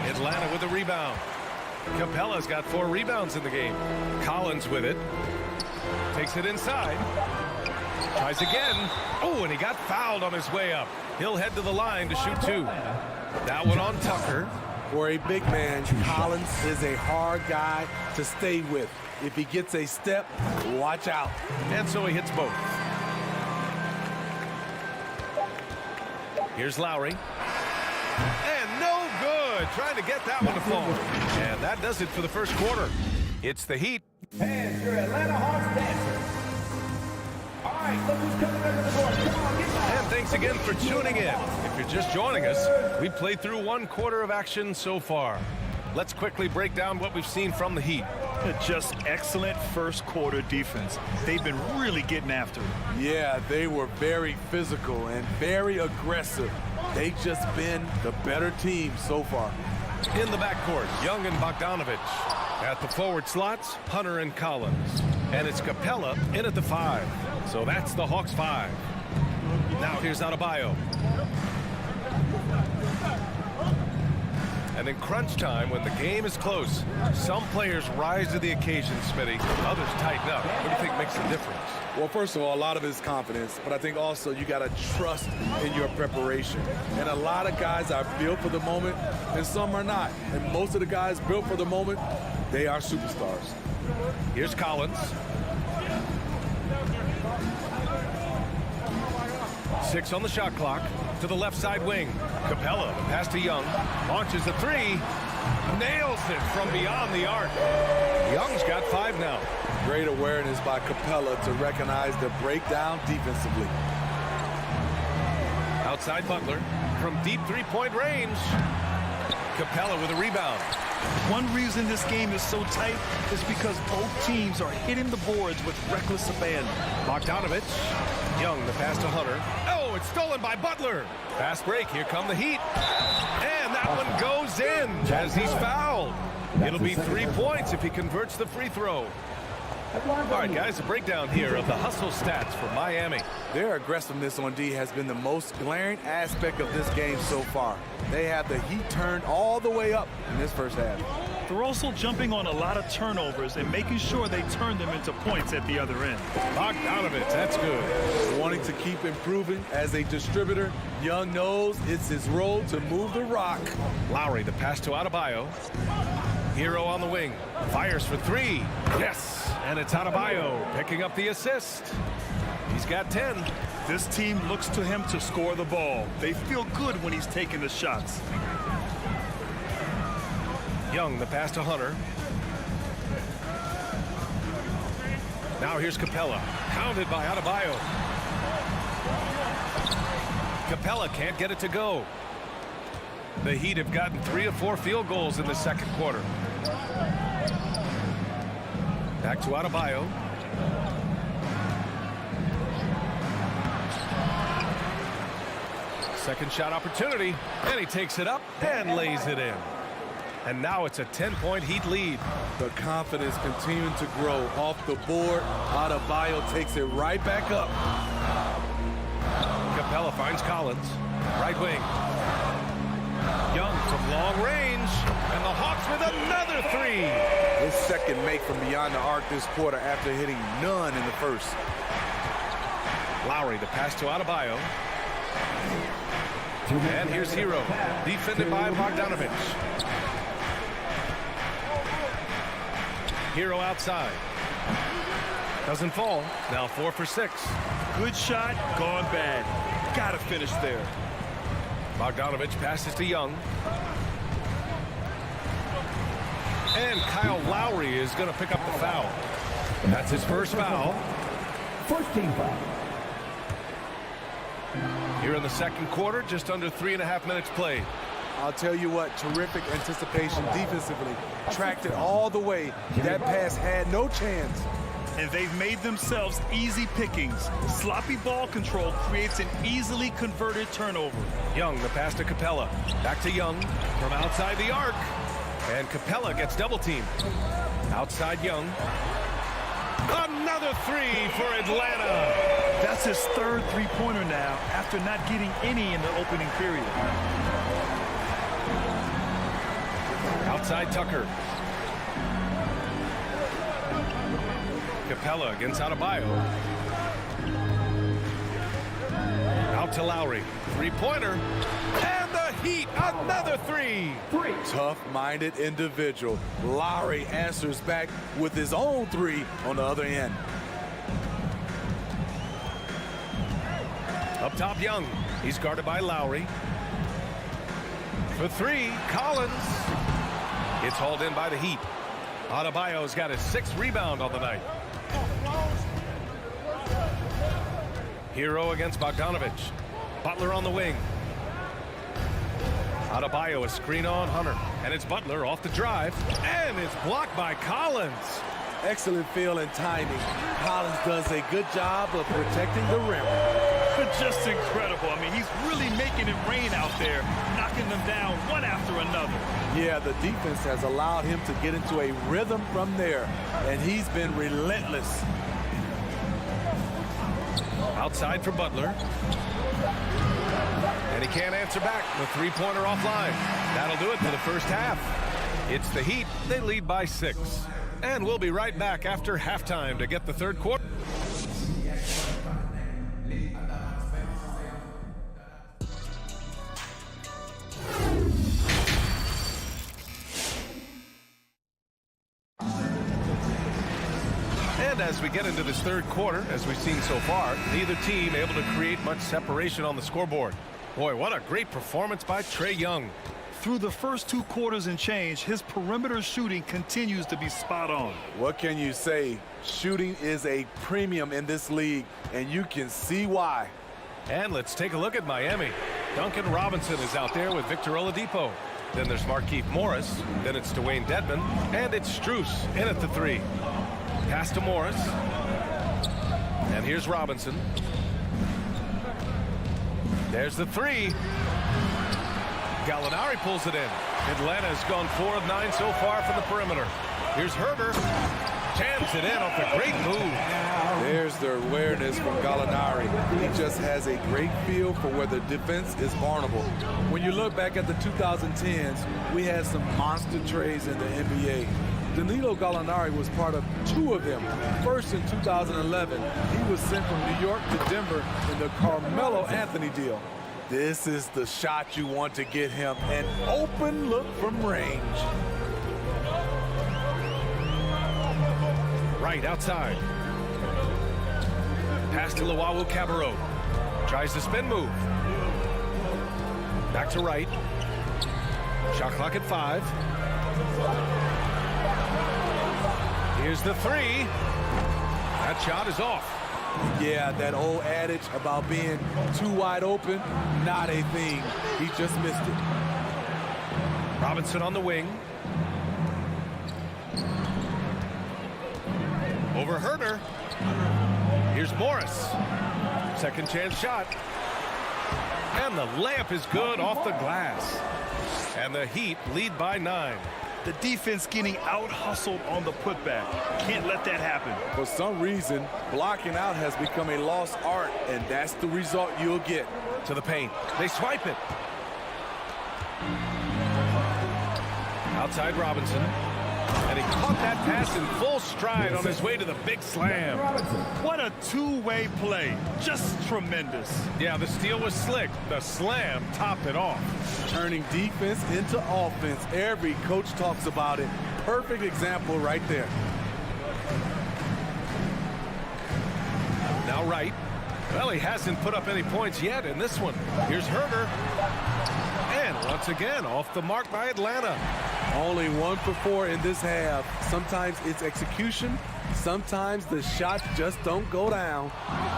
A: Atlanta with a rebound. Capella's got 4 rebounds in the game. Collins with it. Takes it inside. Tries again. Oh, and he got fouled on his way up. He'll head to the line to shoot 2. That one on Tucker.
F: For a big man, Collins is a hard guy to stay with. If he gets a step, watch out.
A: And so he hits both. Here's Lowry. And no good. Trying to get that one to fall. And that does it for the first quarter. It's the Heat.
D: And your Atlanta Hawks dancer. All right, look who's coming under the board. Come on, get back.
A: And thanks again for tuning in. If you're just joining us, we played through 1 quarter of action so far. Let's quickly break down what we've seen from the Heat.
E: Just excellent first quarter defense. They've been really getting after it.
F: Yeah, they were very physical and very aggressive. They've just been the better team so far.
A: In the backcourt, Young and Bogdanovich. At the forward slots, Hunter and Collins. And it's Capella in at the 5. So that's the Hawks 5. Now here's Adebayo. And in crunch time, when the game is close, some players rise to the occasion, Smitty. Others tighten up. What do you think makes the difference?
F: Well, first of all, a lot of it is confidence, but I think also you got to trust in your preparation. And a lot of guys are built for the moment, and some are not. And most of the guys built for the moment, they are superstars.
A: Here's Collins. 6 on the shot clock. To the left side wing. Capella, pass to Young. Launches the 3. Nails it from beyond the arc. Young's got 5 now.
F: Great awareness by Capella to recognize the breakdown defensively.
A: Outside Butler. From deep 3-point range. Capella with a rebound.
E: One reason this game is so tight is because both teams are hitting the boards with reckless abandon.
A: Bogdanovich. Young, the pass to Hunter. Oh, it's stolen by Butler. Fast break. Here come the Heat. And that one goes in as he's fouled. It'll be 3 points if he converts the free throw. All right, guys, a breakdown here of the hustle stats for Miami.
F: Their aggressiveness on D has been the most glaring aspect of this game so far. They have the Heat turned all the way up in this first half.
E: They're also jumping on a lot of turnovers and making sure they turn them into points at the other end.
A: Bogdanovich, that's good.
F: Wanting to keep improving as a distributor, Young knows it's his role to move the rock.
A: Lowry, the pass to Adebayo. Hero on the wing. Fires for 3. Yes! And it's Adebayo picking up the assist. He's got 10.
E: This team looks to him to score the ball. They feel good when he's taking the shots.
A: Young, the pass to Hunter. Now here's Capella. Pounded by Adebayo. Capella can't get it to go. The Heat have gotten 3 of 4 field goals in the second quarter. Back to Adebayo. Second shot opportunity, and he takes it up and lays it in. And now it's a 10-point Heat lead.
F: The confidence continuing to grow off the board. Adebayo takes it right back up.
A: Capella finds Collins. Right wing. Young from long range. And the Hawks with another 3.
F: His second make from beyond the arc this quarter after hitting none in the first.
A: Lowry to pass to Adebayo. And here's Hero. Defended by Bogdanovich. Hero outside. Doesn't fall. Now 4 for 6.
E: Good shot, gone bad. Gotta finish there.
A: Bogdanovich passes to Young. And Kyle Lowry is going to pick up the foul. That's his first foul.
D: First team foul.
A: Here in the second quarter, just under 3.5 minutes played.
F: I'll tell you what, terrific anticipation defensively. Tracked it all the way. That pass had no chance.
E: And they've made themselves easy pickings. Sloppy ball control creates an easily converted turnover.
A: Young, the pass to Capella. Back to Young from outside the arc. And Capella gets double teamed. Outside Young. Another 3 for Atlanta.
E: That's his third three-pointer now after not getting any in the opening period.
A: Outside Tucker. Capella against Adebayo. Out to Lowry. Three-pointer. And the Heat, another 3.
F: Tough-minded individual. Lowry answers back with his own 3 on the other end.
A: Up top, Young. He's guarded by Lowry. For 3, Collins. It's hauled in by the Heat. Adebayo's got his 6th rebound on the night. Hero against Bogdanovich. Butler on the wing. Adebayo a screen on Hunter. And it's Butler off the drive. And it's blocked by Collins.
F: Excellent feel and timing. Collins does a good job of protecting the rim.
E: But just incredible. I mean, he's really making it rain out there, knocking them down one after another.
F: Yeah, the defense has allowed him to get into a rhythm from there, and he's been relentless.
A: Outside for Butler. And he can't answer back. The three-pointer offline. That'll do it for the first half. It's the Heat. They lead by 6. And we'll be right back after halftime to get the third quarter. And as we get into this third quarter, as we've seen so far, neither team able to create much separation on the scoreboard. Boy, what a great performance by Trae Young.
E: Through the first 2 quarters and change, his perimeter shooting continues to be spot on.
F: What can you say? Shooting is a premium in this league, and you can see why.
A: And let's take a look at Miami. Duncan Robinson is out there with Victor Oladipo. Then there's Markieff Morris. Then it's Dwayne Dedmon. And it's Strus in at the 3. Pass to Morris. And here's Robinson. There's the 3. Gallinari pulls it in. Atlanta's gone 4 of 9 so far from the perimeter. Here's Herter. Jams it in off a great move.
F: There's the awareness from Gallinari. He just has a great feel for where the defense is vulnerable. When you look back at the 2010s, we had some monster trades in the NBA. Danilo Gallinari was part of 2 of them. First in 2011, he was sent from New York to Denver in the Carmelo Anthony deal. This is the shot you want to get him, an open look from range.
A: Right outside. Pass to Luwawu Cabarrot. Tries the spin move. Back to right. Shot clock at 5. Here's the 3. That shot is off.
F: Yeah, that old adage about being too wide open, not a thing. He just missed it.
A: Robinson on the wing. Over Herder. Here's Morris. Second chance shot. And the layup is good off the glass. And the Heat lead by 9.
E: The defense getting out-hustled on the putback. Can't let that happen.
F: For some reason, blocking out has become a lost art, and that's the result you'll get.
A: To the paint. They swipe it. Outside Robinson. And he caught that pass in full stride on his way to the big slam.
E: What a two-way play. Just tremendous.
A: Yeah, the steal was slick. The slam topped it off.
F: Turning defense into offense. Every coach talks about it. Perfect example right there.
A: Now Wright. Well, he hasn't put up any points yet in this one. Here's Herder. And once again, off the mark by Atlanta.
F: Only 1 for 4 in this half. Sometimes it's execution. Sometimes the shots just don't go down.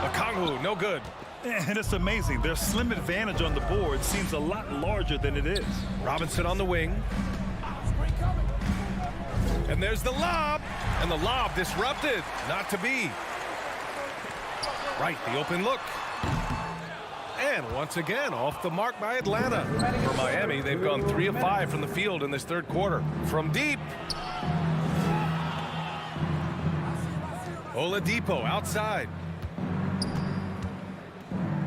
A: Okongwu, no good.
E: And it's amazing. Their slim advantage on the board seems a lot larger than it is.
A: Robinson on the wing. And there's the lob. And the lob disrupted. Not to be. Right, the open look. And once again, off the mark by Atlanta. For Miami, they've gone 3 of 5 from the field in this third quarter. From deep. Oladipo outside.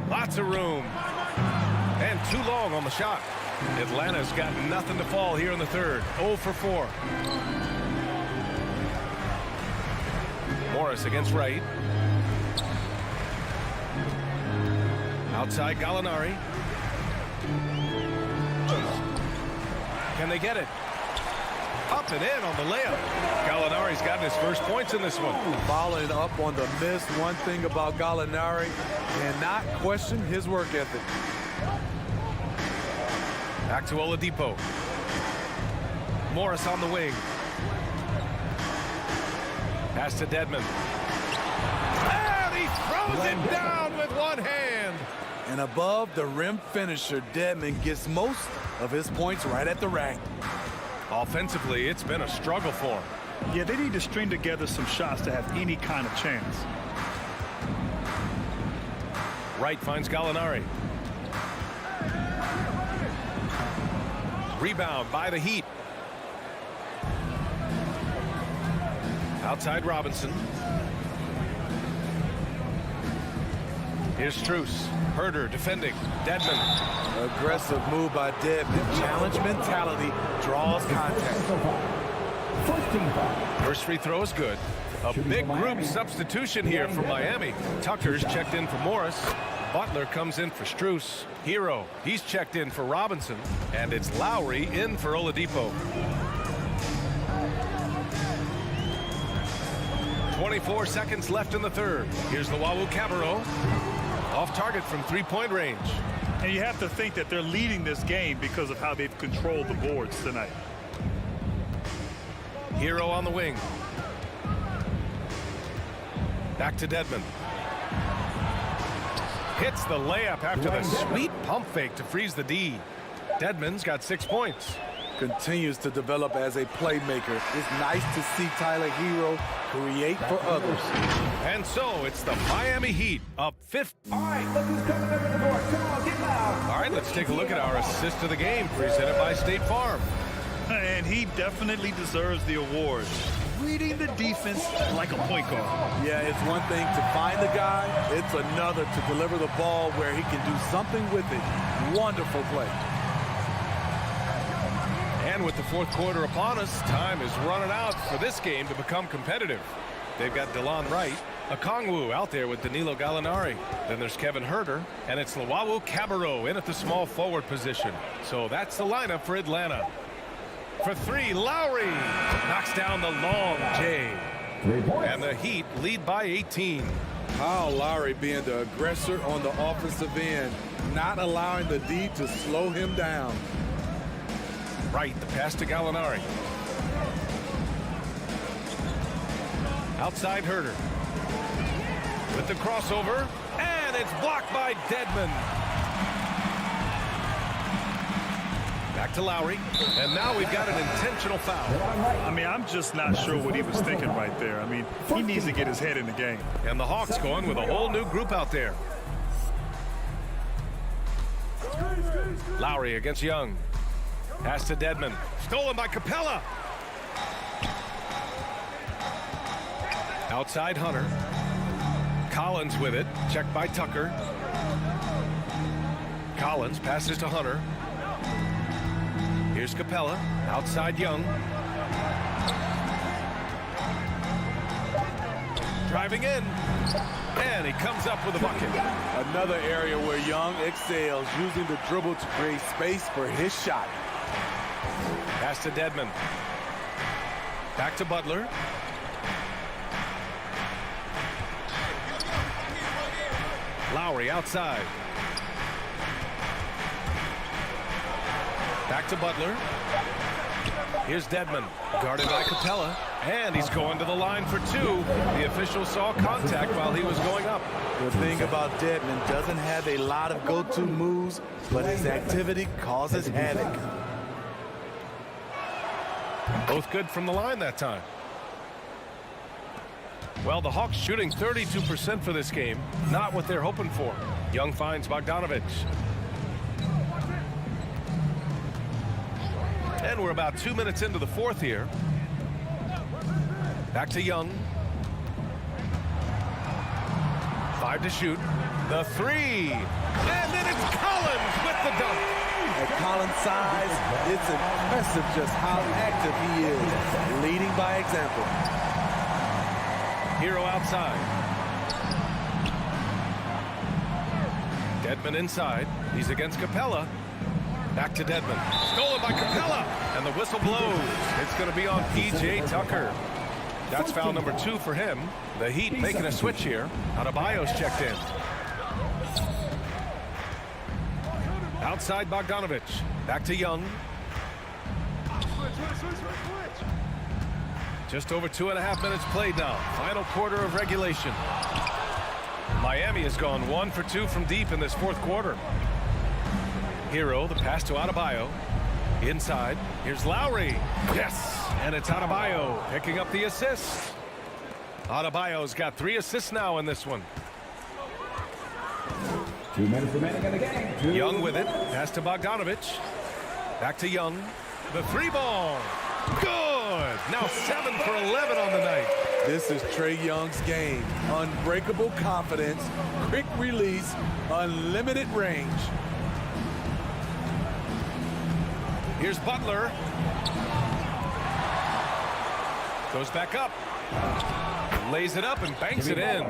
A: Lots of room. And too long on the shot. Atlanta's got nothing to fall here in the third. 0 for 4. Morris against Wright. Outside Gallinari. Can they get it? Up and in on the layup. Gallinari's gotten his first points in this one.
F: Following up on the miss, one thing about Gallinari, cannot question his work ethic.
A: Back to Oladipo. Morris on the wing. Pass to Dedmon. And he throws it down with one hand.
F: And above the rim finisher, Dedmon gets most of his points right at the rack.
A: Offensively, it's been a struggle for him.
E: Yeah, they need to string together some shots to have any kind of chance.
A: Wright finds Gallinari. Rebound by the Heat. Outside Robinson. Here's Strus. Herder defending. Dedmon.
F: Aggressive move by Dedmon. Challenge mentality. Draws contact.
A: First free throw is good. A big group substitution here for Miami. Tucker's checked in for Morris. Butler comes in for Strus. Hero, he's checked in for Robinson. And it's Lowry in for Oladipo. 24 seconds left in the third. Here's the Luwawu-Cabarrot. Off target from three-point range.
E: And you have to think that they're leading this game because of how they've controlled the boards tonight.
A: Hero on the wing. Back to Dedmon. Hits the layup after the sweet pump fake to freeze the D. Dedmon's got 6 points.
F: Continues to develop as a playmaker. It's nice to see Tyler Hero create for others.
A: And so it's the Miami Heat up 5.
D: All right, look who's coming over the board. Come on, get loud.
A: All right, let's take a look at our assist of the game presented by State Farm.
E: And he definitely deserves the award. Reading the defense like a point guard.
F: Yeah, it's one thing to find the guy. It's another to deliver the ball where he can do something with it. Wonderful play.
A: And with the fourth quarter upon us, time is running out for this game to become competitive. They've got DeLon Wright, Okongwu out there with Danilo Gallinari. Then there's Kevin Herder, and it's Luwawu-Cabarrot in at the small forward position. So that's the lineup for Atlanta. For 3, Lowry knocks down the long J. And the Heat lead by 18.
F: Kyle Lowry being the aggressor on the offensive end, not allowing the D to slow him down.
A: Right, the pass to Gallinari. Outside Herder. with the crossover, and it's blocked by Dedmon. Back to Lowry, and now we've got an intentional foul.
E: I mean, I'm just not sure what he was thinking right there. I mean, he needs to get his head in the game.
A: And the Hawks going with a whole new group out there. Lowry against Young. Pass to Dedmon. Stolen by Capella. Outside Hunter. Collins with it. Checked by Tucker. Collins passes to Hunter. Here's Capella. Outside Young. Driving in. And he comes up with a bucket.
F: Another area where Young excels, using the dribble to create space for his shot.
A: Pass to Dedmon. Back to Butler. Lowry outside. Back to Butler. Here's Dedmon, guarded by Capella, and he's going to the line for two. The official saw contact while he was going up.
F: The thing about Dedmon, doesn't have a lot of go-to moves, but his activity causes havoc.
A: Both good from the line that time. Well, the Hawks shooting 32% for this game. Not what they're hoping for. Young finds Bogdanovich. And we're about 2 minutes into the fourth here. Back to Young. 5 to shoot. The three. And then it's Collins with the dunk.
F: At Collins' size, it's impressive just how active he is, leading by example.
A: Hero outside. Dedmon inside. He's against Capella. Back to Dedmon. Stolen by Capella. And the whistle blows. It's going to be on P.J. Tucker. That's foul number 2 for him. The Heat making a switch here. Adebayo's checked in. Outside Bogdanovich. Back to Young. Just over 2.5 minutes played now. Final quarter of regulation. Miami has gone 1 for 2 from deep in this fourth quarter. Hero, the pass to Adebayo. Inside, here's Lowry. Yes, and it's Adebayo picking up the assist. Adebayo's got 3 assists now in this one.
O: 2 minutes remaining in the game.
A: Young with it. Pass to Bogdanovich. Back to Young. The 3-ball. Good. Now 7 for 11 on the night.
F: This is Trae Young's game. Unbreakable confidence, quick release, unlimited range.
A: Here's Butler. Goes back up. Lays it up and banks it in.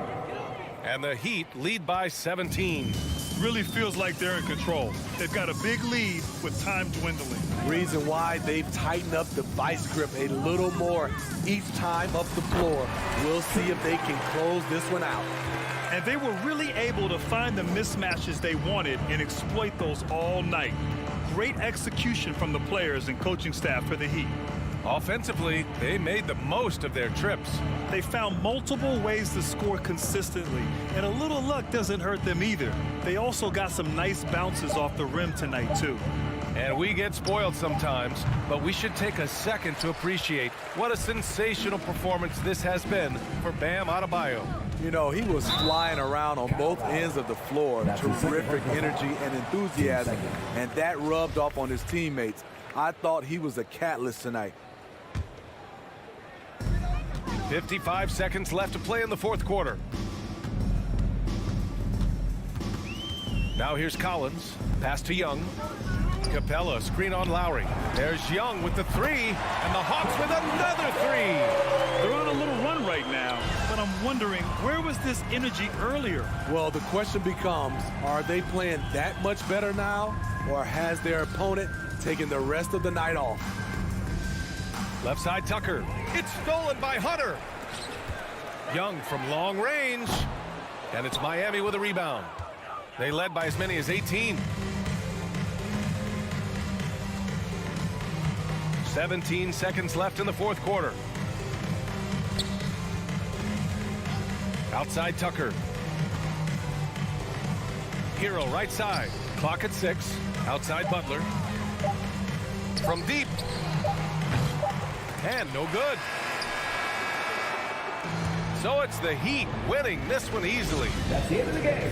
A: And the Heat lead by 17.
E: Really feels like they're in control. They've got a big lead with time dwindling.
F: Reason why they've tightened up the vice grip a little more each time up the floor. We'll see if they can close this one out.
E: And they were really able to find the mismatches they wanted and exploit those all night. Great execution from the players and coaching staff for the Heat.
A: Offensively, they made the most of their trips.
E: They found multiple ways to score consistently, and a little luck doesn't hurt them either. They also got some nice bounces off the rim tonight, too.
A: And we get spoiled sometimes, but we should take a second to appreciate what a sensational performance this has been for Bam Adebayo.
F: You know, he was flying around on both ends of the floor. Terrific energy and enthusiasm, and that rubbed off on his teammates. I thought he was a catalyst tonight.
A: 55 seconds left to play in the fourth quarter. Now here's Collins. Pass to Young. Capella, screen on Lowry. There's Young with the 3, and the Hawks with another 3.
E: They're on a little run right now, but I'm wondering, where was this energy earlier?
F: Well, the question becomes, are they playing that much better now, or has their opponent taken the rest of the night off?
A: Left side Tucker. It's stolen by Hunter. Young from long range. And it's Miami with a rebound. They led by as many as 18. 17 seconds left in the fourth quarter. Outside Tucker. hero right side. Clock at 6. Outside Butler. From deep. And no good. So it's the Heat winning this one easily.
O: That's the end of the game.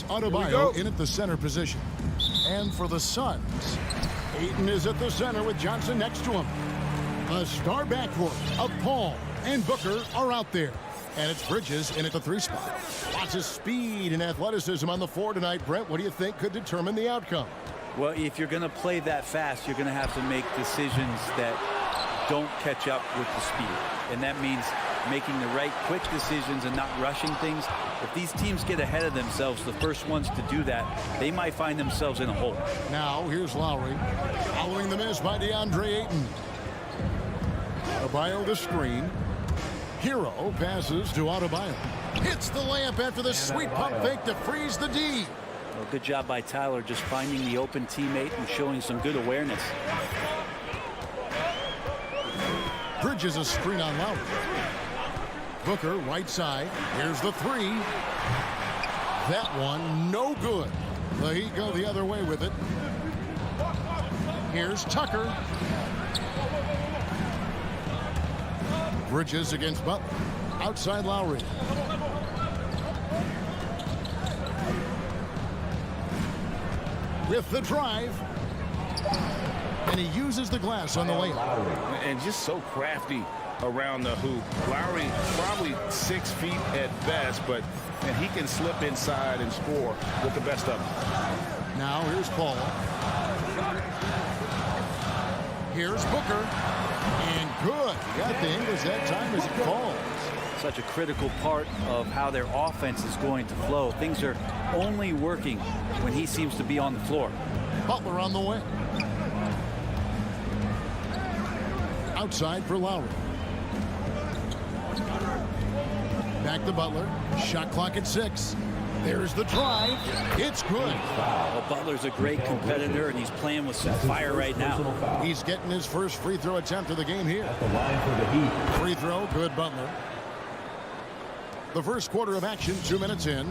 I: Adebayo in at the center position. And for the Suns, Ayton is at the center with Johnson next to him. A star backcourt of Paul and Booker are out there. And it's Bridges in at the 3 spot. Lots of speed and athleticism on the floor tonight. Brent, what do you think could determine the outcome?
L: Well, if you're going to play that fast, you're going to have to make decisions that don't catch up with the speed. And that means making the right quick decisions and not rushing things. If these teams get ahead of themselves, the first ones to do that, they might find themselves in a hole.
I: Now here's Lowry. Following the miss by DeAndre Ayton. Adebayo the screen. Hero passes to Adebayo. Hits the layup after the sweet pump fake to freeze the D.
L: Well, good job by Tyler just finding the open teammate and showing some good awareness.
I: Bridges a screen on Lowry. Booker right side. Here's the three. That one no good. The Heat go the other way with it. Here's Tucker. Bridges against Butler. Outside Lowry. With the drive. And he uses the glass on the layup.
K: And just so crafty around the hoop. Lowry probably 6 feet at best, but he can slip inside and score with the best of them.
I: Now here's Paul. Here's Booker. And good. He got the English that time as it falls.
L: Such a critical part of how their offense is going to flow. Things are only working when he seems to be on the floor.
I: Butler on the way. Outside for Lowry. Back to Butler. Shot clock at 6. There's the drive. It's good.
L: Well, Butler's a great competitor, and he's playing with some fire right now.
I: He's getting his first free throw attempt of the game here.
O: The line for the Heat.
I: Free throw, good Butler. The first quarter of action, 2 minutes in.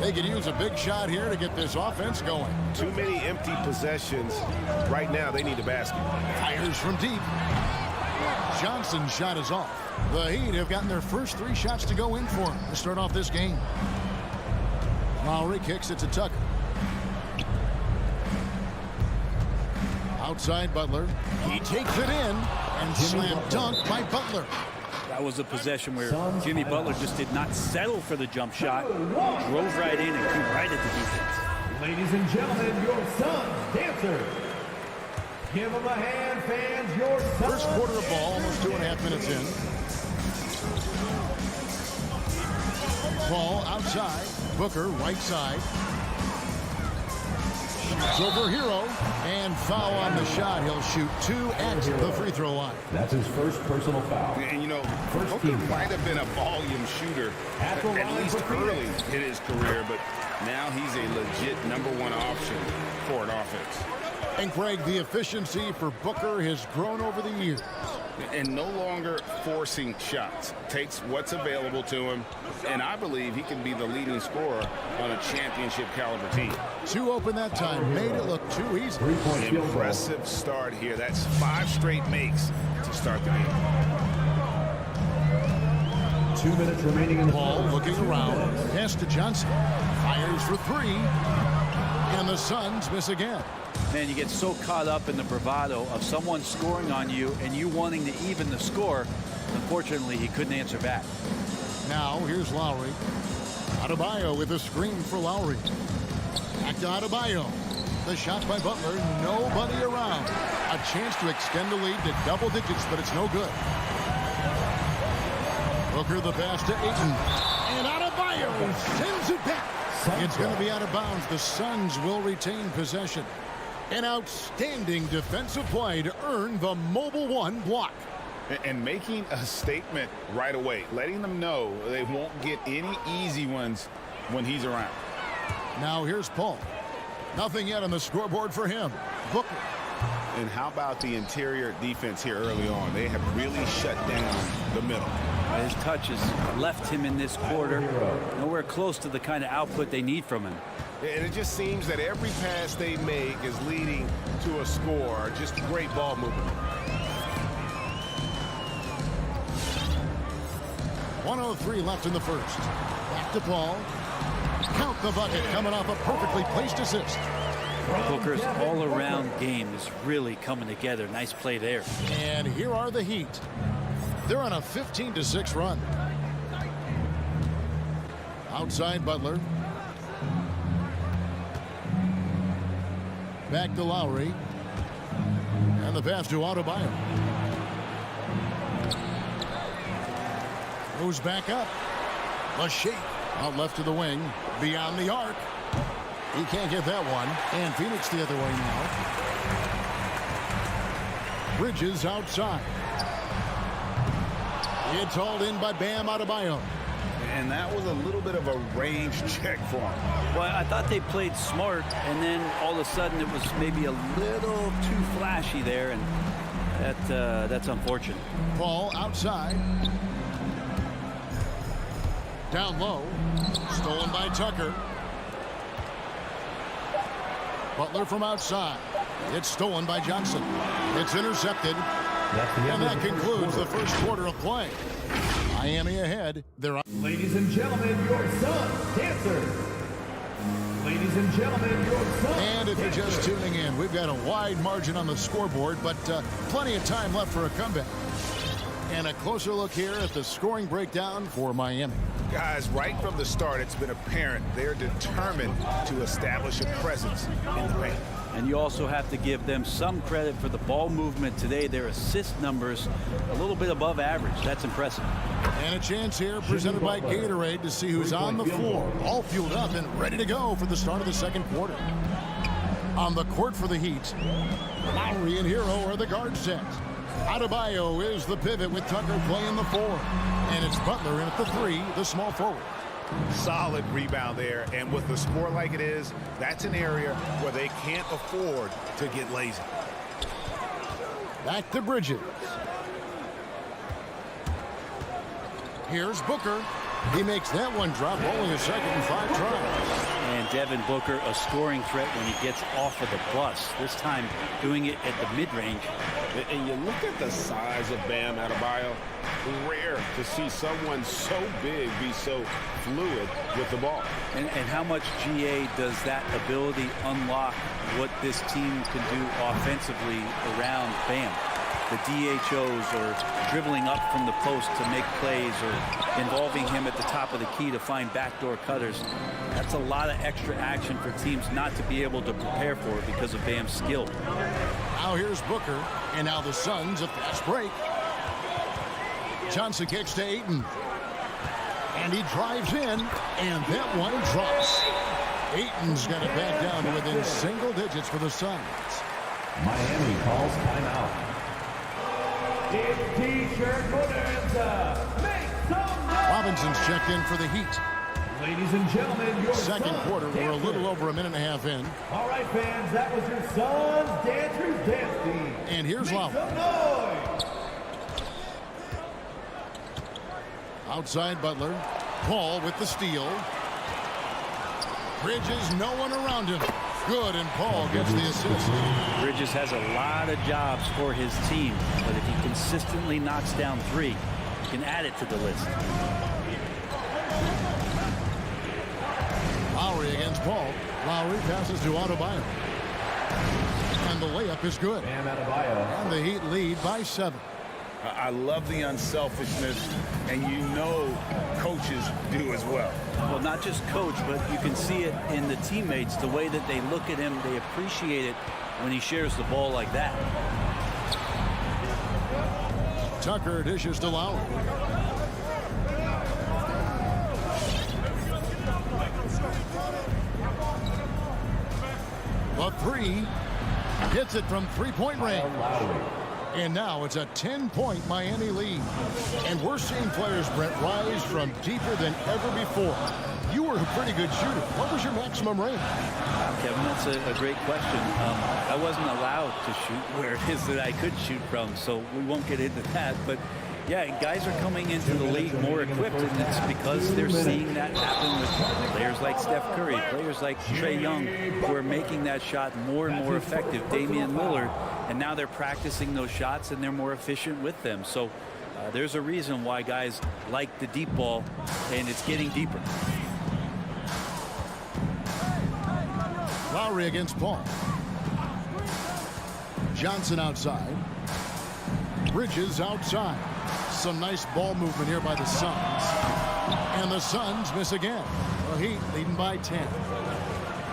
I: They could use a big shot here to get this offense going.
A: Too many empty possessions. Right now, they need a basket.
I: Fires from deep. Johnson's shot is off. The Heat have gotten their first 3 shots to go in for him to start off this game. Lowry kicks it to Tucker. Outside Butler. He takes it in and slam dunk by Butler.
L: That was a possession where Jimmy Butler just did not settle for the jump shot. Drove right in and threw right at the defense.
O: Ladies and gentlemen, your Suns dancer. Give them a hand, fans. Your Suns.
I: First quarter of ball, almost 2.5 minutes in. Ball outside. Booker right side. Shoots over Hero. And foul on the shot. He'll shoot 2 at the free throw line.
O: That's his first personal foul.
K: And, you know, Booker might have been a volume shooter at least early in his career, but now he's a legit #1 option for an offense.
I: And Craig, the efficiency for Booker has grown over the years.
K: And no longer forcing shots. Takes what's available to him, and I believe he can be the leading scorer on a championship caliber team.
I: 2 open that time. Made it look too easy.
K: Impressive start here. That's 5 straight makes to start the game.
O: 2 minutes remaining in the
I: ball. Looking around. Pass to Johnson. Fires for 3. And the Suns miss again.
L: Man, you get so caught up in the bravado of someone scoring on you and you wanting to even the score. Unfortunately, he couldn't answer back.
I: Now, here's Lowry. Adebayo with a screen for Lowry. Back to Adebayo. The shot by Butler. Nobody around. A chance to extend the lead to double digits, but it's no good. Booker the pass to Ayton. And Adebayo sends it back. It's going to be out of bounds. The Suns will retain possession. An outstanding defensive play to earn the Mobile One block.
K: And making a statement right away, letting them know they won't get any easy ones when he's around.
I: Now here's Paul. Nothing yet on the scoreboard for him. Booker.
K: And how about the interior defense here early on? They have really shut down the middle.
L: His touches left him in this quarter. Nowhere close to the kind of output they need from him.
A: And it just seems that every pass they make is leading to a score. Just great ball movement.
I: 1:03 left in the first. Back to Paul. Count the bucket coming off a perfectly placed assist.
L: Booker's all-around game is really coming together. Nice play there.
I: And here are the Heat. They're on a 15-6 run. Outside Butler. Back to Lowry. And the pass to Adebayo. Moves back up. A shake out left to the wing. Beyond the arc. He can't get that one. And Phoenix the other way now. Bridges outside. It's hauled in by Bam Adebayo.
K: And that was a little bit of a range check for him.
L: Well, I thought they played smart, and then all of a sudden it was maybe a little too flashy there, and that's unfortunate.
I: Ball outside. Down low. Stolen by Tucker. Butler from outside. It's stolen by Johnson. It's intercepted. And that concludes the first quarter of play. Miami ahead. They're up.
O: Ladies and gentlemen, your son's dancer. Ladies and gentlemen, your son's
I: And if you're just tuning in, we've got a wide margin on the scoreboard, but plenty of time left for a comeback. And a closer look here at the scoring breakdown for Miami.
K: Guys, right from the start, it's been apparent they're determined to establish a presence in the paint.
L: And you also have to give them some credit for the ball movement today. Their assist numbers a little bit above average. That's impressive.
I: And a chance here presented by Gatorade to see who's on the floor. All fueled up and ready to go for the start of the second quarter. On the court for the Heat, Lowry and Hero are the guard sets. Adebayo is the pivot with Tucker playing the 4. And it's Butler in at the 3, the small forward.
K: Solid rebound there, and with the score like it is, that's an area where they can't afford to get lazy.
I: Back to Bridges. Here's Booker. He makes that one drop, only a second and 5 tries.
L: And Devin Booker, a scoring threat when he gets off of the bus. This time doing it at the mid-range.
P: And you look at the size of Bam Adebayo. Rare to see someone so big be so fluid with the ball.
L: And how much GA does that ability unlock what this team can do offensively around Bam? The DHOs or dribbling up from the post to make plays or involving him at the top of the key to find backdoor cutters. That's a lot of extra action for teams not to be able to prepare for it because of Bam's skill.
I: Now here's Booker, and now the Suns a fast break. Johnson kicks to Ayton. And he drives in, and that one drops. Ayton's got it back down to within single digits for the Suns.
O: Miami calls timeout. It's T-shirt bonanza. Make some noise.
I: Robinson's checked in for the Heat.
O: Ladies and gentlemen, your
I: second quarter, we're a little over a minute and a half in.
O: All right, fans, that was your Suns Dancers Dance Team.
I: And here's Lowry. Outside Butler. Paul with the steal. Bridges, no one around him. Good, and Paul gets the assist.
L: Bridges has a lot of jobs for his team, but if he consistently knocks down 3, he can add it to the list.
I: Lowry against Paul. Lowry passes to Adebayo. And the layup is good. And the Heat lead by 7.
K: I love the unselfishness, and you know coaches do as well.
L: Well, not just coach, but you can see it in the teammates, the way that they look at him. They appreciate it when he shares the ball like that.
I: Tucker dishes to Lowry. The 3 hits it from 3-point range. And now it's a 10-point Miami lead. And we're seeing players, Brett, rise from deeper than ever before. You were a pretty good shooter. What was your maximum range?
L: Kevin, that's a great question. I wasn't allowed to shoot where it is that I could shoot from, so we won't get into that. But, yeah, guys are coming into the league more equipped, and it's because they're seeing that happen with players like Steph Curry, players like Trae Young, who are making that shot more and more effective, Damian Lillard, and now they're practicing those shots, and they're more efficient with them. So there's a reason why guys like the deep ball, and it's getting deeper.
I: Lowry against Paul. Johnson outside. Bridges outside. Some nice ball movement here by the Suns. And the Suns miss again. The Heat leading by 10.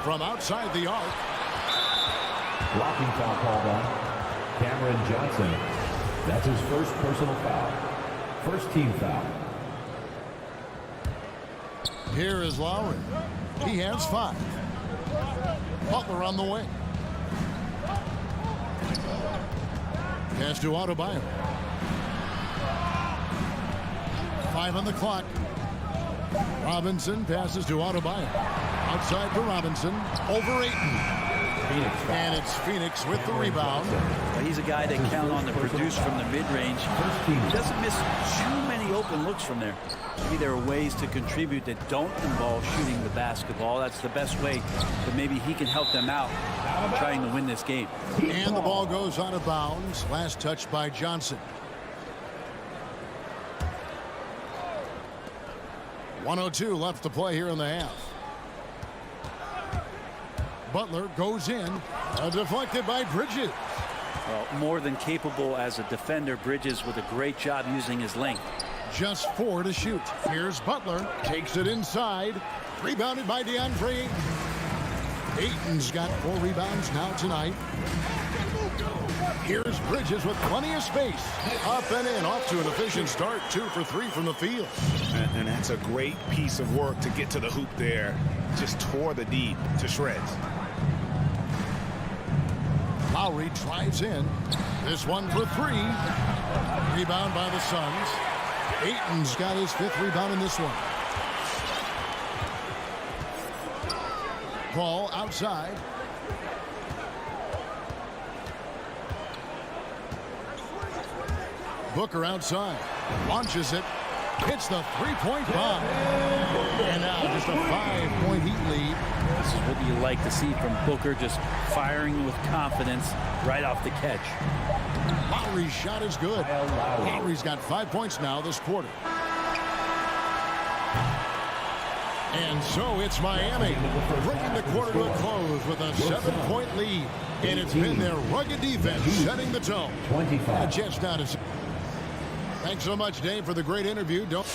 I: From outside the arc.
O: Blocking foul called on Cameron Johnson. That's his first personal foul. First team foul.
I: Here is Lowry. He has 5. Butler on the wing. Pass to Adebayo. 5 on the clock. Robinson passes to Adebayo. Outside for Robinson. Over Ayton. And it's Phoenix with the rebound.
L: Well, he's a guy that count on to produce from the mid-range. He doesn't miss too many open looks from there. Maybe there are ways to contribute that don't involve shooting the basketball. That's the best way, but maybe he can help them out trying to win this game.
I: And the ball goes out of bounds. Last touch by Johnson. 1:02 left to play here in the half. Butler goes in. Deflected by Bridges.
L: Well, more than capable as a defender. Bridges with a great job using his length.
I: Just 4 to shoot. Here's Butler. Takes it inside. Rebounded by DeAndre Ayton. Ayton's got 4 rebounds now tonight. Here's Bridges with plenty of space. Up and in. Off to an efficient start. 2 for 3 from the field.
P: And that's a great piece of work to get to the hoop there. Just tore the D to shreds.
I: Lowry drives in. This one for 3. Rebound by the Suns. Ayton's got his 5th rebound in this one. Ball outside. Booker outside. Launches it. Hits the 3-point bomb. And now just a 5-point Heat lead.
L: This is what you like to see from Booker, just firing with confidence right off the catch.
I: Lowry's shot is good. Lowry's got 5 points now this quarter. And so it's Miami bringing the quarter to a close with a 7-point lead. And it's been their rugged defense setting the tone. A chance now to... Thanks so much, Dave, for the great interview. Don't...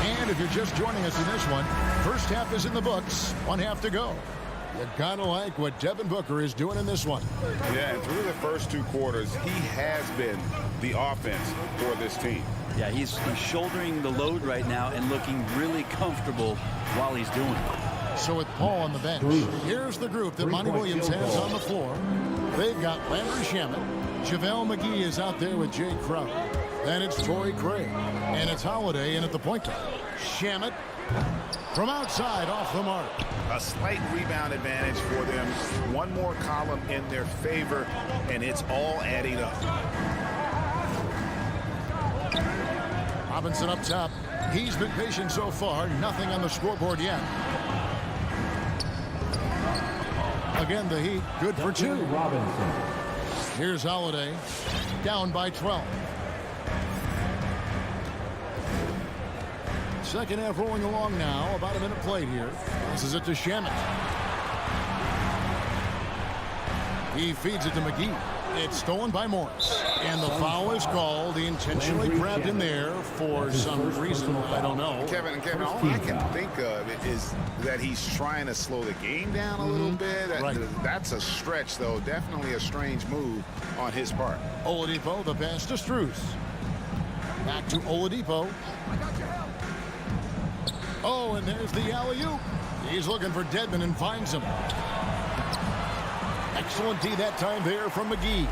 I: And if you're just joining us in this one, first half is in the books. 1 half to go. You gotta like what Devin Booker is doing in this one.
P: Yeah, and through the first 2 quarters, he has been the offense for this team.
L: Yeah, he's shouldering the load right now and looking really comfortable while he's doing it.
I: So with Paul on the bench, here's the group that Monty Williams has on the floor. They've got Landry Shamet. JaVale McGee is out there with Jay Crowder. Then it's Torrey Craig. And it's Holiday in at the point guard. Shamet from outside off the mark.
P: A slight rebound advantage for them. 1 more column in their favor, and it's all adding up.
I: Robinson up top. He's been patient so far. Nothing on the scoreboard yet. Again, the Heat good for 2.
O: Robinson.
I: Here's Holiday. Down by 12. Second half rolling along now. About a minute played here. This is it to Shamet. He feeds it to McGee. It's stolen by Morris. And the foul is called. He intentionally grabbed him there for some reason. I don't know.
P: Kevin, all I can think of is that he's trying to slow the game down a little bit.
I: Right.
P: That's a stretch, though. Definitely a strange move on his part.
I: Oladipo, the pass to Strus. Back to Oladipo. Oh, and there's the alley-oop. He's looking for Dedmon and finds him. Excellent D that time there from McGee.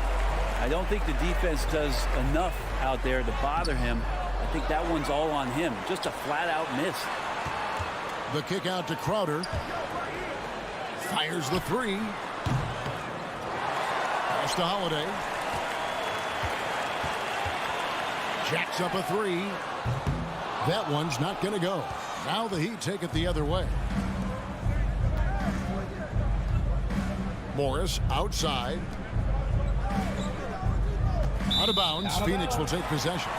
L: I don't think the defense does enough out there to bother him. I think that one's all on him. Just a flat-out miss.
I: The kick out to Crowder. Fires the 3. Pass to Holiday. Jacks up a 3. That one's not going to go. Now the Heat take it the other way. Morris outside. Out of bounds. Phoenix will take possession.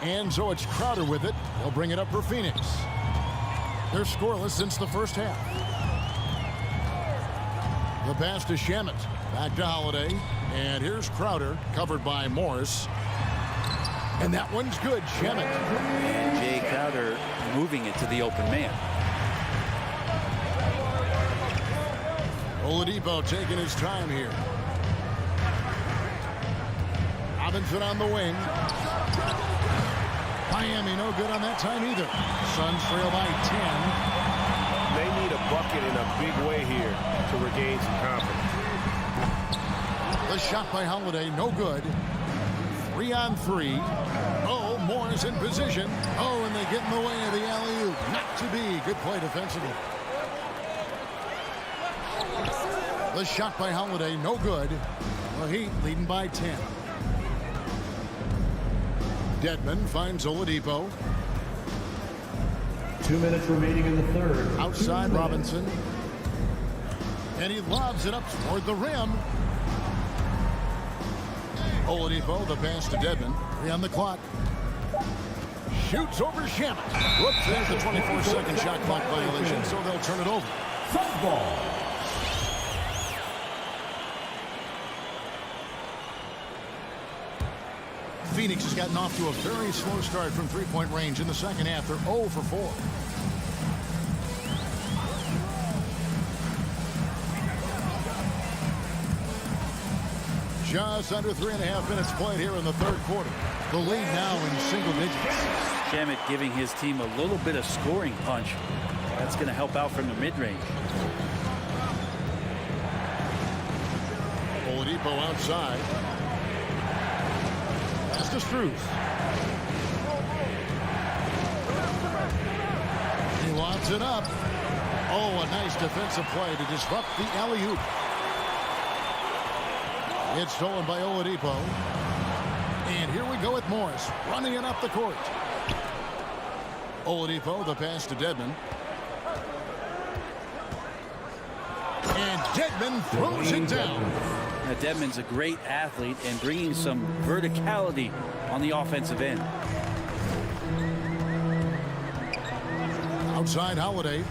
I: And so it's Crowder with it. He'll bring it up for Phoenix. They're scoreless since the first half. The pass to Shamet. Back to Holiday. And here's Crowder, covered by Morris. And that one's good, Shemet.
L: And Jay Crowder moving it to the open man.
I: Oladipo taking his time here. Robinson on the wing. Miami no good on that time either. Suns trail by 10.
P: They need a bucket in a big way here to regain some confidence.
I: The shot by Holiday, no good. 3 on 3. Oh, Moore's in position. Oh, and they get in the way of the alley-oop. Not to be. Good play defensively. The shot by Holiday, no good. The Heat leading by 10. Dedmon finds Oladipo.
O: 2 minutes remaining in the third.
I: Outside Robinson. And he lobs it up toward the rim. Oladipo, the pass to Dedmon. 3 on the clock. Shoots over Shemet. Whoops, there's the 24-second shot clock violation, so they'll turn it over.
O: Ball.
I: Phoenix has gotten off to a very slow start from three-point range in the second half. They're 0 for 4. Just under 3.5 minutes played here in the third quarter. The lead now in single digits.
L: Shemet giving his team a little bit of scoring punch. That's going to help out from the mid-range.
I: Oladipo outside. Pass to Strus. He lobs it up. Oh, a nice defensive play to disrupt the alley-oop. It's stolen by Oladipo. And here we go with Morris running it up the court. Oladipo, the pass to Dedmon. And Dedmon throws it down.
L: Now, Dedmon's a great athlete and bringing some verticality on the offensive end.
I: Outside Holiday.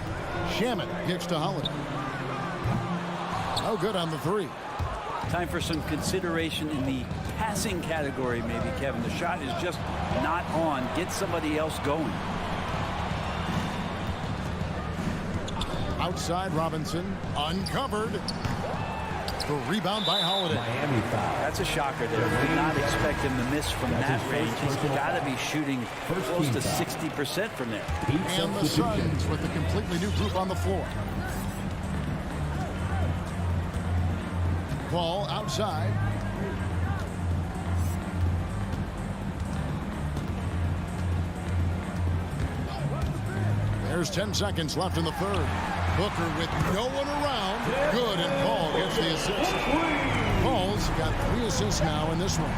I: Shemet kicks to Holiday. No good on the 3.
L: Time for some consideration in the passing category, maybe, Kevin. The shot is just not on. Get somebody else going.
I: Outside Robinson. Uncovered. The rebound by Holiday.
O: Miami foul.
L: That's a shocker there. Did not expect him to miss from that range. He's got to be shooting close to 60% from there.
I: And the Suns with a completely new group on the floor. Ball outside. There's 10 seconds left in the third. Booker with no one around. Good, and Paul gets the assist. Paul's got 3 assists now in this one.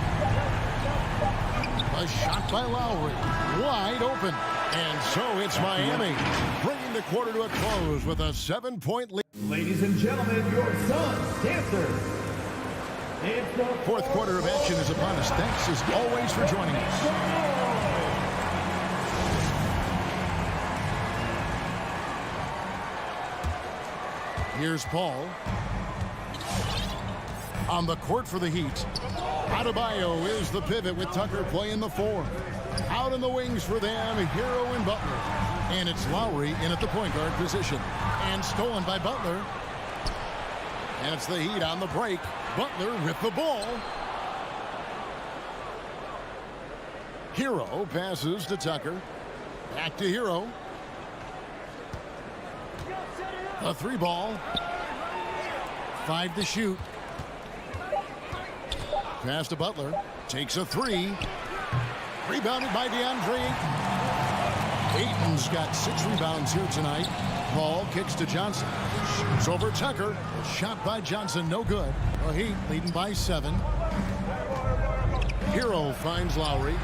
I: A shot by Lowry. Wide open. And so it's Miami, bringing the quarter to a close with a 7-point lead.
O: Ladies and gentlemen, your Suns dancers.
I: Fourth quarter of action is upon us. Thanks as always for joining us. Here's Paul. On the court for the Heat. Adebayo is the pivot with Tucker playing the 4. Out in the wings for them, Hero and Butler. And it's Lowry in at the point guard position. And stolen by Butler. And it's the Heat on the break. Butler with the ball. Hero passes to Tucker. Back to Hero. A 3 ball. 5 to shoot. Pass to Butler. Takes a 3. Rebounded by DeAndre. Ayton's got 6 rebounds here tonight. Ball kicks to Johnson. Shoots over Tucker. A shot by Johnson, no good. The Heat leading by 7. Hero finds Lowry.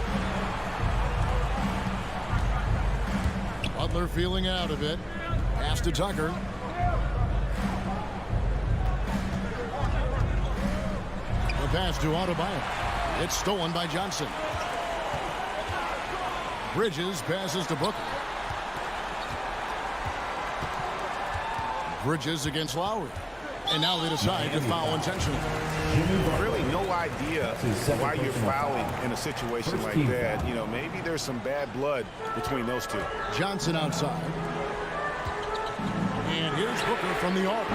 I: Butler feeling out of it. Pass to Tucker. The pass to Adebayo. It's stolen by Johnson. Bridges passes to Booker. Bridges against Lowry. And now they decide to foul intentionally.
P: Really no idea idea why you're fouling in a situation like that. You know, maybe there's some bad blood between those two.
I: Johnson outside. And here's Booker from the arc.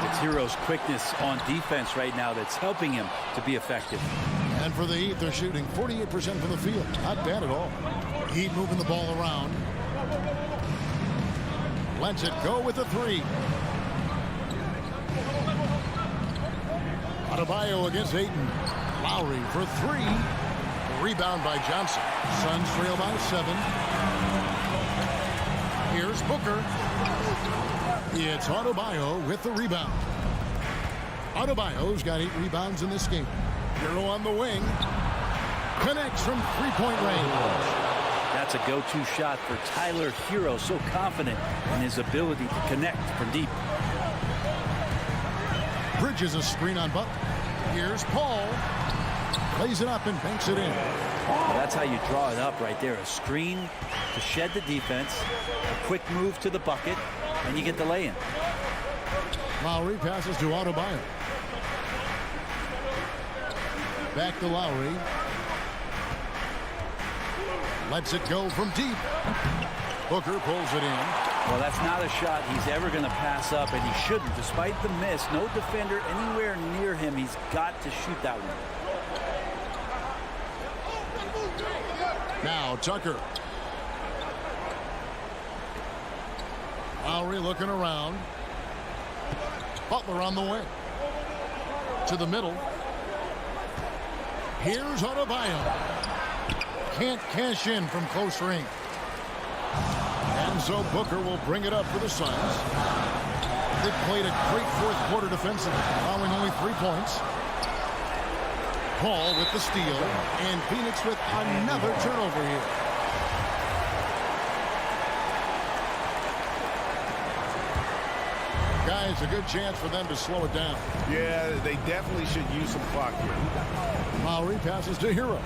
L: It's Hero's quickness on defense right now that's helping him to be effective.
I: And for the Heat, they're shooting 48% from the field. Not bad at all. Heat moving the ball around. Lets it go with the three. Adebayo against Ayton. Lowry for three. Rebound by Johnson. Suns trail by 7. Here's Booker. It's Adebayo with the rebound. Adebayo's got 8 rebounds in this game. Hero on the wing. Connects from three-point range.
L: That's a go-to shot for Tyler Hero. So confident in his ability to connect from deep.
I: Bridges a screen on Butler. Here's Paul. Plays it up and banks it in.
L: Well, that's how you draw it up right there. A screen to shed the defense. A quick move to the bucket. And you get the lay-in.
I: Lowry passes to Adebayo. Back to Lowry. Lets it go from deep. Booker pulls it in.
L: Well, that's not a shot he's ever going to pass up, and he shouldn't. Despite the miss, no defender anywhere near him. He's got to shoot that one.
I: Now Tucker. Lowry looking around. Butler on the way. To the middle. Here's Adebayo. Can't cash in from close range. And so Booker will bring it up for the Suns. They played a great fourth quarter defensively, allowing only 3 points. Paul with the steal, and Phoenix with another turnover here. Guys, a good chance for them to slow it down.
P: Yeah, they definitely should use some clock here.
I: Lowry passes to Hero.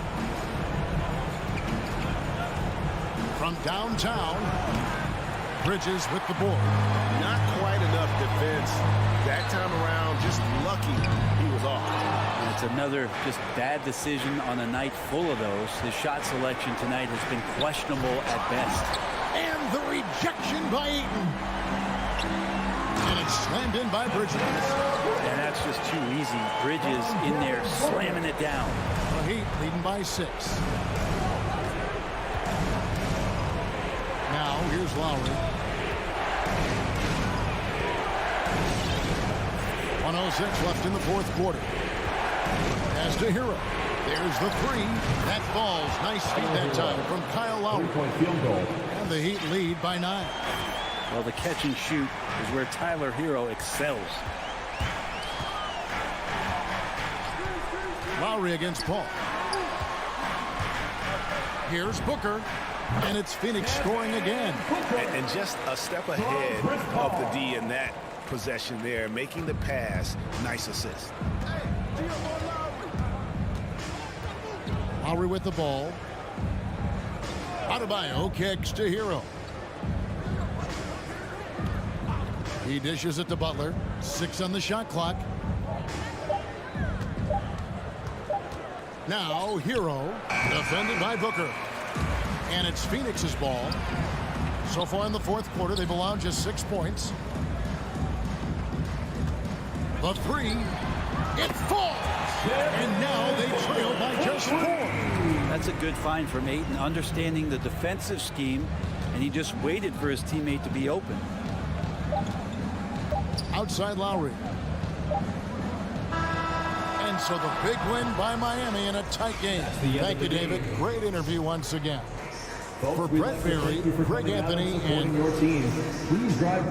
I: From downtown, Bridges with the board.
P: Not quite enough defense that time around. Just lucky he was off.
L: And it's another just bad decision on a night full of those. His shot selection tonight has been questionable at best.
I: And the rejection by Ayton. And it's slammed in by Bridges.
L: And that's just too easy. Bridges in there slamming it down.
I: The Heat leading by 6. Now here's Lowry. 1:06 left in the fourth quarter. As to Hero. There's the three. That falls. Nice feed that time from Kyle Lowry. And the Heat lead by 9.
L: Well, the catch and shoot is where Tyler Hero excels.
I: Lowry against Paul. Here's Booker. And it's Phoenix scoring again.
P: And just a step ahead of the D in that possession there, making the pass. Nice assist.
I: Lowry with the ball. Adebayo kicks to Hero. He dishes it to Butler. 6 on the shot clock. Now Hero, defended by Booker. And it's Phoenix's ball. So far in the fourth quarter, they've allowed just 6 points. The three, it falls. And now they trail by just 4.
L: That's a good find from Ayton, understanding the defensive scheme, and he just waited for his teammate to be open.
I: Outside Lowry. And so the big win by Miami in a tight game. Thank you, David. Great interview once again. For Brett Berry, Greg Anthony, and
O: your team. Please drive